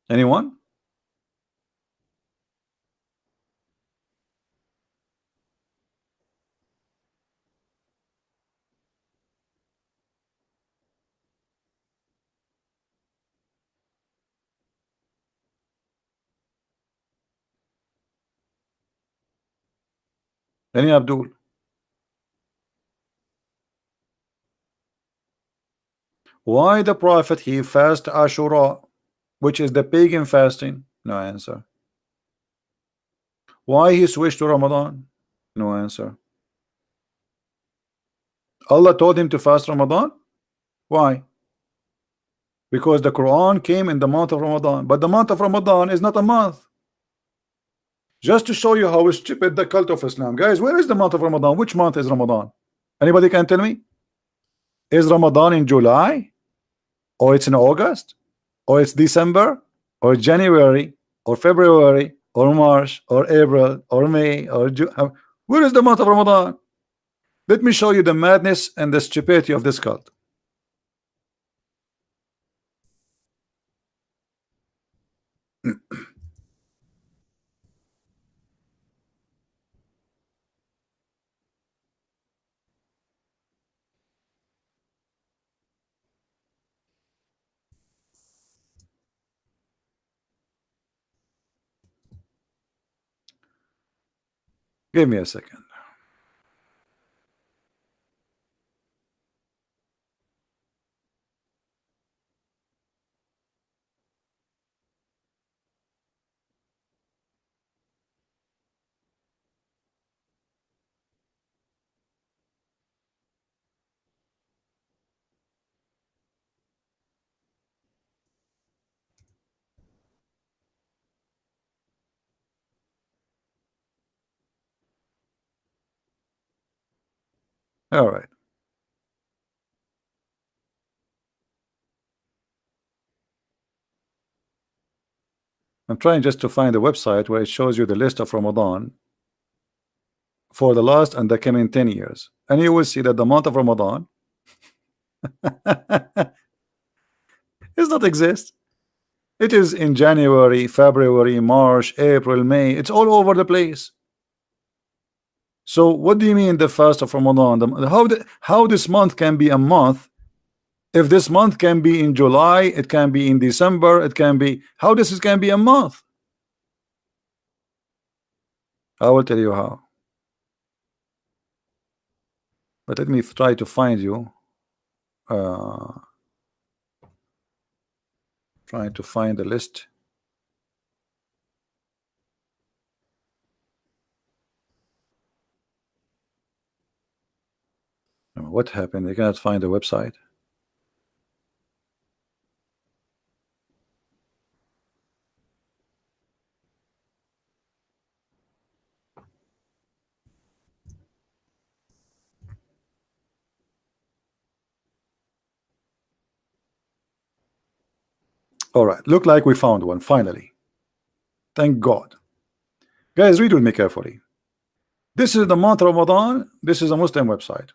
Anyone? Any Abdul? Why the Prophet he fast Ashura, which is the pagan fasting? No answer. Why he switched to Ramadan? No answer. Allah told him to fast Ramadan. Why? Because the Quran came in the month of Ramadan, but the month of Ramadan is not a month. Just to show you how stupid the cult of Islam, guys. Where is the month of Ramadan? Which month is Ramadan? Anybody can tell me? Is Ramadan in July, or it's in August, or it's December, or January, or February, or March, or April, or May, or June? Where is the month of Ramadan? Let me show you the madness and the stupidity of this cult. Give me a second. All right. I'm trying just to find a website where it shows you the list of Ramadan for the last and the coming 10 years, and you will see that the month of Ramadan does not exist. It is in January, February, March, April, May. It's all over the place. So what do you mean the fast of Ramadan? How this month can be a month? If this month can be in July, it can be in December, it can be, how this can be a month? I will tell you how. But let me try to find you. Trying to find a list. What happened? I cannot find the website. All right, look like we found one finally. Thank God. Guys, read with me carefully. This is the month of Ramadan. This is a Muslim website.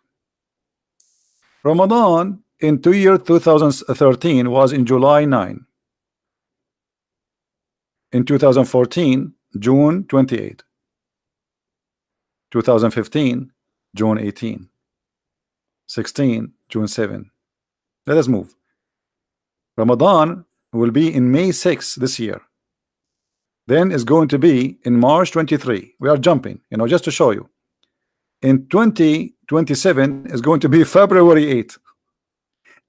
Ramadan in 2013 was in July 9. In 2014, June 28. 2015, June 18. 16, June 7. Let us move. Ramadan will be in May 6 this year. Then is going to be in March 23. We are jumping, just to show you. In 2027 is going to be February 8.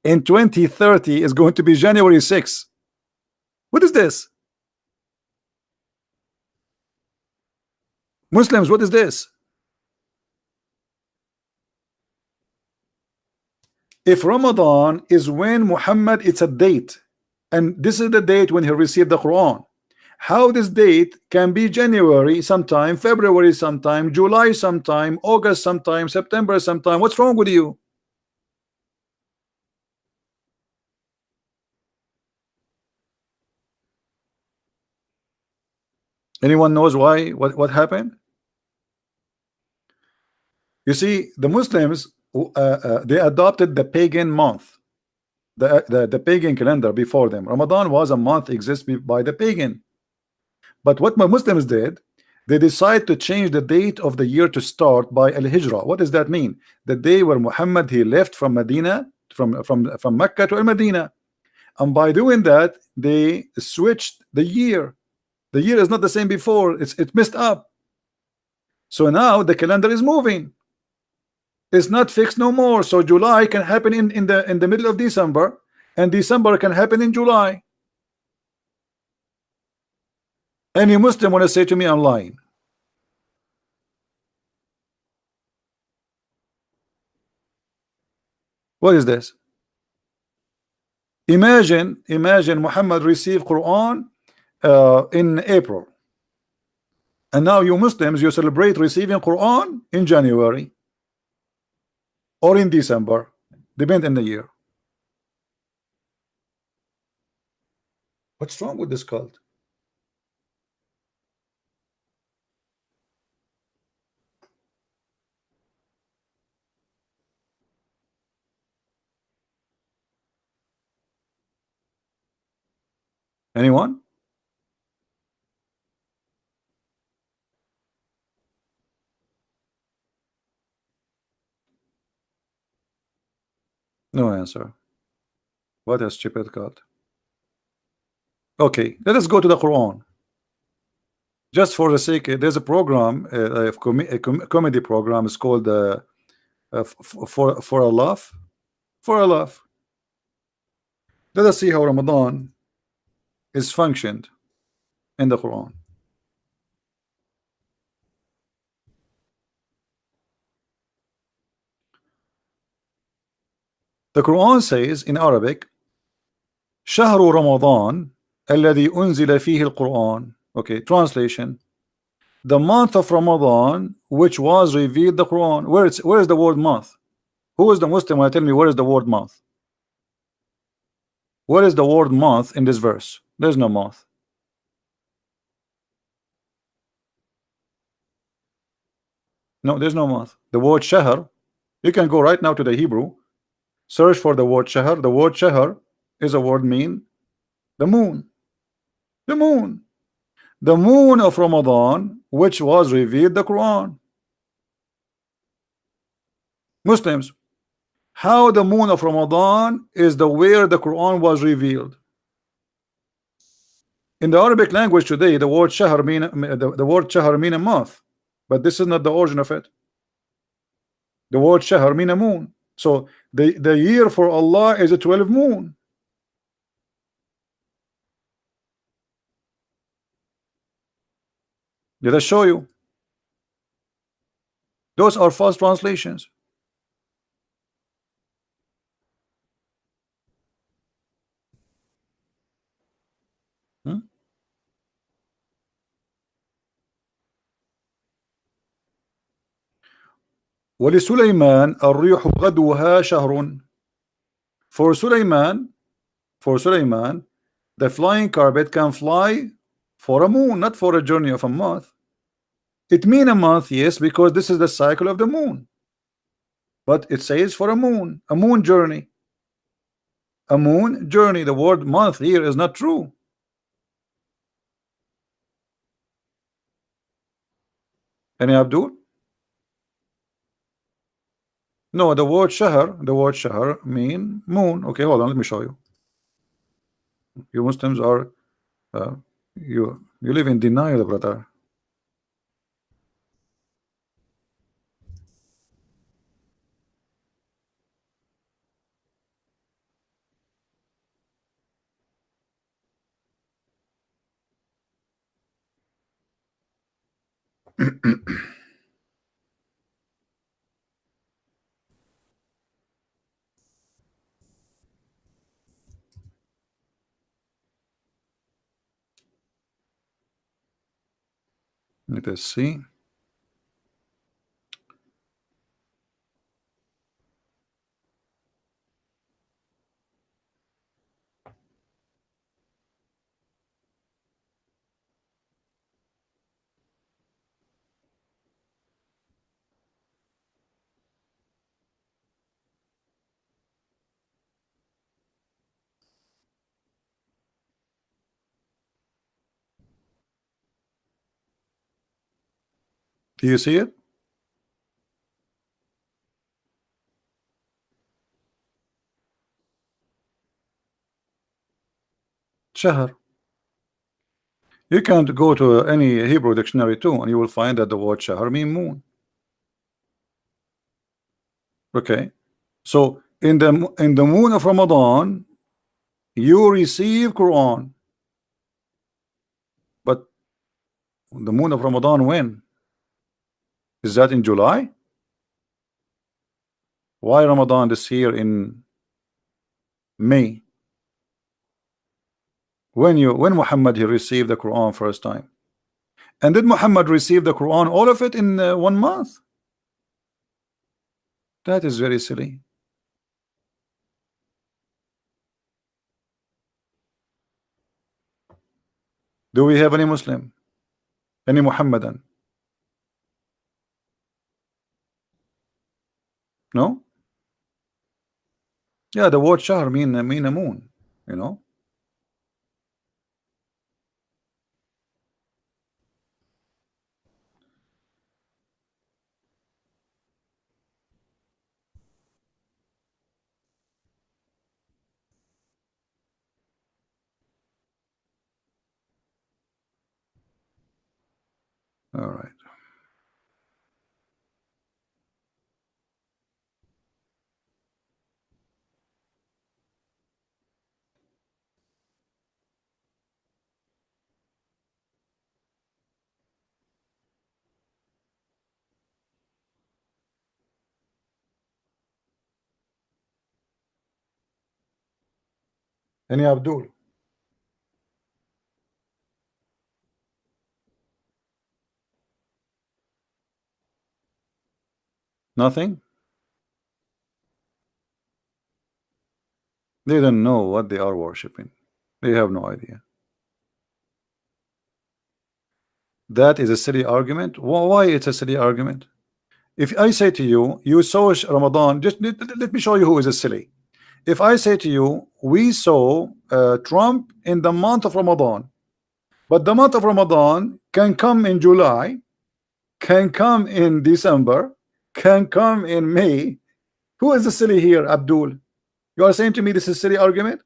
In 2030 is going to be January 6. What is this? Muslims, what is this? If Ramadan is when Muhammad, it's a date, and this is the date when he received the Quran, how this date can be January sometime, February sometime, July sometime, August sometime, September sometime? What's wrong with you? Anyone knows why? What happened? You see, the Muslims they adopted the pagan month, the pagan calendar before them. Ramadan was a month existed by the pagan. But what my Muslims did, they decided to change the date of the year to start by Al-Hijrah. What does that mean? The day where Muhammad, he left from Medina, from Mecca to Al-Medina. And by doing that, they switched the year. The year is not the same before. It's messed up. So now the calendar is moving. It's not fixed no more. So July can happen in the middle of December, and December can happen in July. Any Muslim want to say to me I'm lying? What is this? Imagine Muhammad received Quran in April, and now you Muslims, you celebrate receiving Quran in January or in December, depend on the year. What's wrong with this cult? Anyone? No answer. What a stupid cult. Okay, let us go to the Quran. Just for the sake, there's a program, a comedy program. It's called for a laugh. For a laugh. Let us see how Ramadan is functioned in the Quran. The Quran says in Arabic, شهر رمضان الذي أنزل فيه القرآن. Okay, translation: the month of Ramadan which was revealed the Quran. Where is the word month? Who is the Muslim who tell me where is the word month? Where is the word month in this verse? There's no month. No, there's no month. The word shahr, you can go right now to the Hebrew, search for the word shahr. The word shahr is a word mean the moon. The moon. The moon of Ramadan, which was revealed the Quran. Muslims, how the moon of Ramadan is the where the Quran was revealed. In the Arabic language today, the word shahr mean the word shahr mean a month, but this is not the origin of it. The word shahr mean a moon. So the year for Allah is a 12 moon. Did I show you? Those are false translations. Hmm? ولسليمان الريح غدوها شهر. For Sulaiman, the flying carpet can fly for a moon, not for a journey of a month. It mean a month, yes, because this is the cycle of the moon. But it says for a moon journey. A moon journey. The word month here is not true. Any Abdul? No, the word shahr mean moon. Okay, hold on, let me show you. You Muslims are you live in denial, brother. Let us see. Do you see it? Shahr. You can go to any Hebrew dictionary too, and you will find that the word shahr mean moon. Okay, so in the moon of Ramadan, you receive Quran, but the moon of Ramadan when? Is that in July? Why Ramadan this year in May? When Muhammad he received the Quran first time? And did Muhammad receive the Quran all of it in 1 month? That is very silly. Do we have any Muslim? Any Muhammadan? No? Yeah, the word shahr mean a moon, you know. All right. Any Abdul? Nothing? They don't know what they are worshiping. They have no idea. That is a silly argument. Why it's a silly argument? If I say to you, you saw Ramadan, just let me show you who is a silly. If I say to you, we saw Trump in the month of Ramadan, but the month of Ramadan can come in July, can come in December, can come in May. Who is the silly here, Abdul? You are saying to me this is a silly argument?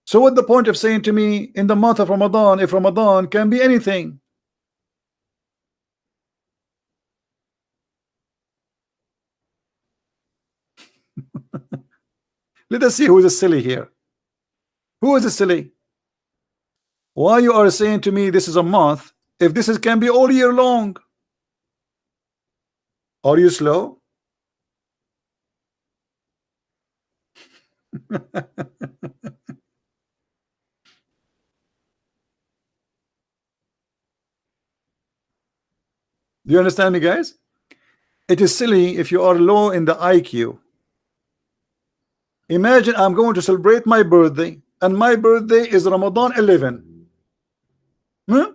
So what the point of saying to me in the month of Ramadan, if Ramadan can be anything? Let us see who is a silly here. Who is a silly? Why you are saying to me this is a month if this is can be all year long? Are you slow? Do you understand me, guys? It is silly if you are low in the IQ. Imagine I'm going to celebrate my birthday, and my birthday is Ramadan 11. Hmm?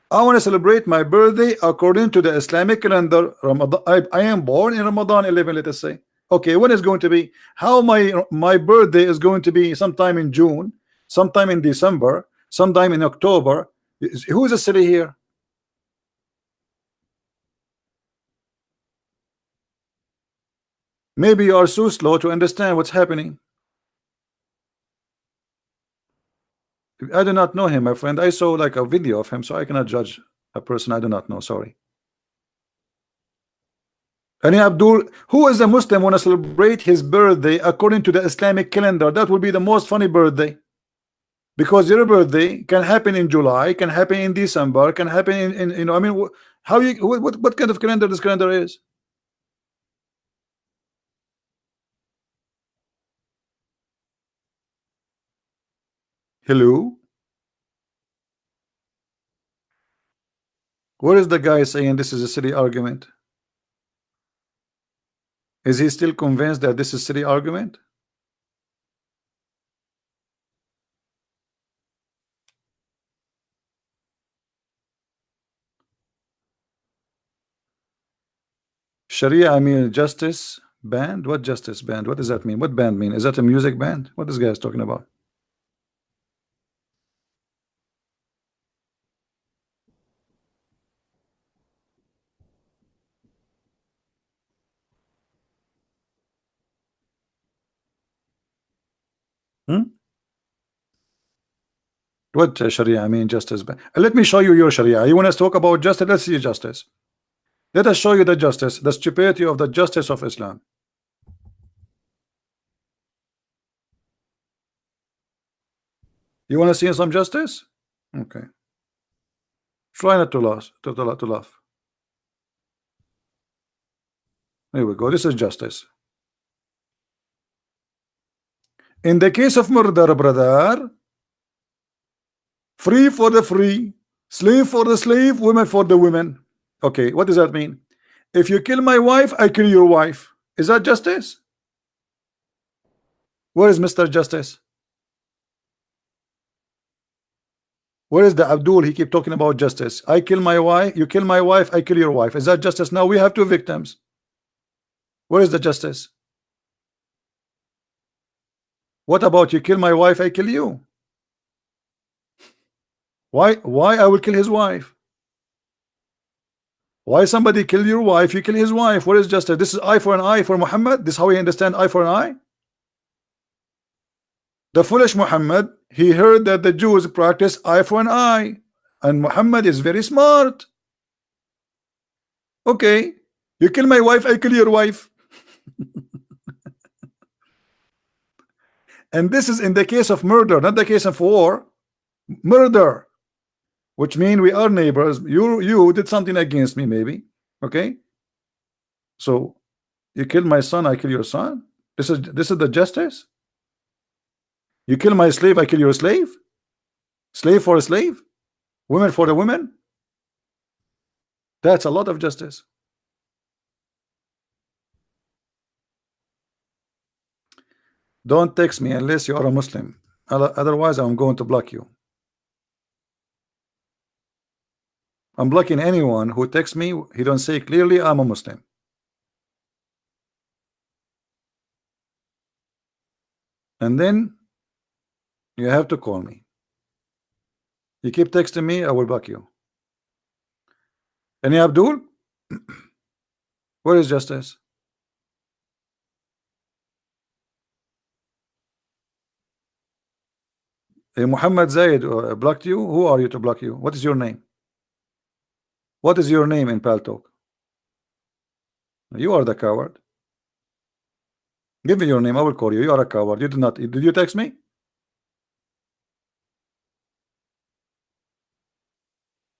I want to celebrate my birthday according to the Islamic calendar. Ramadan, I am born in Ramadan 11, let us say. Okay, when is going to be? How my birthday is going to be sometime in June, sometime in December, sometime in October. Who is a silly here? Maybe you are so slow to understand what's happening. I do not know him, my friend. I saw like a video of him, so I cannot judge a person I do not know. Sorry. And Abdul, who is a Muslim want to celebrate his birthday according to the Islamic calendar? That would be the most funny birthday. Because your birthday can happen in July, can happen in December, can happen in you know, I mean, how you what kind of calendar this calendar is? Hello? Where is the guy saying this is a silly argument? Is he still convinced that this is silly argument? Sharia, I mean justice band? What justice band? What does that mean? What band mean? Is that a music band? What this guy is talking about? Hmm? What Sharia? I mean justice band. Let me show you your Sharia. You want us to talk about justice? Let's see justice. Let us show you the justice, the stupidity of the justice of Islam. You want to see some justice? Okay. Try not to laugh. To laugh. Here we go. This is justice. In the case of murder, brother, free for the free, slave for the slave, women for the women. Okay, what does that mean? If you kill my wife, I kill your wife. Is that justice? Where is Mr. Justice? Where is the Abdul? He keep talking about justice. I kill my wife, you kill my wife, I kill your wife. Is that justice? Now we have two victims. Where is the justice? What about you kill my wife, I kill you? Why I will kill his wife? Why somebody kill your wife, you kill his wife? Where is justice? This is eye for an eye for Muhammad. This is how we understand eye for an eye. The foolish Muhammad, he heard that the Jews practice eye for an eye, and Muhammad is very smart. Okay, you kill my wife, I kill your wife. And this is in the case of murder, not the case of war. Murder, which means we are neighbors. You did something against me, maybe. Okay, so you kill my son, I kill your son. This is the justice. You kill my slave, I kill your slave. Slave for a slave, women for the women. That's a lot of justice. Don't text me unless you are a Muslim. Otherwise, I'm going to block you. I'm blocking anyone who texts me. He don't say clearly I'm a Muslim. And then you have to call me. You keep texting me, I will block you. Any Abdul? Where is justice? Muhammad Zaid blocked you. Who are you to block you? What is your name? What is your name in Paltalk? You are the coward. Give me your name. I will call you. You are a coward. You did not. Did you text me?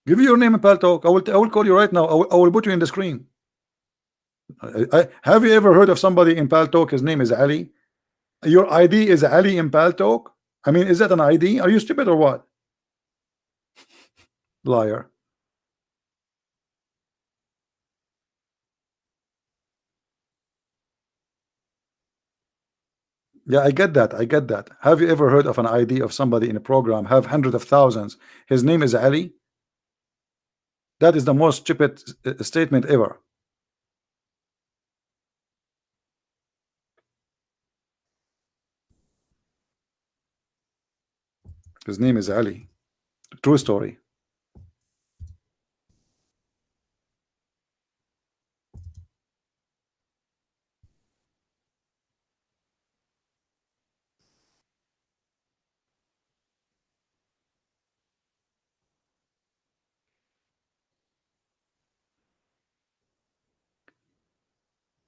Give me your name in Paltalk. I will call you right now. I will put you in the screen. Have you ever heard of somebody in Paltalk? His name is Ali. Your ID is Ali in Paltalk. I mean, is that an ID? Are you stupid or what? Liar. Yeah, I get that. I get that. Have you ever heard of an ID of somebody in a program have hundreds of thousands? His name is Ali. That is the most stupid statement ever. His name is Ali. True story.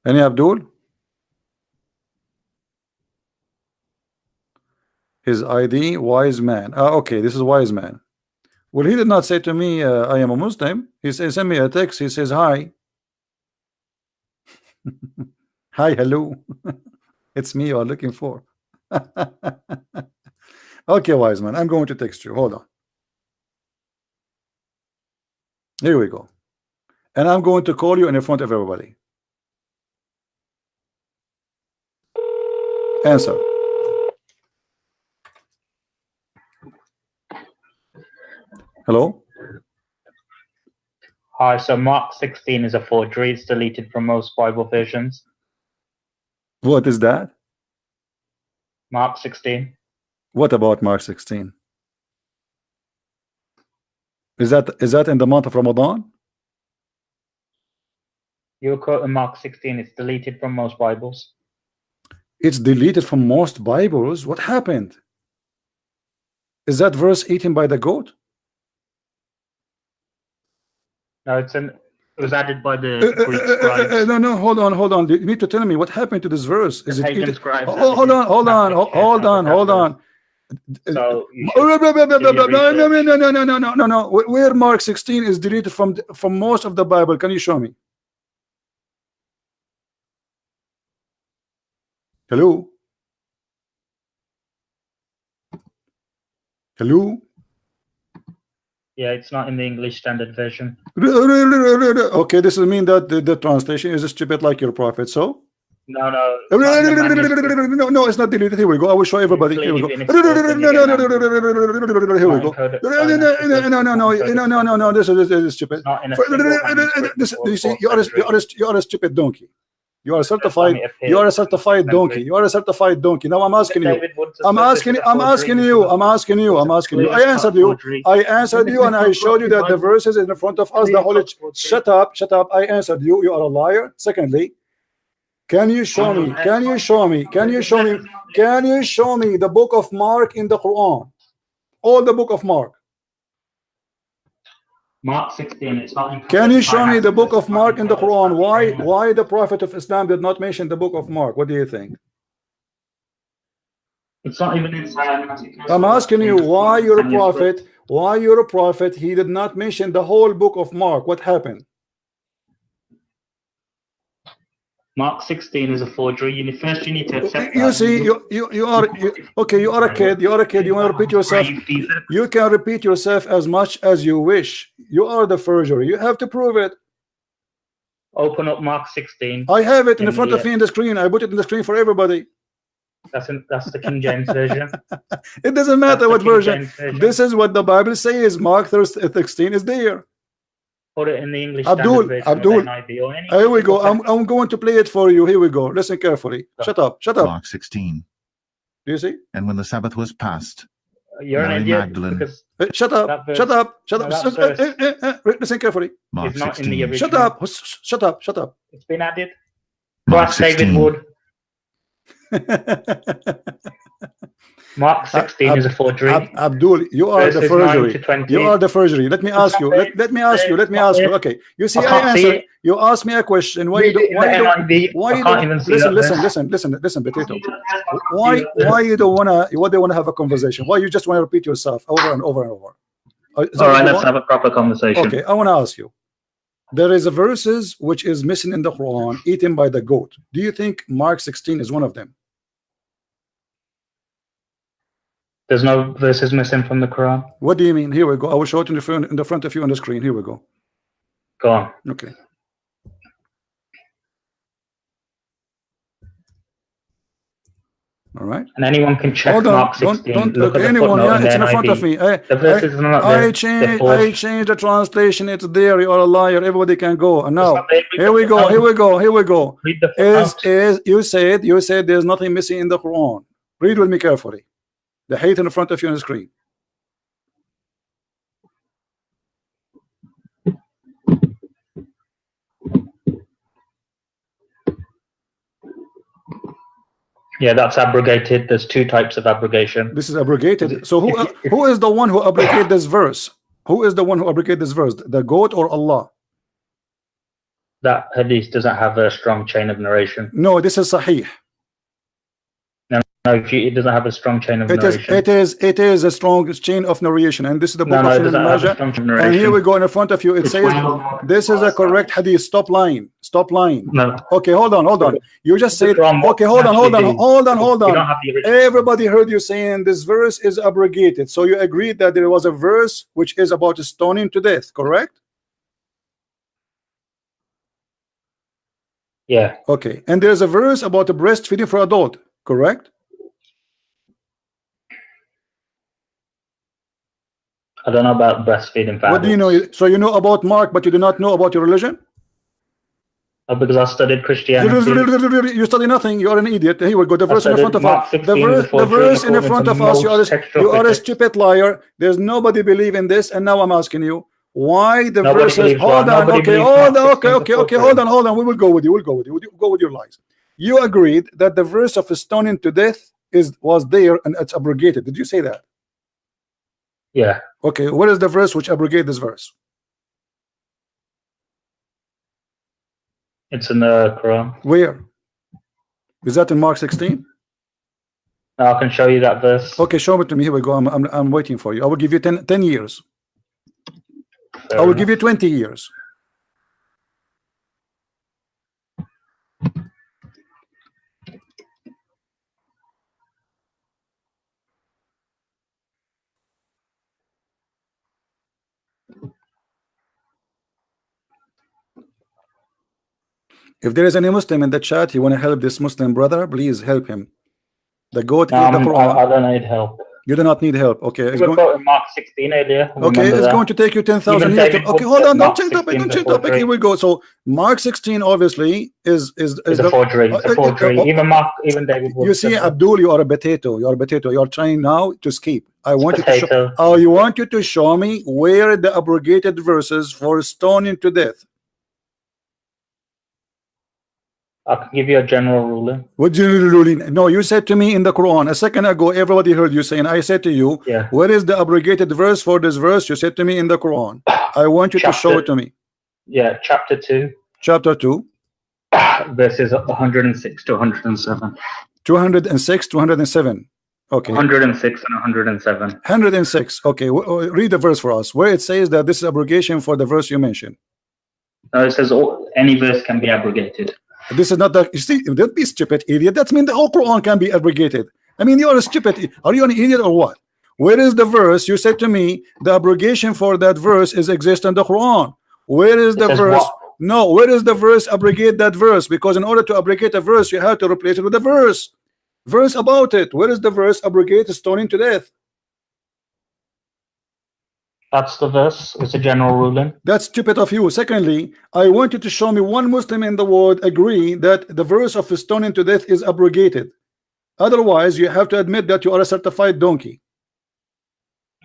Any Abdul? His ID, wise man. Okay, this is wise man. Well, he did not say to me, I am a Muslim. He sent me a text. He says, hi. Hi, hello. It's me you are looking for. Okay, wise man, I'm going to text you. Hold on. Here we go. And I'm going to call you in front of everybody. Answer. Hello? Hi, so Mark 16 is a forgery. It's deleted from most Bible versions. What is that? Mark 16. What about Mark 16? Is that in the month of Ramadan? You're quoting Mark 16. It's deleted from most Bibles. It's deleted from most Bibles. What happened? Is that verse eaten by the goat? No, it was added by the Greek scribes. No, hold on. You need to tell me what happened to this verse. Is it pagan scribes hold on. So No. Where Mark 16 is deleted from most of the Bible? Can you show me? Hello? Hello? Yeah, it's not in the English Standard Version. Okay, this will mean that the translation is stupid like your prophet, so? No, no. No, it's not deleted. Here we go. I will show everybody. Here we go. Here we go. No. This is stupid. You see, you are a stupid donkey. You are certified. You are a certified donkey. You are a certified donkey. Now I'm asking you. I'm asking you. I answered you, and I showed you that the verses in front of us. The Holy. Shut up. I answered you. You are a liar. Secondly, can you show me the book of Mark in the Quran? All the book of Mark. Mark 16. It's not. Can you show me the book of Mark in the Quran? Why the Prophet of Islam did not mention the book of Mark? What do you think? It's not even inside. I'm asking you why you're a prophet. Why you're a prophet? He did not mention the whole book of Mark. What happened? Mark 16 is a forgery. You need to accept you see, you are okay. You are a kid. You want to repeat yourself. You can repeat yourself as much as you wish. You are the forger. You have to prove it. Open up Mark 16. I have it in front of me in the screen. I put it in the screen for everybody. That's the King James version. It doesn't matter what King version. James version. This is what the Bible says. Mark 16 is there. Put it in the English Abdul, Standard version Abdul. of NIV or any. Here we go. I'm going to play it for you. Here we go. Listen carefully. Shut up. Shut up. Mark 16. Do you see? And when the Sabbath was past, You're Mary an idiot Magdalene. because Shut up. That verse- Shut up. Shut no, up. that verse- Listen carefully. Mark it's not in 16. the original. Shut up. Shut up. Shut up. It's been added. Mark Ask David 16. Wood. Mark 16 is a forgery. Abdul, you are the Verses 9 forgery. to 20. You are the forgery. Let me ask you. Let me ask you. Let me ask you. Okay. You see, I I can't see answered. it. You asked me a question. Why you Read it don't? in Why the you don't? NIV. Why I you can't don't? even see Listen, that listen, verse. listen, potato. Why you don't wanna? Why they wanna have a conversation? Why you just wanna repeat yourself over and over and over? Is that All what right, you let's want? have a proper conversation. Okay, I wanna ask you. There is a verses which is missing in the Quran, eaten by the goat. Do you think Mark 16 is one of them? There's no verses missing from the Quran. What do you mean? Here we go. I will show it in the front of you on the screen. Here we go. Go on. Okay. All right. And anyone can check Hold on. Mark 16. Don't look look at the anyone. footnote Yeah, in the it's in front of NIV. me. The verses are not there. I changed the translation. It's there. You are a liar. Everybody can go. And now, not there. Read here the we go. footnote. Here we go. Here we go. Read the footnote. Is you said there's nothing missing in the Quran. Read with me carefully. The hate in front of you on the screen. Yeah, that's abrogated. There's two types of abrogation. This is abrogated. So who is the one who abrogated this verse? Who is the one who abrogated this verse? The goat or Allah? That hadith doesn't have a strong chain of narration. No, this is Sahih. No, it doesn't have a strong chain of It narration. is a strong chain of narration, and this is the book No, of it Ibn doesn't have a Majah. strong chain of narration. And here we go in front of you. It says this is a correct hadith. Stop lying. Stop lying. No. Okay, hold on. You just said Wrong. okay. Hold on. You don't have the original. Everybody heard you saying this verse is abrogated. So you agreed that there was a verse which is about stoning to death, correct? Yeah. Okay, and there's a verse about the breastfeeding for adult, correct? I don't know about breastfeeding. What do you know? So you know about Mark, but you do not know about your religion? Because I studied Christianity. You study nothing. You are an idiot. Here we go. The verse in front of us. The verse in front of us. You are a stupid liar. There's nobody believe in this. And now I'm asking you, why the verses? Hold on. Okay. Hold on. Okay. Hold on. We will go with you. Go with your lies. You agreed that the verse of stoning to death was there and it's abrogated. Did you say that? Yeah. Okay. What is the verse which abrogates this verse? It's in the Quran. Where? Is that in Mark 16? No, I can show you that verse. Okay, show it to me. Here we go. I'm waiting for you. I will give you 10 years. Fair I will enough. give you 20 years. If there is any Muslim in the chat, you want to help this Muslim brother, please help him. The goat No, ate the Quran. I don't need help. You do not need help. Okay, it's We were going. quoting Mark 16 earlier. Okay, Remember it's that? going to take you 10,000 Even years. David Okay, Wood hold said on. Mark Don't change topic. 16 Don't is a change topic. forgery. Here we go. So Mark 16 obviously is It's the a forgery. It's a forgery. Even David Wood. You see, said that. Abdul, you are a potato. You are a potato. You are trying now to escape. I want you to show. Potato. Oh, you want you to show me where the abrogated verses for stoning to death. I can give you a general ruling. What general ruling? No, you said to me in the Quran a second ago. Everybody heard you saying. I said to you, Yeah. where is the abrogated verse for this verse? You said to me in the Quran. I want you to show it to me. Yeah, chapter 2, Chapter 2, verses 106 to 107. 206, 207. Okay. 106 and 107. 106. Okay. Read the verse for us where it says that this is abrogation for the verse you mentioned. No, it says any verse can be abrogated. This is not that. You see, don't be stupid, idiot. That means the whole Quran can be abrogated. I mean, you are a stupid. Are you an idiot or what? Where is the verse? You said to me the abrogation for that verse is exist in the Quran. Where is the says verse? what? No, where is the verse abrogate that verse? Because in order to abrogate a verse, you have to replace it with a verse. Verse about it. Where is the verse abrogate stoning to death? That's the verse. It's a general ruling. That's stupid of you. Secondly, I want you to show me one Muslim in the world agree that the verse of stoning to death is abrogated. Otherwise, you have to admit that you are a certified donkey.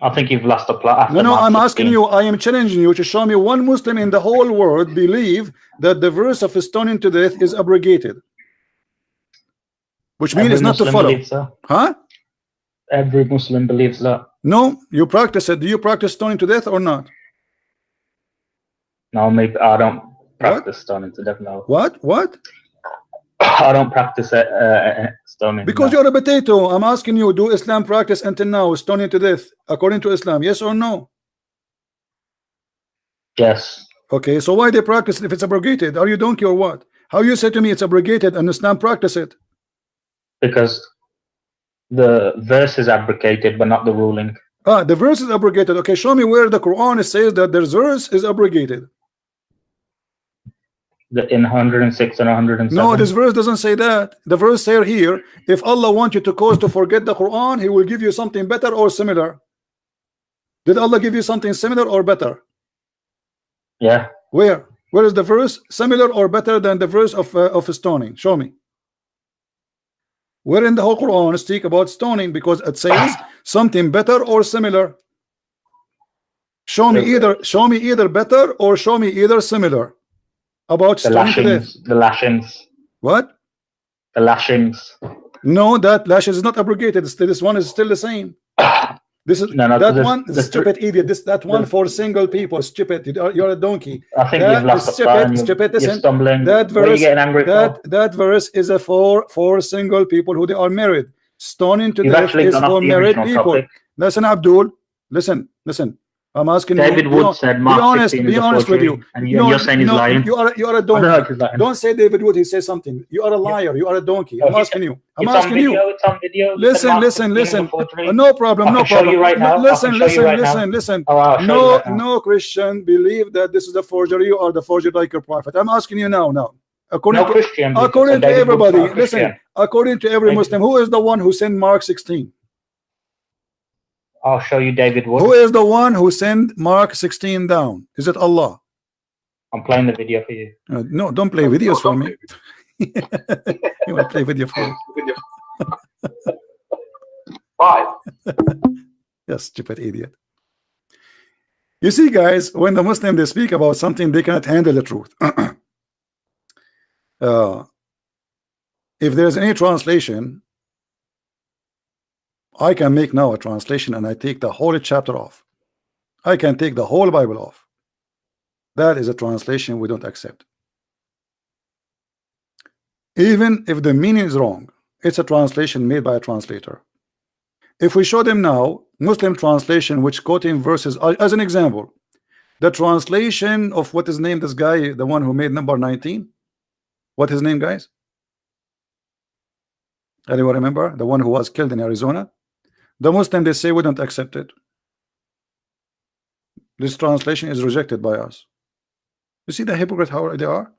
I think you've lost the plot. No, I'm asking you, I am challenging you to show me one Muslim in the whole world believe that the verse of stoning to death is abrogated. Which means it's not to follow. So. Huh? Every Muslim believes that. No, you practice it. Do you practice stoning to death or not? No, maybe I don't practice stoning to death. No. What? What? I don't practice stoning. Because you're a potato. I'm asking you, do Islam practice until now stoning to death according to Islam? Yes or no? Yes. Okay, so why they practice if it's abrogated? Are you donkey or what? How you say to me it's abrogated and Islam practice it? Because the verse is abrogated, but not the ruling. Ah, the verse is abrogated. Okay, show me where the Quran says that the verse is abrogated. In 106 and 107. No, this verse doesn't say that. The verse says here, if Allah wants you to cause to forget the Quran, He will give you something better or similar. Did Allah give you something similar or better? Yeah. Where? Where is the verse similar or better than the verse of stoning? Show me. Where in the whole Quran speak about stoning? Because it says something better or similar. Show me either better or show me either similar about The stoning to death. lashings. The lashings. What? The lashings. No, that lashes is not abrogated. This one is still the same. This is No, that one stupid idiot. That one for single people. Stupid. You're a donkey. I think That you've lost is the plot. stupid. You're Listen, stumbling. that What are you verse. getting angry for? That verse is a for single people who they are married. Stoning to You've death actually is gone off for the married original people. topic. Listen, Abdul. Listen. I'm asking David you. Wood said Mark be honest. 16 Be is a honest with forgery, you. and you're saying he's lying. You are a I don't know donkey. if he's lying. Don't say David Wood. He says something. You are a liar. You are a donkey. I'm asking you. I'm It's asking on video. you. It's on video. You said Mark 16 is a forgery. No problem. I No can show problem. you right now. Listen. Oh, I'll show you right now. No Christian believe that this is a forgery. You are the forger like your prophet. I'm asking you now. According Christian. to everybody. Wood's not a Listen. Christian. According to every Thank Muslim, who is the one who sent Mark 16? I'll show you David Wood. Who is the one who sent Mark 16 down? Is it Allah? I'm playing the video for you. No, don't play videos for me. You want to play video for me? Why? Yes, stupid idiot. You see, guys, when the Muslim they speak about something, they cannot handle the truth. If there's any translation, I can make now a translation and I take the whole chapter off. I can take the whole Bible off. That is a translation we don't accept. Even if the meaning is wrong, it's a translation made by a translator. If we show them now Muslim translation which quoting verses as an example, the translation of what is named this guy, the one who made number 19, what his name, guys? Anyone remember the one who was killed in Arizona? The Muslim they say we don't accept it. This translation is rejected by us. You see the hypocrite how they are?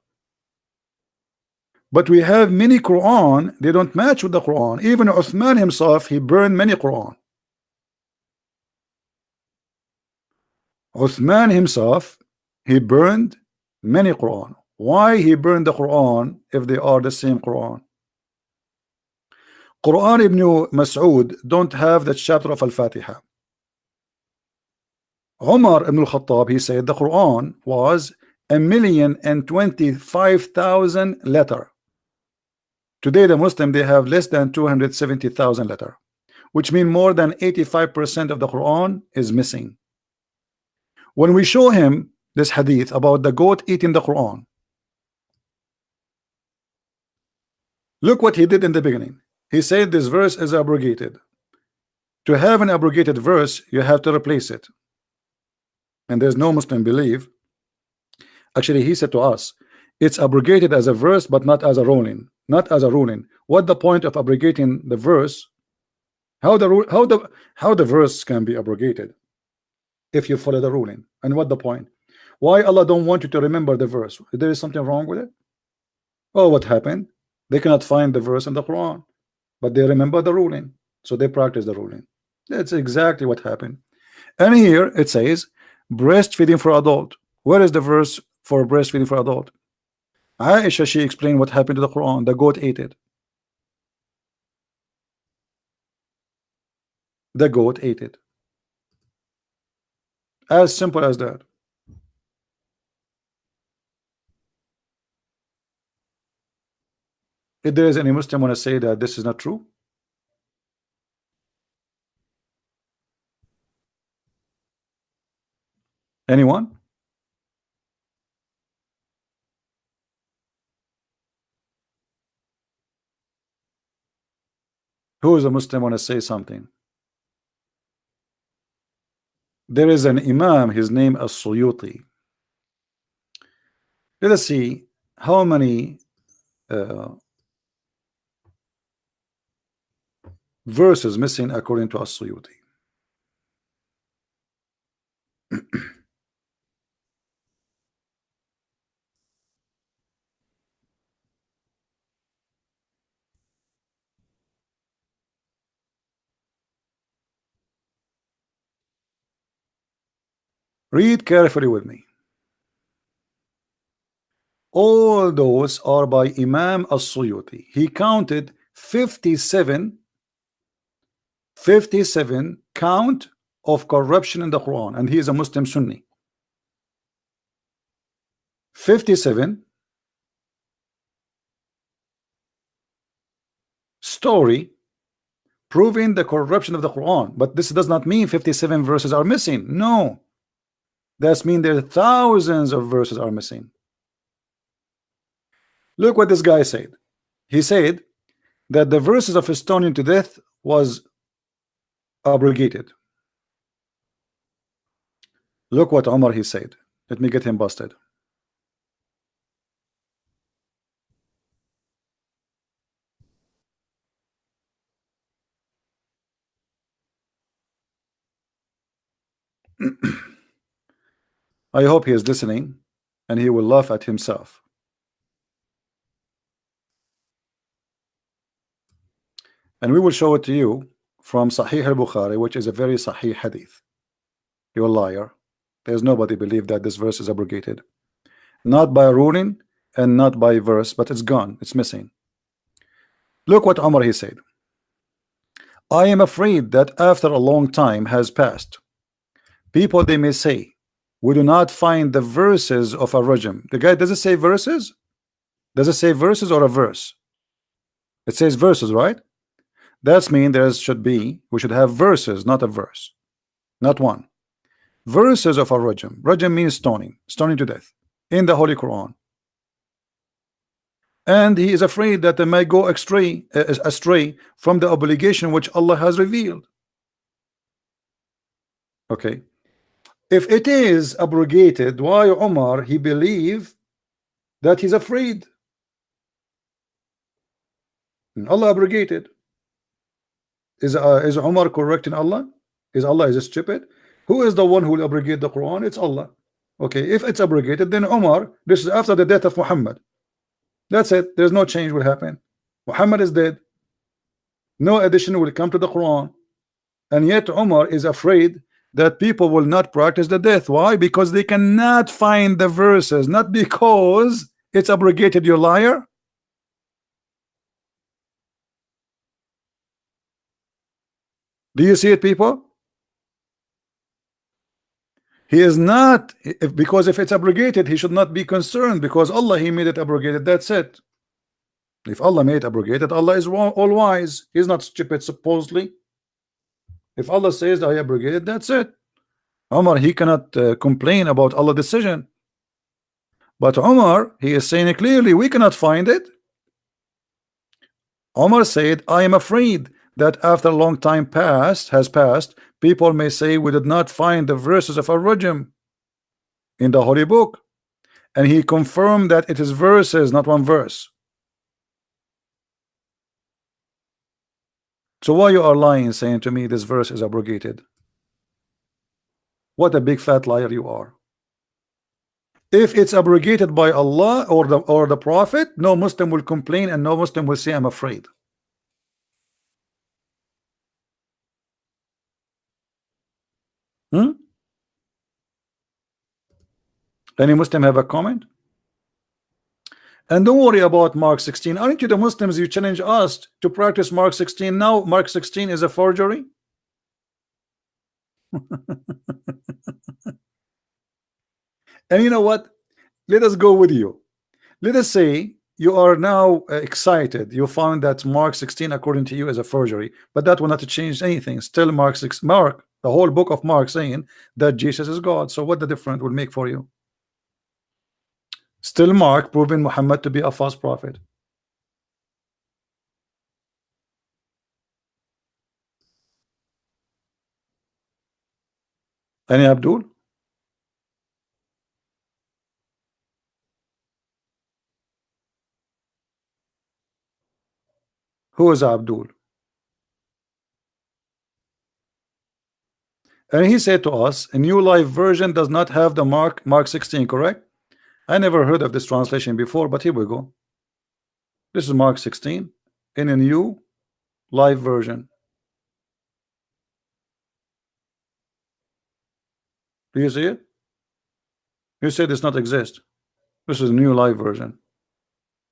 But we have many Quran, they don't match with the Quran. Even Uthman himself, he burned many Quran. Uthman himself, he burned many Quran. Why he burned the Quran if they are the same Quran? Quran Ibn Mas'ud don't have the chapter of Al-Fatiha. Umar ibn al-Khattab, he said the Quran was 1,025,000 letter. Today the Muslim they have less than 270,000 letter, which means more than 85% of the Quran is missing. When we show him this hadith about the goat eating the Quran, look what he did in the beginning. He said this verse is abrogated. To have an abrogated verse, you have to replace it. And there's no Muslim belief. Actually, he said to us, it's abrogated as a verse, but not as a ruling. Not as a ruling. What the point of abrogating the verse? How the verse can be abrogated if you follow the ruling? And what the point? Why Allah don't want you to remember the verse? There is something wrong with it? Oh, what happened? They cannot find the verse in the Quran. but they remember the ruling, so they practice the ruling. That's exactly what happened. And here it says breastfeeding for adult. Where is the verse for breastfeeding for adult? Aisha, she explained what happened to the Quran. The goat ate it. The goat ate it. As simple as that. If there is any Muslim want to say that this is not true, anyone? Who is a Muslim want to say something? There is an Imam, his name is Suyuti. Let us see how many verses missing according to As-Suyuti. Read carefully with me. All those are by Imam As-Suyuti. He counted 57 count of corruption in the Quran, and he is a Muslim Sunni. 57 story proving the corruption of the Quran, but this does not mean 57 verses are missing. No, that means there are thousands of verses are missing. Look what this guy said. He said that the verses of stoning to death was abrogated. Look what Omar he said. Let me get him busted. I hope he is listening and he will laugh at himself. And we will show it to you from Sahih al-Bukhari, which is a very Sahih hadith. You're a liar. There's nobody believe that this verse is abrogated. Not by ruling and not by verse, but it's gone. It's missing. Look what Umar he said. I am afraid that after a long time has passed, people they may say, we do not find the verses of a regime. The guy, does it say verses? Does it say verses or a verse? It says verses, right? That's mean there should be, we should have verses, not a verse, not one. Verses of a regime. Regime means stoning to death in the Holy Quran. And he is afraid that they may go astray from the obligation which Allah has revealed. Okay. If it is abrogated, why Umar he believe that he's afraid? And Allah abrogated. Is Umar correcting Allah? Is Allah is stupid? Who is the one who will abrogate the Quran? It's Allah. Okay, if it's abrogated, then Umar, this is after the death of Muhammad. That's it. There's no change will happen. Muhammad is dead. No addition will come to the Quran. And yet Umar is afraid that people will not practice the death. Why? Because they cannot find the verses, not because it's abrogated, you liar. Do you see it, people? He is not, because if it's abrogated, he should not be concerned, because Allah he made it abrogated. That's it. If Allah made it abrogated, Allah is all wise. He's not stupid, supposedly. If Allah says I abrogated, that's it. Umar he cannot complain about Allah's decision. But Umar he is saying clearly we cannot find it. Umar said, I am afraid that after a long time has passed, people may say we did not find the verses of a regime in the holy book. And he confirmed that it is verses, not one verse. So why you are lying, saying to me this verse is abrogated? What a big fat liar you are. If it's abrogated by Allah or the Prophet, no Muslim will complain and no Muslim will say I'm afraid. Hmm? Any Muslim have a comment? And don't worry about Mark 16. Aren't you the Muslims? You challenge us to practice Mark 16. Now Mark 16 is a forgery. And you know what? Let us go with you. Let us say you are now excited. You found that Mark 16, according to you, is a forgery, but that will not change anything. Still, Mark, the whole book of Mark, saying that Jesus is God. So, what the difference will make for you? Still, Mark proving Muhammad to be a false prophet. Any Abdul? Who is Abdul? And he said to us, a New Life Version does not have the Mark 16, correct? I never heard of this translation before, but here we go. This is Mark 16 in a New Life Version. Do you see it? You said it's not exist. This is a New Life Version.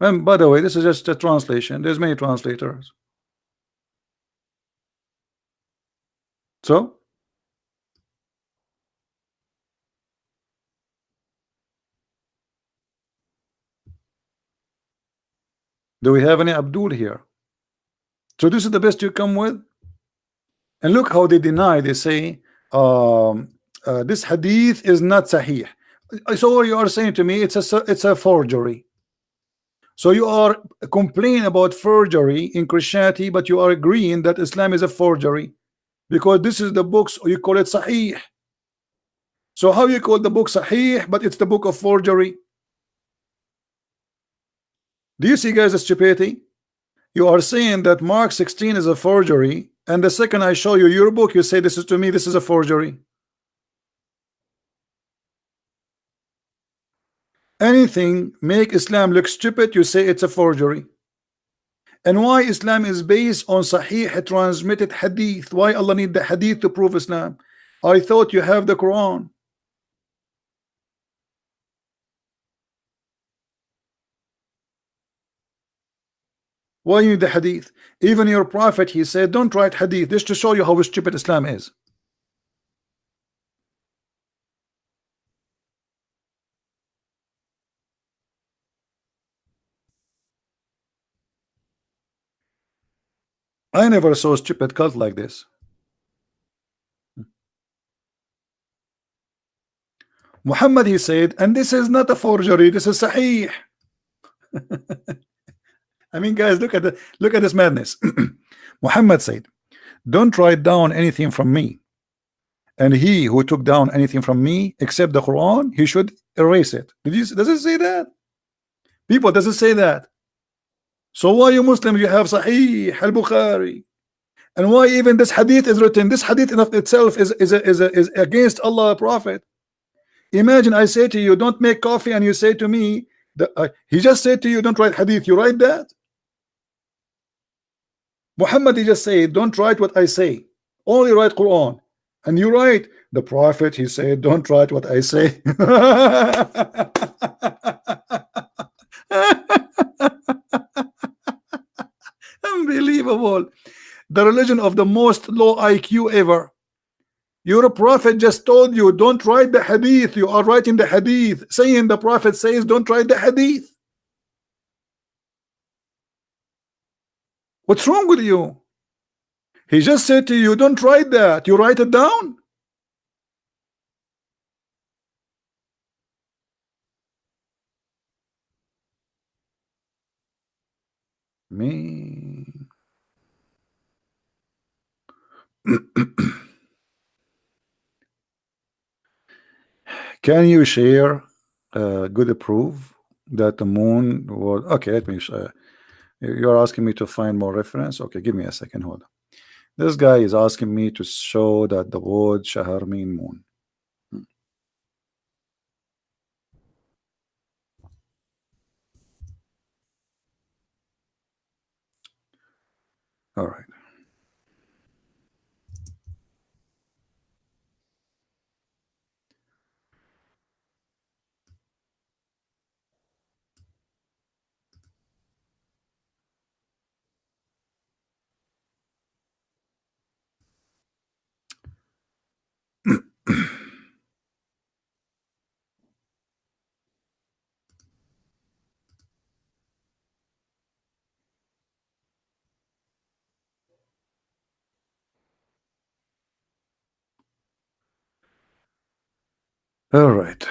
And by the way, this is just a translation. There's many translators. So, do we have any Abdul here? So this is the best you come with? And look how they deny. They say this hadith is not sahih. So you are saying to me it's a forgery. So you are complaining about forgery in Christianity, but you are agreeing that Islam is a forgery because this is the books you call it sahih. So how you call the book sahih, but it's the book of forgery? Do you see, guys, the stupidity? You are saying that Mark 16 is a forgery, and the second I show you your book, you say this is to me, this is a forgery. Anything make Islam look stupid, you say it's a forgery. And why Islam is based on sahih transmitted hadith? Why Allah need the hadith to prove Islam? I thought you have the Quran. Why you need the hadith? Even your prophet, he said, don't write hadith. This to show you how stupid Islam is. I never saw a stupid cult like this. Muhammad, he said, and this is not a forgery, this is sahih. I mean, guys, look at this madness. Muhammad said, don't write down anything from me, and he who took down anything from me except the Quran, he should erase it. Does it say that? People, does it say that? So why you Muslims, you have Sahih al-Bukhari, and why even this hadith is written? This hadith in of itself is against Allah Prophet. Imagine I say to you, don't make coffee, and you say to me, he just said to you, don't write hadith. You write that? Muhammad, he just said, don't write what I say, only write Quran. And you write, the Prophet, he said, don't write what I say. Unbelievable. The religion of the most low IQ ever. Your prophet just told you, don't write the hadith. You are writing the hadith, saying the prophet says, don't write the hadith. What's wrong with you? He just said to you, don't write that. You write it down. Me. Can you share good proof that the moon was okay? Let me you're asking me to find more reference. Okay, give me a second. Hold on. This guy is asking me to show that the word shahar mean moon. All right. All right.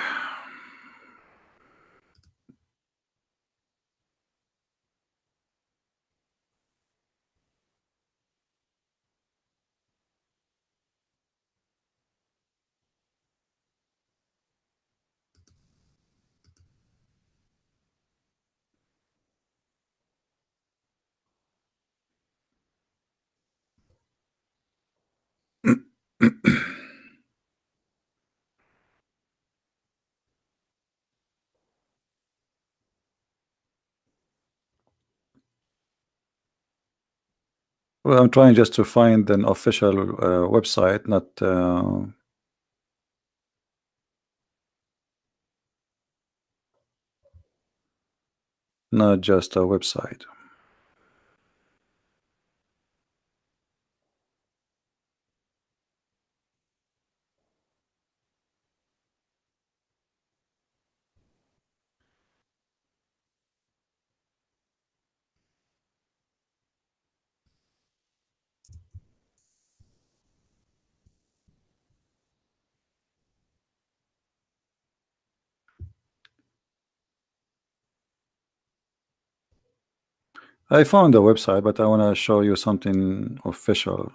Well, I'm trying just to find an official website, not just a website. I found a website, but I want to show you something official,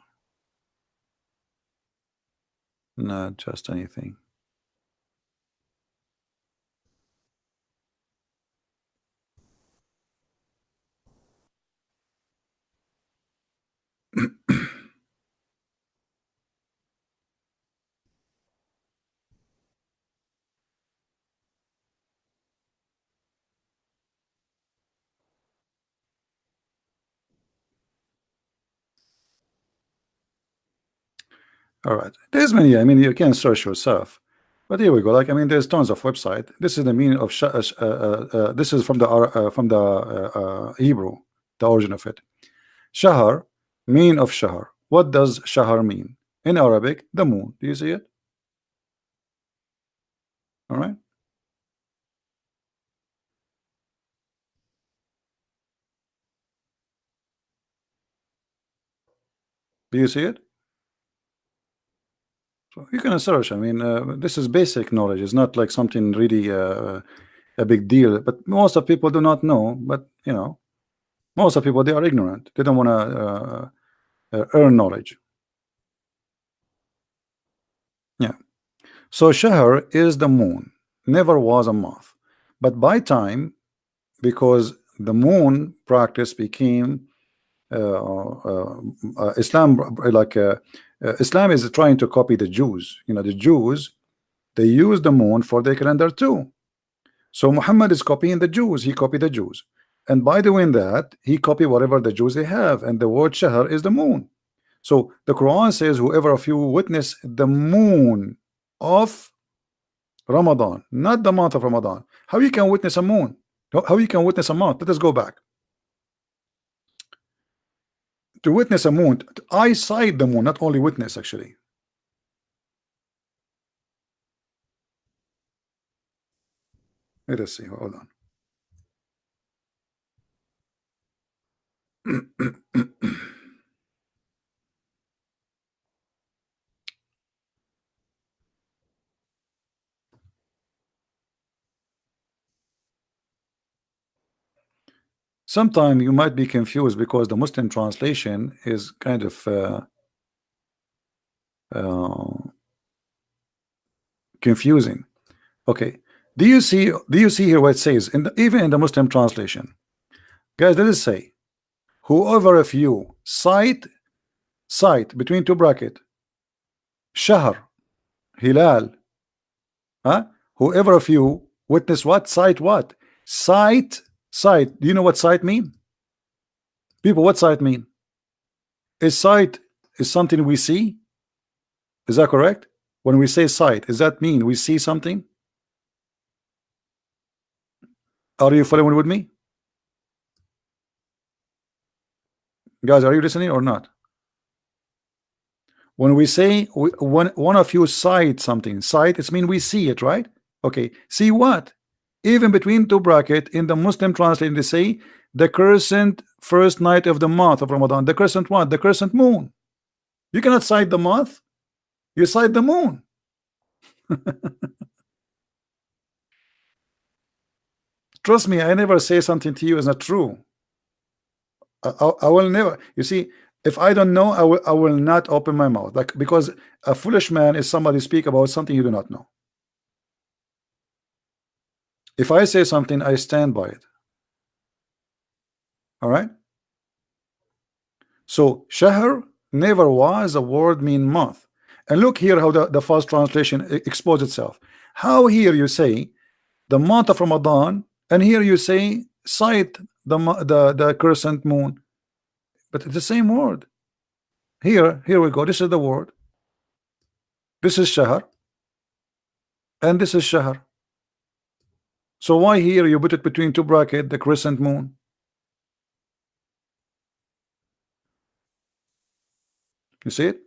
not just anything. All right, there's many. I mean, you can search yourself, but here we go. Like, I mean, there's tons of website. This is the meaning of this is from the Hebrew, the origin of it. Shahar, mean of Shahar. What does Shahar mean in Arabic? The moon. Do you see it? All right. Do you see it? So you can search. I mean, this is basic knowledge. It's not like something really a big deal. But most of people do not know. But you know, most of people, they are ignorant. They don't want to earn knowledge. Yeah. So Shahr is the moon. Never was a month. But by time, because the moon practice became Islam, Islam is trying to copy the Jews. You know, the Jews, they use the moon for their calendar too. So Muhammad is copying the Jews. He copied the Jews, and by doing that, he copied whatever the Jews they have. And the word Shahr is the moon. So the Quran says, "Whoever of you witness the moon of Ramadan," not the month of Ramadan. How you can witness a moon? How you can witness a month? Let us go back. To witness a moon, eyesight the moon, not only witness, actually. Let us see. Hold on. Sometimes you might be confused because the Muslim translation is kind of confusing. Okay, do you see here what it says even in the Muslim translation? Guys, let us say, whoever of you sight between two bracket Shahr, Hilal, huh? Whoever of you witness what? Sight what? Sight. Do you know what sight mean? People, what sight mean? Is sight is something we see? Is that correct? When we say sight, does that mean we see something? Are you following with me? Guys, are you listening or not? When we say one of you sight something, sight, it's mean we see it, right? Okay, see what? Even between two bracket in the Muslim translation, they say the crescent first night of the month of Ramadan. The crescent what? The crescent moon. You cannot sight the month. You sight the moon. Trust me, I never say something to you is not true. I will never. You see, if I don't know, I will not open my mouth. Like, because a foolish man is somebody speak about something you do not know. If I say something, I stand by it. All right. So shahr never was a word mean month. And look here how the false translation exposes itself. How here you say the month of Ramadan, and here you say cite the crescent moon, but it's the same word. Here we go. This is the word. This is shahr, and this is shahr. So why here you put it between two brackets, the crescent moon? You see it?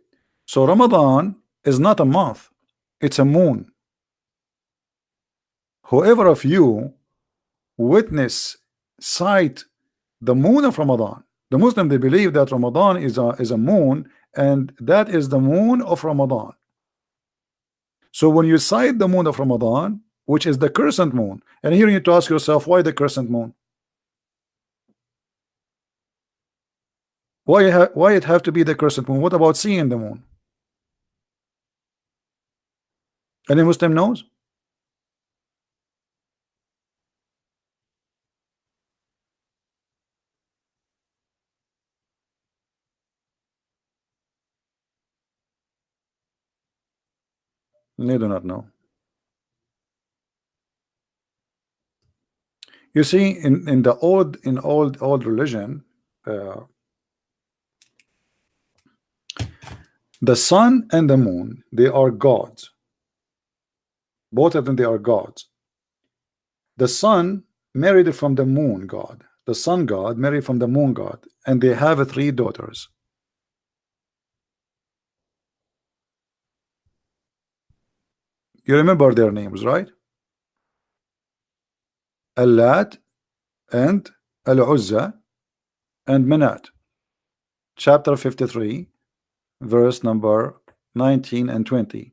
So Ramadan is not a month, it's a moon. Whoever of you witness sight the moon of Ramadan, the Muslim, they believe that Ramadan is a moon, and that is the moon of Ramadan. So when you sight the moon of Ramadan, which is the crescent moon, and here you need to ask yourself, why the crescent moon? Why it have to be the crescent moon? What about seeing the moon? Any Muslim knows? They do not know. You see, in the old religion, the sun and the moon, they are gods. Both of them, they are gods. The sun married from the moon god. The sun god married from the moon god, and they have 3 daughters. You remember their names, right? Allat and Al-Uzza and Manat. Chapter 53, verse number 19 and 20.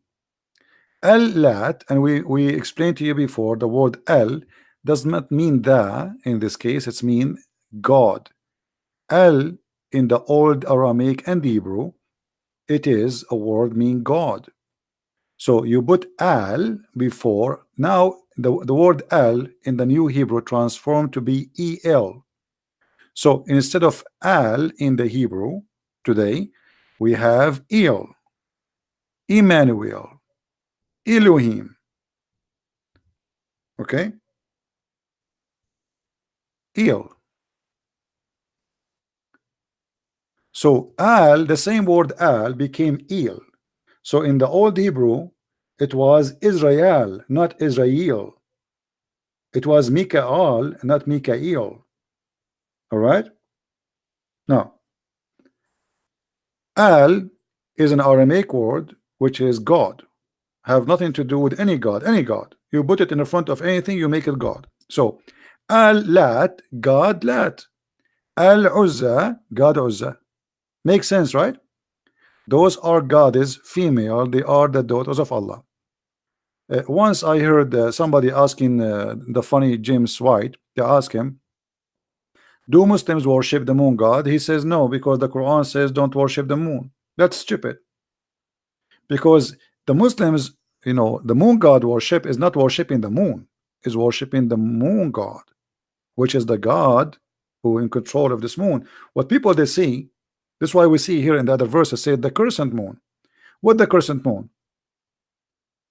Al-Lat, and we explained to you before, the word Al does not mean the, in this case it's mean God. Al in the old Aramaic and Hebrew, it is a word mean God. So you put al before. Now the word al in the new Hebrew transformed to be el. So instead of al in the Hebrew today, we have el, Emmanuel, Elohim. Okay, el. So al, the same word al became el. So in the old Hebrew, it was Israel, not Israel. It was Mikael, not Mikael. All right. Now, al is an Aramaic word which is God. Have nothing to do with any God. Any God. You put it in the front of anything, you make it God. So, al-Lat, God Lat. Al-Uzza, God Uzza. Makes sense, right? Those are goddess, female. They are the daughters of Allah. Once I heard somebody asking the funny James White. They ask him, do Muslims worship the moon god? He says no, because the Quran says don't worship the moon. That's stupid. Because the Muslims, you know, the moon god worship is not worshiping the moon, is worshiping the moon god, which is the God who in control of this moon. What people they see, this is why we see here in the other verses say the crescent moon. What the crescent moon?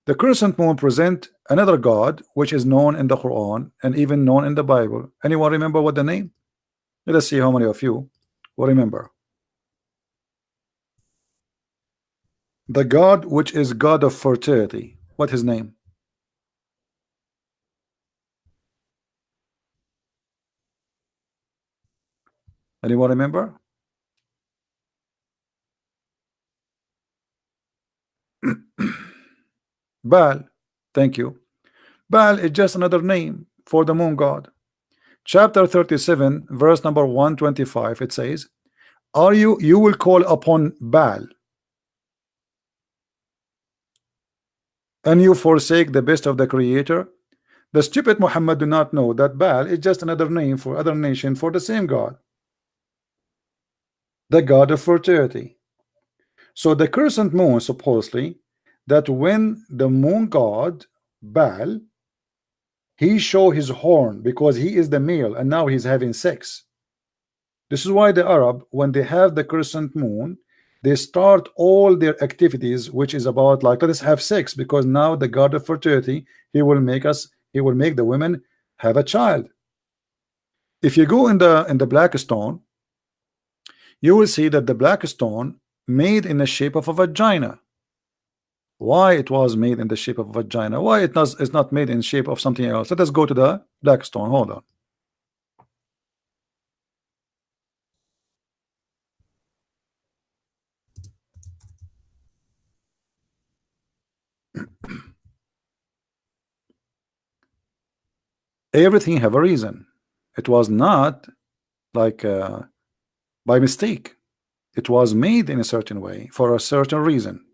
The crescent moon present another God which is known in the Quran and even known in the Bible. Anyone remember what the name? Let us see how many of you will remember. The God which is God of fertility. What his name? Anyone remember? Baal. Thank you. Baal is just another name for the moon god. Chapter 37, verse number 125, it says, you will call upon Baal, and you forsake the best of the Creator. The stupid Muhammad do not know that Baal is just another name for other nation for the same God, the god of fertility. So the crescent moon, supposedly, that when the moon god Baal, he show his horn because he is the male and now he's having sex. This is why the Arab, when they have the crescent moon, they start all their activities, which is about like, let us have sex, because now the god of fertility, he will make the women have a child. If you go in the black stone, you will see that the black stone made in the shape of a vagina. Why it was made in the shape of a vagina? Why it's not made in shape of something else? Let us go to the black stone. Hold on. Everything have a reason. It was not like by mistake. It was made in a certain way for a certain reason.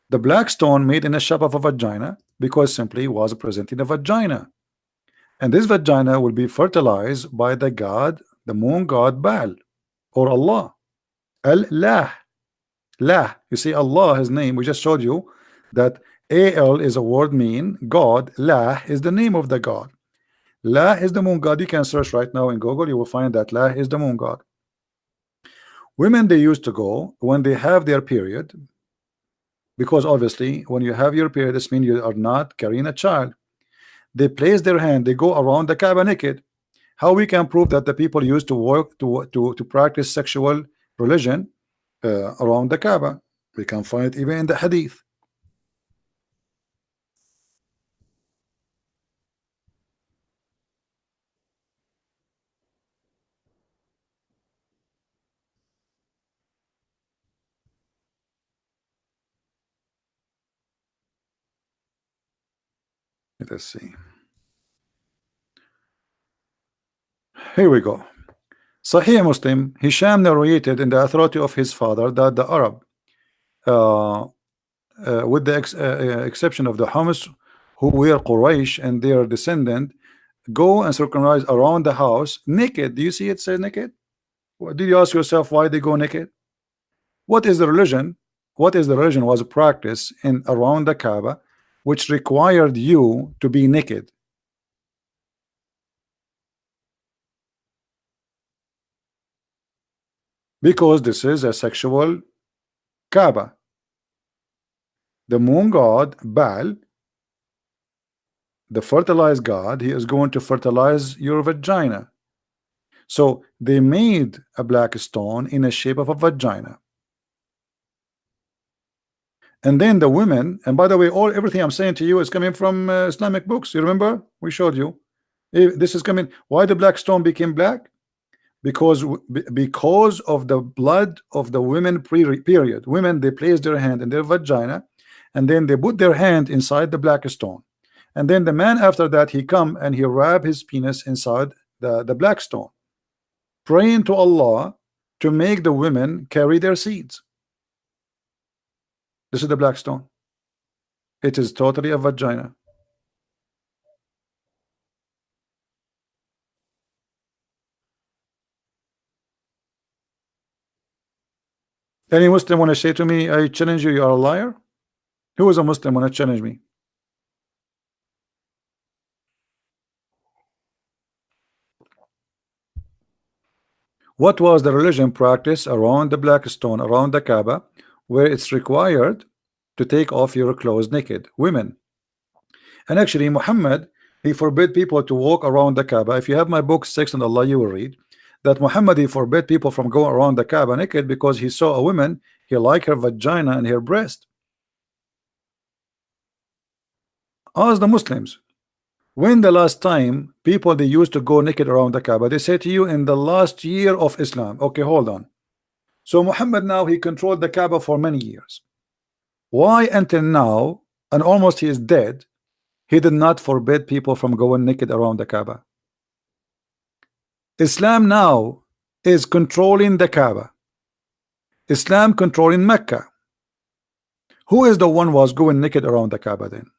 The black stone made in the shape of a vagina because simply was presenting a vagina, and this vagina will be fertilized by the god, the moon god Baal or Allah. Allah. Lah. You see, Allah, his name, we just showed you that Al is a word mean God. Lah is the name of the God. Lah is the moon god. You can search right now in Google, you will find that Lah is the moon god. Women, they used to go when they have their period, because obviously when you have your period, this means you are not carrying a child. They place their hand, they go around the Kaaba naked. How we can prove that the people used to work to practice sexual religion around the Kaaba? We can find it even in the hadith. Let us see. Here we go. Sahih Muslim, Hisham narrated in the authority of his father that the Arab, with the exception of the Hamas, who were Quraysh and their descendant, go and circumcise around the house naked. Do you see it says naked? Did you ask yourself why they go naked? What is the religion? What is the religion was a practice in around the Kaaba which required you to be naked? Because this is a sexual Kaaba. The moon god Baal, the fertilized god, he is going to fertilize your vagina. So they made a black stone in the shape of a vagina. And then the women, and by the way, everything I'm saying to you is coming from Islamic books. You remember we showed you. This is coming. Why the black stone became black? Because of the blood of the women period. Women, they place their hand in their vagina, and then they put their hand inside the black stone, and then the man after that, he come and he wrap his penis inside the black stone, praying to Allah to make the women carry their seeds. This is the black stone. It is totally a vagina. Any Muslim want to say to me, I challenge you, you are a liar? Who is a Muslim want to challenge me? What was the religion practice around the black stone, around the Kaaba, where it's required to take off your clothes naked? Women. And actually Muhammad, he forbid people to walk around the Kaaba. If you have my book 6 on Allah, you will read that Muhammad, he forbid people from going around the Kaaba naked because he saw a woman, he liked her vagina and her breast. Ask the Muslims, when the last time people they used to go naked around the Kaaba? They say to you in the last year of Islam. Okay, hold on. So Muhammad now he controlled the Kaaba for many years. Why until now, and almost he is dead, he did not forbid people from going naked around the Kaaba? Islam now is controlling the Kaaba. Islam controlling Mecca. Who is the one was going naked around the Kaaba then?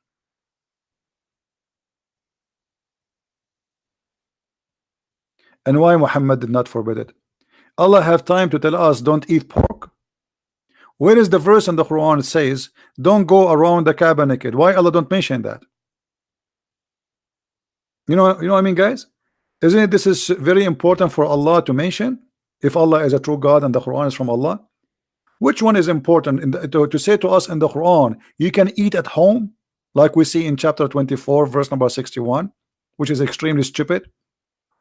And why Muhammad did not forbid it? Allah have time to tell us don't eat pork? Where is the verse in the Quran that says don't go around the Kaaba naked? Why Allah don't mention that? You know what I mean, guys? Isn't it this is very important for Allah to mention? If Allah is a true God and the Quran is from Allah, which one is important to say to us in the Quran? You can eat at home, like we see in chapter 24, verse number 61, which is extremely stupid,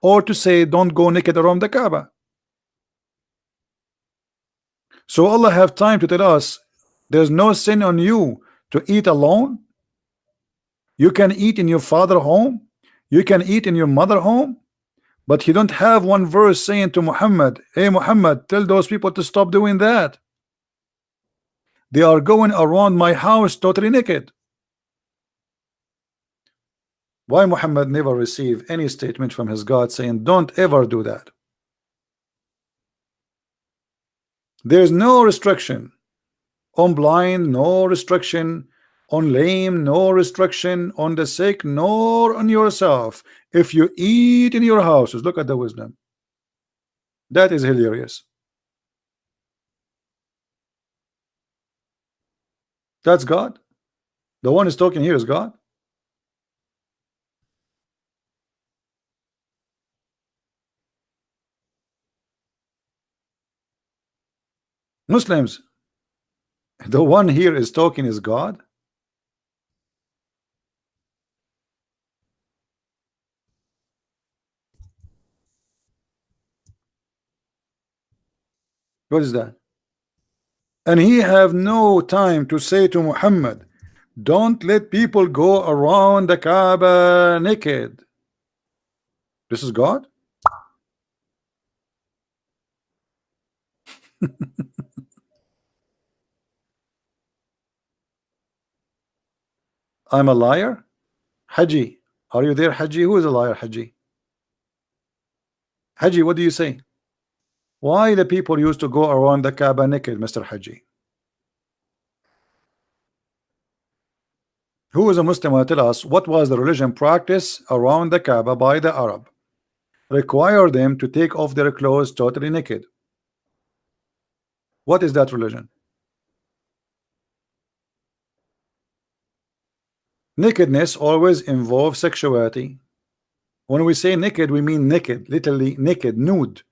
or to say don't go naked around the Kaaba. So Allah have time to tell us there's no sin on you to eat alone. You can eat in your father home, you can eat in your mother home, but he don't have one verse saying to Muhammad, hey Muhammad, tell those people to stop doing that. They are going around my house totally naked. Why Muhammad never received any statement from his God saying don't ever do that? There's no restriction on blind, no restriction on lame, no restriction on the sick, nor on yourself. If you eat in your houses, look at the wisdom. That is hilarious. That's God. The one who's talking here is God. Muslims, the one here is talking is God. What is that? And he have no time to say to Muhammad, don't let people go around the Kaaba naked. This is God. I'm a liar. Haji, are you there? Haji, who is a liar? Haji, Haji, what do you say? Why the people used to go around the Kaaba naked, Mr. Haji? Who is a Muslim will tell us what was the religion practice around the Kaaba by the Arab? Require them to take off their clothes totally naked. What is that religion? Nakedness always involves sexuality. When we say naked, we mean naked, literally naked, nude.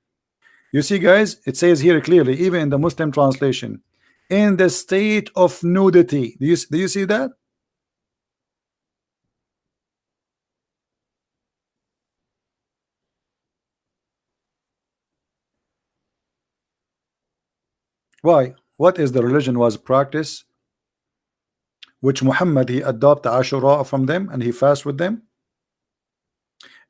You see, guys, it says here clearly, even in the Muslim translation, in the state of nudity. Do you see that? Why? What is the religion was practice which Muhammad he adopted Ashura from them and he fast with them,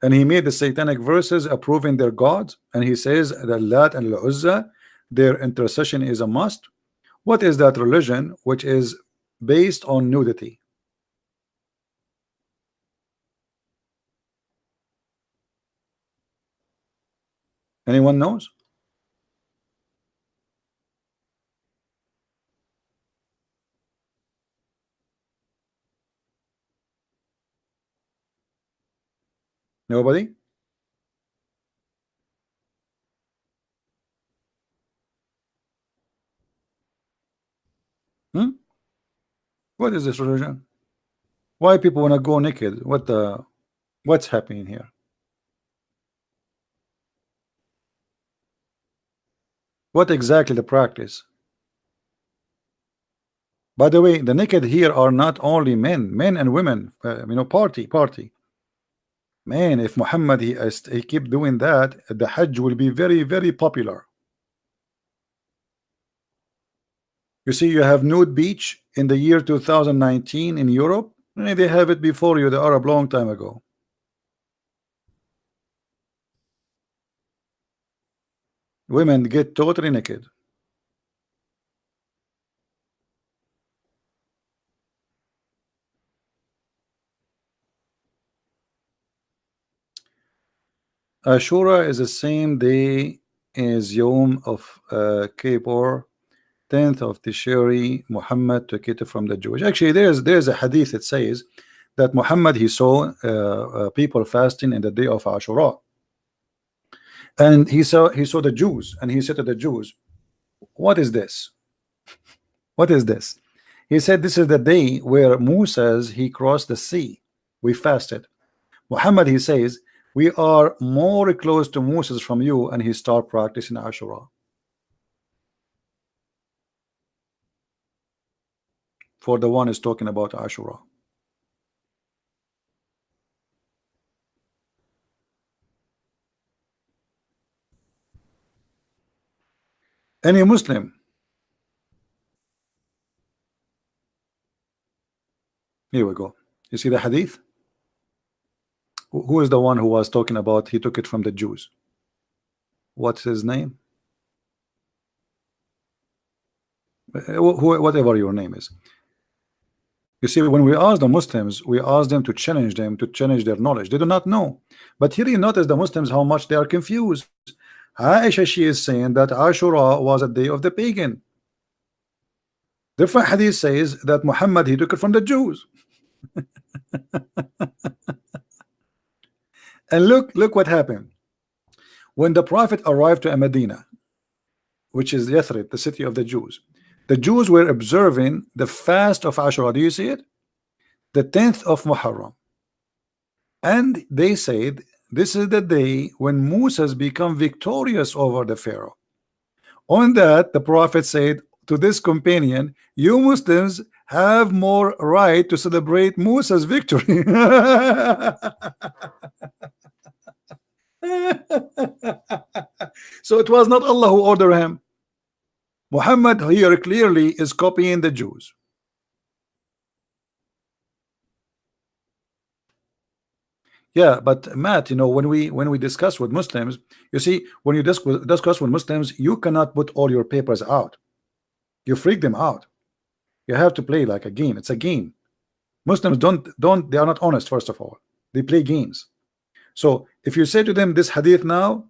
and he made the satanic verses approving their gods, and he says that Lat and Al-Uzza, their intercession is a must. What is that religion which is based on nudity? Anyone knows? Nobody? What is this religion? Why people want to go naked? What's happening here? What exactly the practice? By the way, the naked here are not only men and women. Party. Man, if Muhammad he keep doing that, the Hajj will be very, very popular. You see, you have nude beach in the year 2019 in Europe. They have it before you, the Arab, long time ago. Women get totally naked. Ashura is the same day as Yom of Kippur, 10th of Tishri. Muhammad took it from the Jewish. Actually, there's a hadith that says that Muhammad he saw people fasting in the day of Ashura. And he saw the Jews, and he said to the Jews, what is this? What is this? He said, this is the day where Moses he crossed the sea. We fasted. Muhammad, he says, we are more close to Moses from you, and he start practicing Ashura. For the one is talking about Ashura. Any Muslim? Here we go. You see the hadith? Who is the one who was talking about he took it from the Jews? What's his name? Whatever your name is. You see, when we ask the Muslims, we ask them to challenge their knowledge. They do not know. But here you notice the Muslims how much they are confused. Aisha, she is saying that Ashura was a day of the pagan. Different hadith says that Muhammad he took it from the Jews. And look what happened. When the Prophet arrived to Medina, which is Yathrib, the city of the Jews were observing the fast of Ashura. Do you see it? The 10th of Muharram. And they said, this is the day when Moses become victorious over the Pharaoh. On that, the Prophet said to this companion, you Muslims have more right to celebrate Moses' victory. So it was not Allah who ordered him. Muhammad here clearly is copying the Jews. Yeah, but Matt, you know, when we discuss with Muslims, you see, when you discuss with Muslims, you cannot put all your papers out. You freak them out. You have to play like a game. It's a game. Muslims they are not honest. First of all, they play games. So if you say to them this hadith now,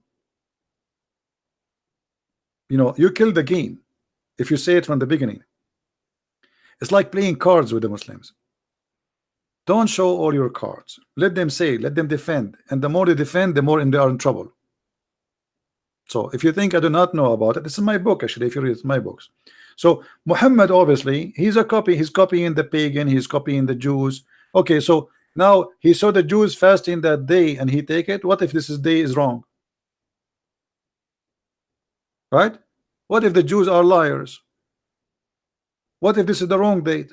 you know, you kill the game. If you say it from the beginning, it's like playing cards with the Muslims. Don't show all your cards. Let them say, let them defend, and the more they defend, the more they are in trouble. So if you think I do not know about it, this is my book actually. If you read my books, so Muhammad obviously he's a copy. He's copying the pagan. He's copying the Jews. Okay, so now he saw the Jews fasting that day, and he take it. What if this day is wrong? Right? What if the Jews are liars? What if this is the wrong date?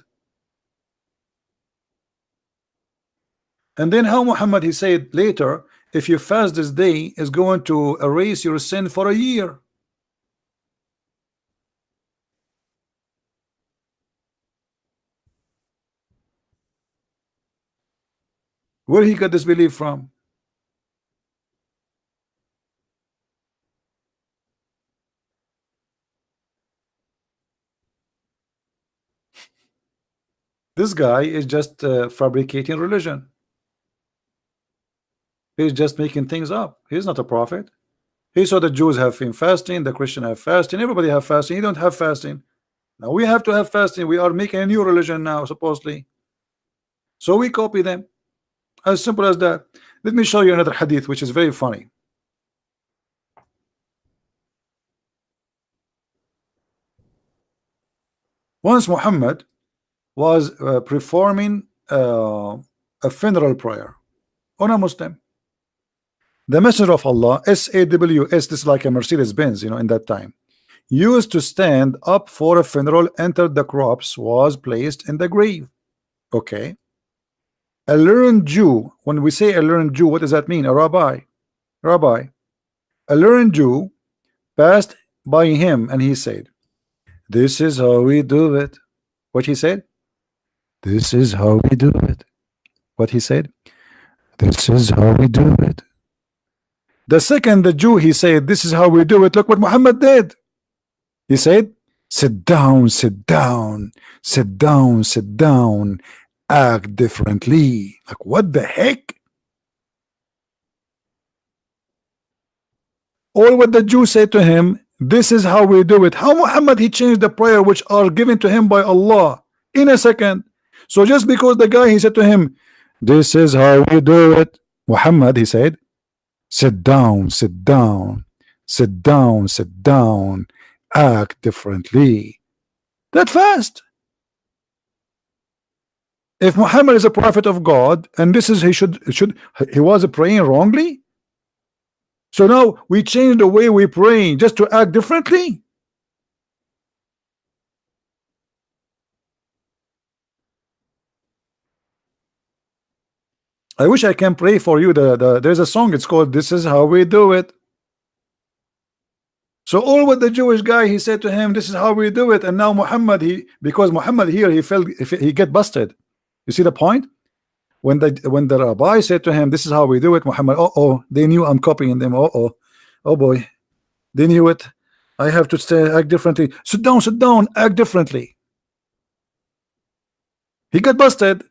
And then how Muhammad he said later, if you fast this day, is going to erase your sin for a year. Where he got this belief from? This guy is just fabricating religion. He's just making things up. He's not a prophet. He saw the Jews have been fasting, the Christian have fasting, everybody have fasting. He don't have fasting. Now we have to have fasting. We are making a new religion now, supposedly. So we copy them. As simple as that. Let me show you another hadith which is very funny. Once Muhammad was performing a funeral prayer on a Muslim. The Messenger of Allah, SAW, this is like a Mercedes-Benz, you know, in that time, used to stand up for a funeral, entered the corpse, was placed in the grave. Okay. A learned Jew, when we say a learned Jew, what does that mean? A rabbi. Rabbi. A learned Jew passed by him and he said, this is how we do it. What he said? This is how we do it. What he said? This is how we do it. The second the Jew he said, this is how we do it. Look what Muhammad did. He said, sit down, sit down, sit down, sit down, act differently. Like what the heck? All what the Jew said to him, this is how we do it. How Muhammad he changed the prayer which are given to him by Allah in a second. So just because the guy he said to him, this is how we do it, Muhammad he said, Sit down, sit down, sit down, sit down, act differently. That fast. If Muhammad is a prophet of God, and this is he was praying wrongly. So now we change the way we pray just to act differently. I wish I can pray for you. There's a song. It's called "This Is How We Do It." So all what the Jewish guy he said to him, "This is how we do it," and now Muhammad because Muhammad here he felt if he get busted. You see the point? When the rabbi said to him, "This is how we do it," Muhammad, they knew I'm copying them. Oh boy, they knew it. I have to act differently. Sit down, act differently. He got busted.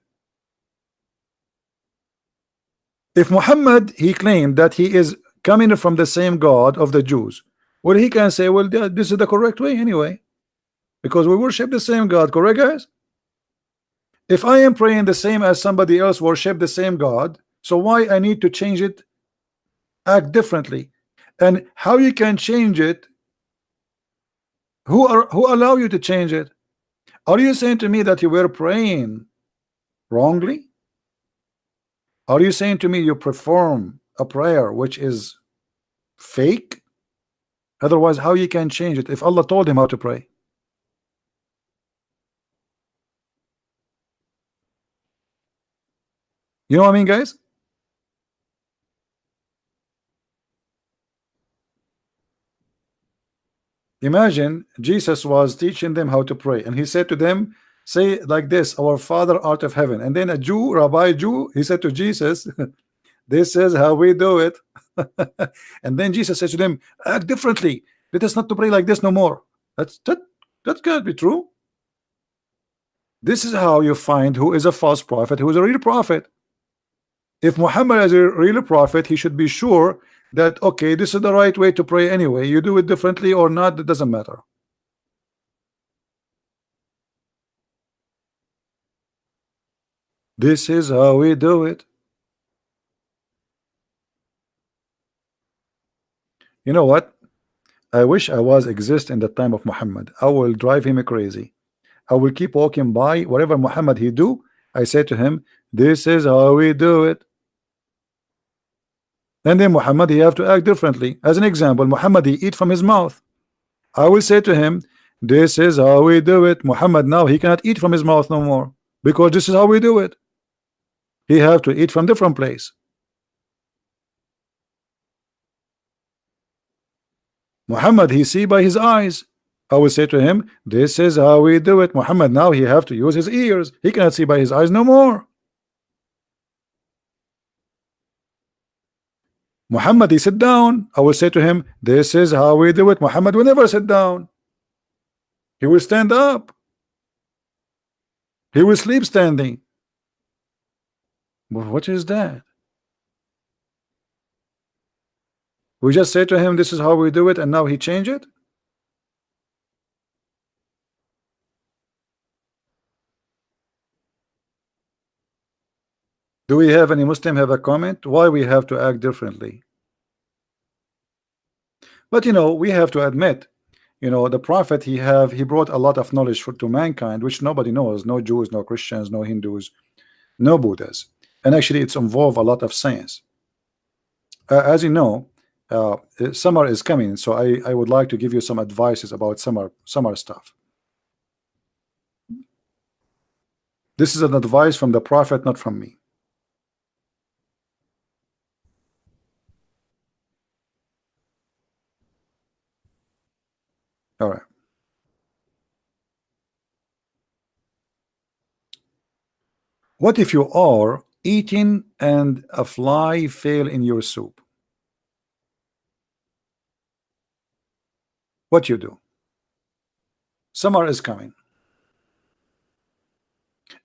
If Muhammad he claimed that he is coming from the same God of the Jews, well, he can say, well, this is the correct way anyway, because we worship the same God, correct, guys? If I am praying the same as somebody else worship the same God, so why I need to change it, act differently? And how you can change it? Who allow you to change it? Are you saying to me that you were praying wrongly? Are you saying to me you perform a prayer which is fake? Otherwise, how you can change it if Allah told him how to pray? You know what I mean, guys? Imagine Jesus was teaching them how to pray, and he said to them, say like this, "Our Father art of heaven." And then a Jew, Rabbi Jew, he said to Jesus, "This is how we do it." And then Jesus says to them, "Act differently. Let us not to pray like this no more." That can't be true. This is how you find who is a false prophet, who is a real prophet. If Muhammad is a real prophet, he should be sure that, okay, this is the right way to pray anyway. You do it differently or not, that doesn't matter. This is how we do it. You know what? I wish I was exist in the time of Muhammad. I will drive him crazy. I will keep walking by whatever Muhammad he do. I say to him, "This is how we do it." And then Muhammad he have to act differently. As an example, Muhammad he eat from his mouth. I will say to him, "This is how we do it." Muhammad now he cannot eat from his mouth no more, because this is how we do it. He have to eat from different place. Muhammad he see by his eyes. I will say to him, "This is how we do it." Muhammad now he have to use his ears. He cannot see by his eyes no more. Muhammad he sit down. I will say to him, "This is how we do it." Muhammad will never sit down. He will stand up. He will sleep standing. But what is that? We just say to him, "This is how we do it," and now he change it. Do we have any Muslim have a comment why we have to act differently? But you know, we have to admit, you know, the prophet he brought a lot of knowledge to mankind which nobody knows. No Jews, no Christians, no Hindus, no Buddhas. And actually it's involved a lot of science. As you know, summer is coming, so I would like to give you some advices about summer stuff. This is an advice from the prophet, not from me. All right. What if you are eating and a fly fell in your soup? What you do? Summer is coming,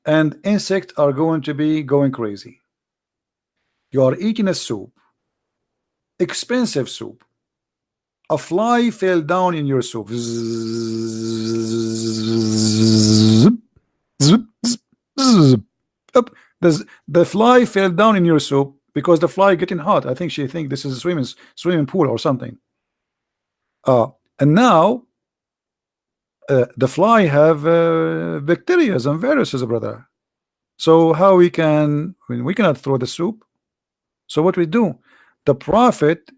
and insects are going to be going crazy. You are eating a soup, expensive soup. A fly fell down in your soup. Zip, zip, zip, zip. Up. The fly fell down in your soup because the fly getting hot. I think she think this is a swimming pool or something. And now the fly have bacteria and viruses, brother. So how we can, I mean, we cannot throw the soup. So what we do, the prophet,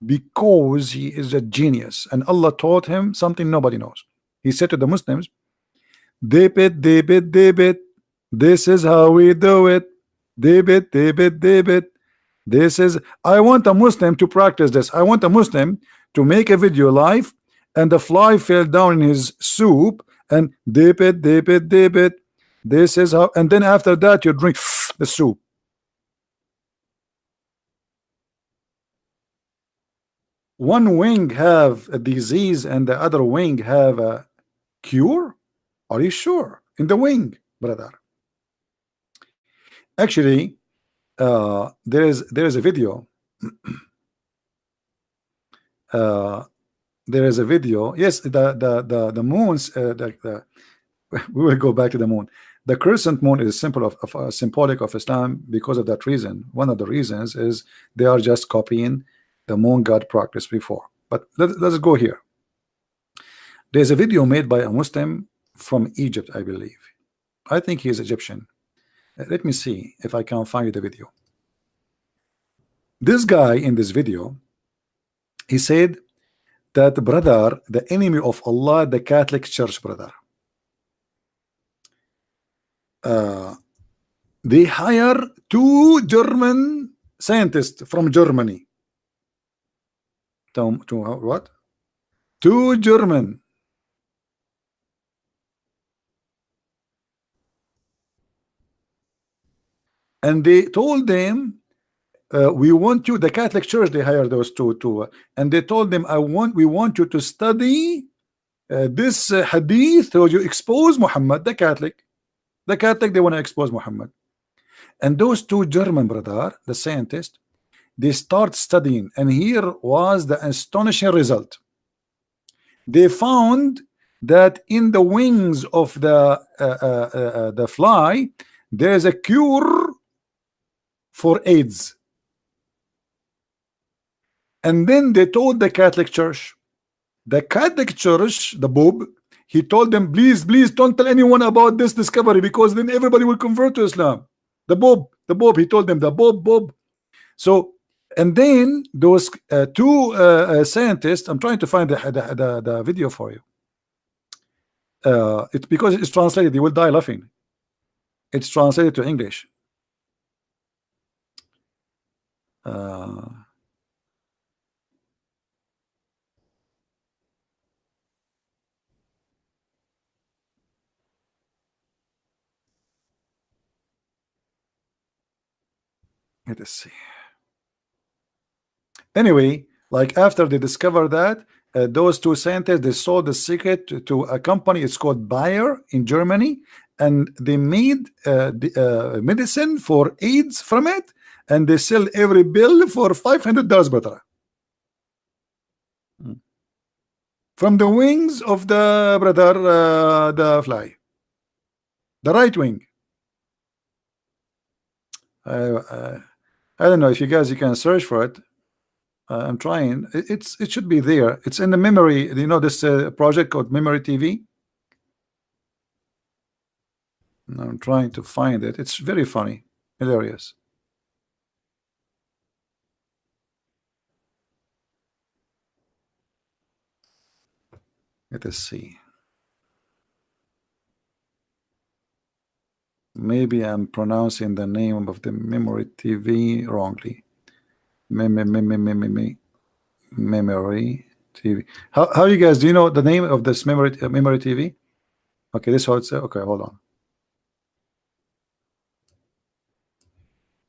because he is a genius and Allah taught him something nobody knows, he said to the Muslims, dip it, dip it, dip it, this is how we do it, dip it, dip it, dip it. This is, I want a Muslim to practice this. I want a Muslim to make a video live and the fly fell down in his soup and dip it, dip it, dip it. This is how, and then after that you drink the soup. One wing have a disease and the other wing have a cure? Are you sure? In the wing, brother. Actually, there is a video. There is a video. Yes, the moons. We will go back to the moon. The crescent moon is symbolic of Islam because of that reason. One of the reasons is they are just copying the moon god practice before. But let's go here. There's a video made by a Muslim from Egypt, I believe. I think he is Egyptian. Let me see if I can find the video. This guy in this video, he said that, brother, the enemy of Allah, the Catholic Church, brother, they hire 2 German scientists from Germany. To what? 2 German. And they told them, we want you, the Catholic Church, they hired those two, and they told them, we want you to study this hadith, so you expose Muhammad, the Catholic, they want to expose Muhammad. And those 2 German, brother, the scientists, they start studying, and here was the astonishing result. They found that in the wings of the fly, there is a cure for AIDS. And then they told the Catholic Church. The Catholic Church, the Pope, he told them, please don't tell anyone about this discovery, because then everybody will convert to Islam. The Pope, he told them, the Pope. So, and then those 2 scientists, I'm trying to find the video for you. It's because it's translated, you will die laughing. It's translated to English. Let us see. Anyway, like after they discovered that, those 2 scientists, they sold the secret to a company. It's called Bayer in Germany, and they made medicine for AIDS from it, and they sell every bill for $500, brother. From the wings of the brother, the fly, the right wing. I don't know if you guys, you can search for it. I'm trying. It should be there. It's in the memory. You know this project called Memory TV. I'm trying to find it. It's very funny, hilarious. Let us see. Maybe I'm pronouncing the name of the Memory TV wrongly. Memory TV. How you guys, do you know the name of this Memory TV? Okay, this is how it's okay, hold on.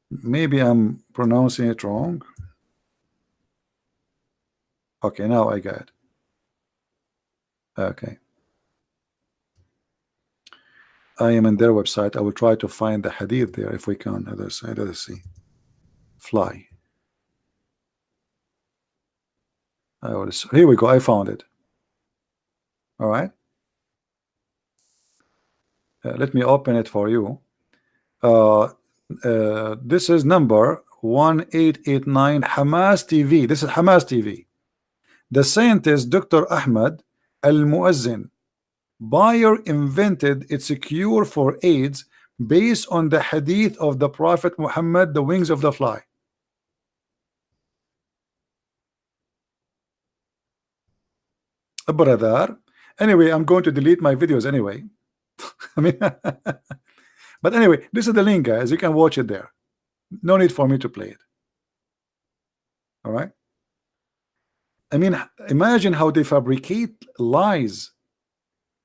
Maybe I'm pronouncing it wrong. Okay, now I got it. Okay. I am in their website. I will try to find the hadith there if we can. Other side, let's see. Fly. Here we go. I found it. All right. Let me open it for you. This is number 1889 Hamas TV. This is Hamas TV. The scientist Dr. Ahmed Al-Muazzin Bayer invented its cure for AIDS based on the hadith of the Prophet Muhammad, the wings of the fly. Brother. Anyway, I'm going to delete my videos anyway. I mean, but anyway, this is the link, guys. You can watch it there. No need for me to play it. All right. I mean, imagine how they fabricate lies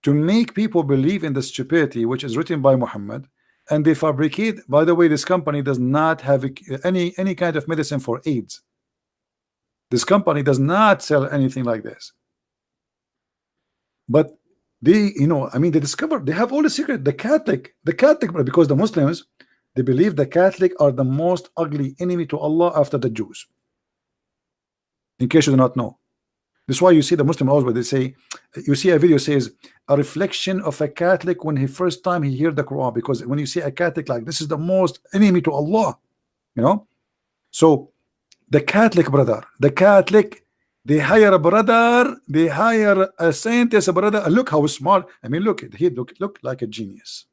to make people believe in the stupidity which is written by Muhammad, and they fabricate. By the way, this company does not have any kind of medicine for AIDS. This company does not sell anything like this. But they, you know, I mean, they discover, they have all the secret. The Catholic, because the Muslims, they believe the Catholic are the most ugly enemy to Allah after the Jews. In case you do not know, this is why you see the Muslim always, they say, you see a video says a reflection of a Catholic when he first time he hear the Quran, because when you see a Catholic like this is the most enemy to Allah, you know. So the Catholic, brother, the Catholic, they hire a brother, they hire a scientist, a brother. Look how smart. I mean, look, he look like a genius.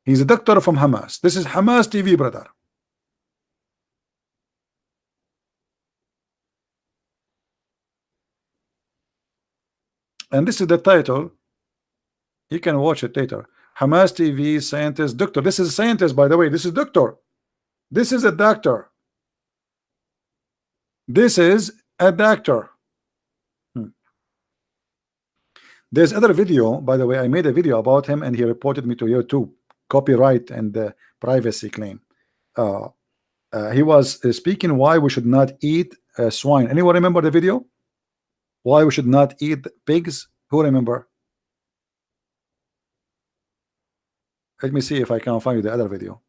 He's a doctor from Hamas. This is Hamas TV, brother. And this is the title. You can watch it later. Hamas TV, scientist, doctor. This is a scientist, by the way. This is doctor. This is a doctor. This is a doctor. There's other video, by the way. I made a video about him, and he reported me to YouTube. Copyright and privacy claim. He was speaking why we should not eat swine. Anyone remember the video? Why we should not eat pigs? Who remember? Let me see if I can find you the other video.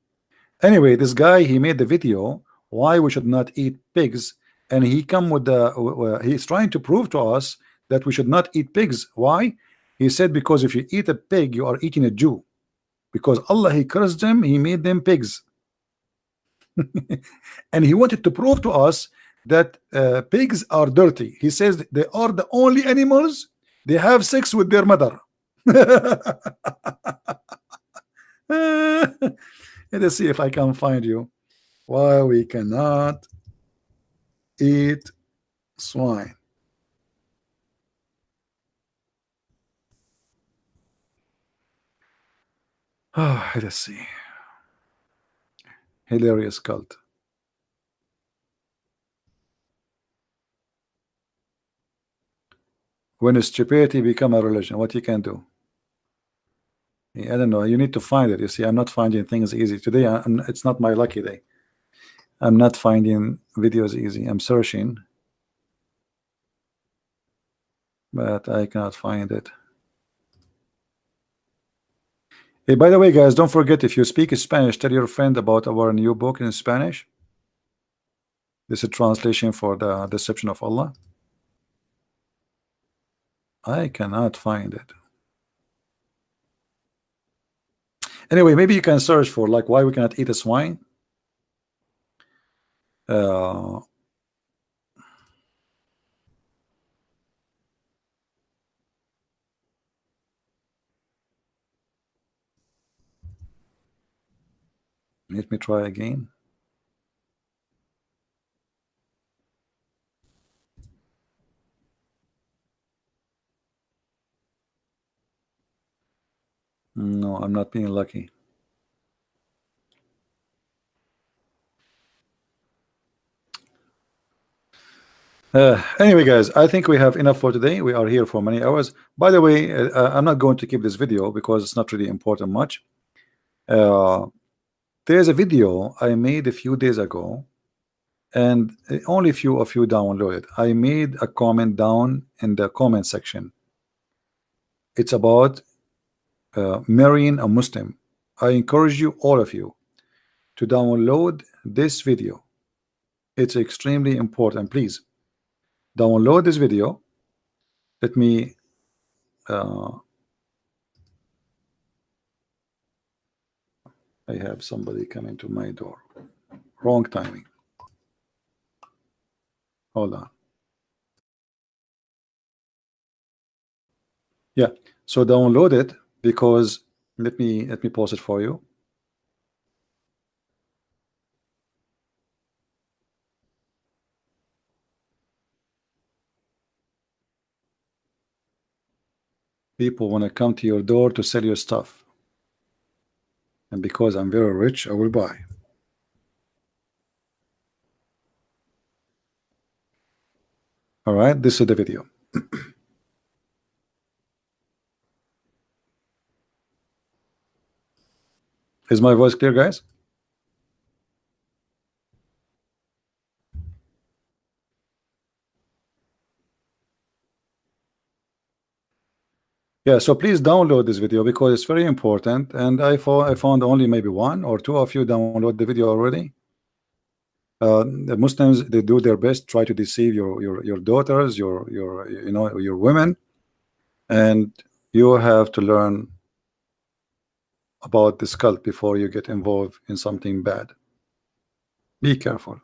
Anyway, this guy, he made the video why we should not eat pigs, and he come with the he's trying to prove to us that we should not eat pigs. Why? He said because if you eat a pig, you are eating a Jew, because Allah, he cursed them, he made them pigs. And he wanted to prove to us that pigs are dirty. He says they are the only animals they have sex with their mother. Let's see if I can find you why we cannot eat swine. Oh, let's see. Hilarious cult. When stupidity become a religion, what you can do? I don't know. You need to find it. You see, I'm not finding things easy today. It's not my lucky day. I'm not finding videos easy. I'm searching, but I cannot find it. Hey, by the way, guys, don't forget, if you speak Spanish, tell your friend about our new book in Spanish. This is a translation for the Deception of Allah. I cannot find it. Anyway, maybe you can search for like why we cannot eat a swine. Let me try again. No, I'm not being lucky. Anyway, guys, I think we have enough for today. We are here for many hours. By the way, I'm not going to keep this video because it's not really important much. There's a video I made a few days ago, and only few of you downloaded. I made a comment down in the comment section. It's about marrying a Muslim. I encourage you, all of you, to download this video. It's extremely important. Please download this video. Let me I have somebody coming to my door. Wrong timing. Hold on. Yeah, so download it, because let me pause it for you. People want to come to your door to sell your stuff, and because I'm very rich, I will buy. All right, this is the video. Is my voice clear, guys? Yeah, so please download this video because it's very important, and I found only maybe one or two of you download the video already. The Muslims, they do their best, try to deceive your daughters, your you know, your women, and you have to learn about this cult before you get involved in something bad. Be careful.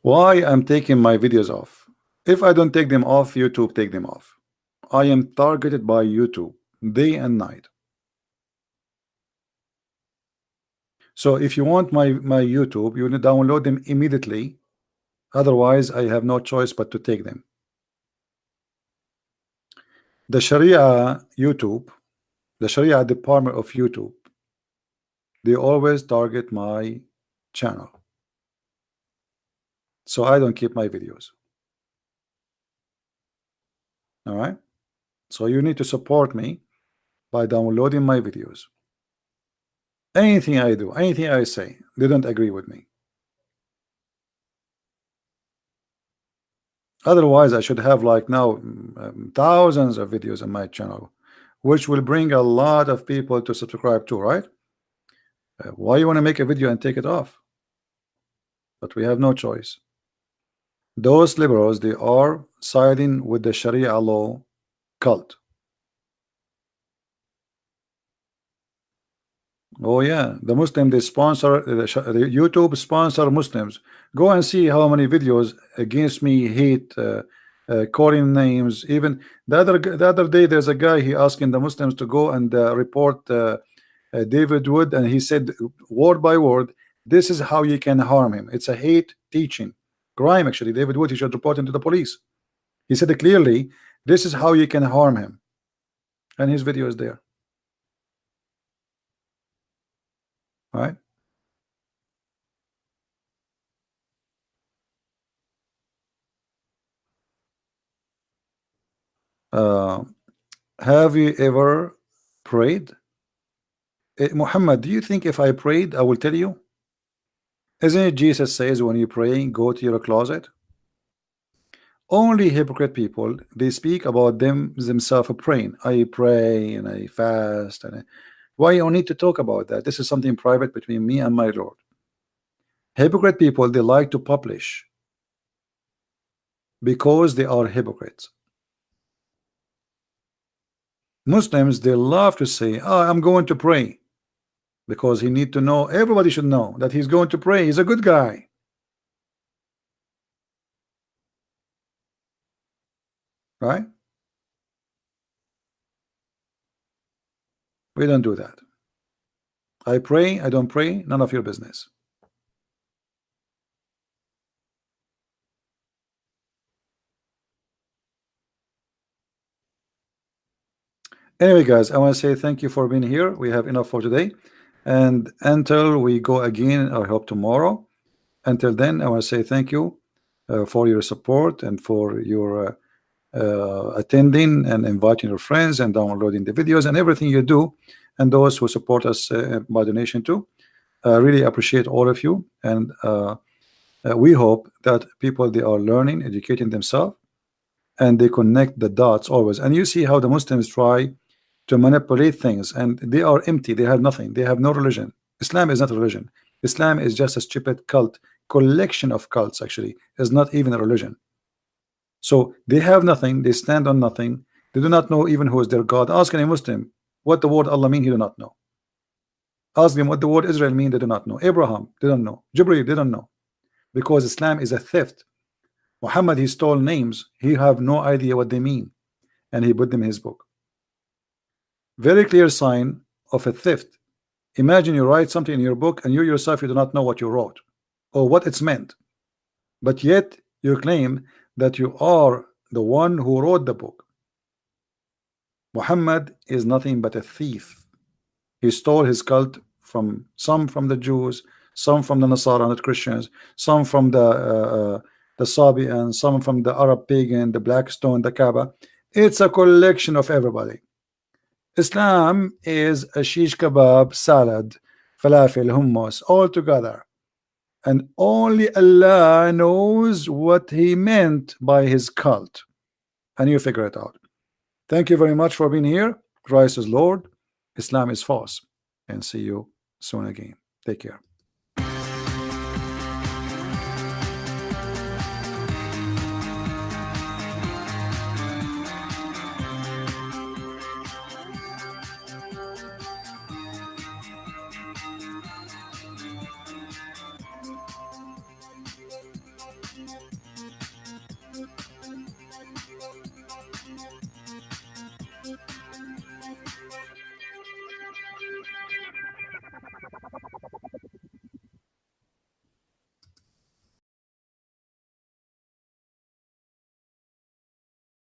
Why I'm taking my videos off? If I don't take them off, YouTube take them off. I am targeted by YouTube day and night. So if you want my YouTube, you need to download them immediately. Otherwise, I have no choice but to take them. The Sharia YouTube, the Sharia department of YouTube, they always target my channel. So I don't keep my videos. All right. So you need to support me by downloading my videos. Anything I do, anything I say, they don't agree with me. Otherwise, I should have like now thousands of videos on my channel, which will bring a lot of people to subscribe to, right? Why you want to make a video and take it off? But we have no choice. Those liberals, they are siding with the Sharia law cult. Oh yeah, the Muslim, they sponsor the YouTube sponsor Muslims. Go and see how many videos against me, hate, calling names. Even the other day, there's a guy, he asking the Muslims to go and report David Wood, and he said word by word, this is how you can harm him. It's a hate teaching crime. Actually, David Wood, he should report him to the police. He said it clearly, this is how you can harm him, and his video is there. All right. Have you ever prayed? Muhammad, do you think if I prayed, I will tell you? Isn't it Jesus says when you pray, go to your closet? Only hypocrite people, they speak about themselves praying. I pray and I fast. And why you need to talk about that? This is something private between me and my Lord. Hypocrite people, they like to publish because they are hypocrites. Muslims, they love to say, oh, I'm going to pray, because he need to know, everybody should know that he's going to pray. He's a good guy. Right? We don't do that. I pray, I don't pray, none of your business. Anyway, guys, I want to say thank you for being here. We have enough for today, and until we go again, I hope tomorrow. Until then, I want to say thank you for your support and for your attending and inviting your friends and downloading the videos and everything you do, and those who support us by donation too. Really appreciate all of you, and we hope that people, they are learning, educating themselves, and they connect the dots always. And you see how the Muslims try to manipulate things, and they are empty. They have nothing. They have no religion. Islam is not a religion. Islam is just a stupid cult, collection of cults. Actually, is not even a religion. So they have nothing, they stand on nothing, they do not know even who is their God. Ask any Muslim what the word Allah mean, he do not know. Ask them what the word Israel mean, they do not know. Abraham, they don't know. Jibreel, they don't know. Because Islam is a theft. Muhammad, he stole names, he have no idea what they mean, and he put them in his book. Very clear sign of a theft. Imagine you write something in your book and you yourself, you do not know what you wrote or what it's meant, but yet you claim that you are the one who wrote the book. Muhammad is nothing but a thief. He stole his cult from some from the Jews, some from the Nasara, not Christians, some from the Sabians, some from the Arab pagan, the Blackstone, the Kaaba. It's a collection of everybody. Islam is a shish kebab, salad, falafel, hummus, all together. And only Allah knows what he meant by his cult. And you figure it out. Thank you very much for being here. Christ is Lord. Islam is false. And see you soon again. Take care.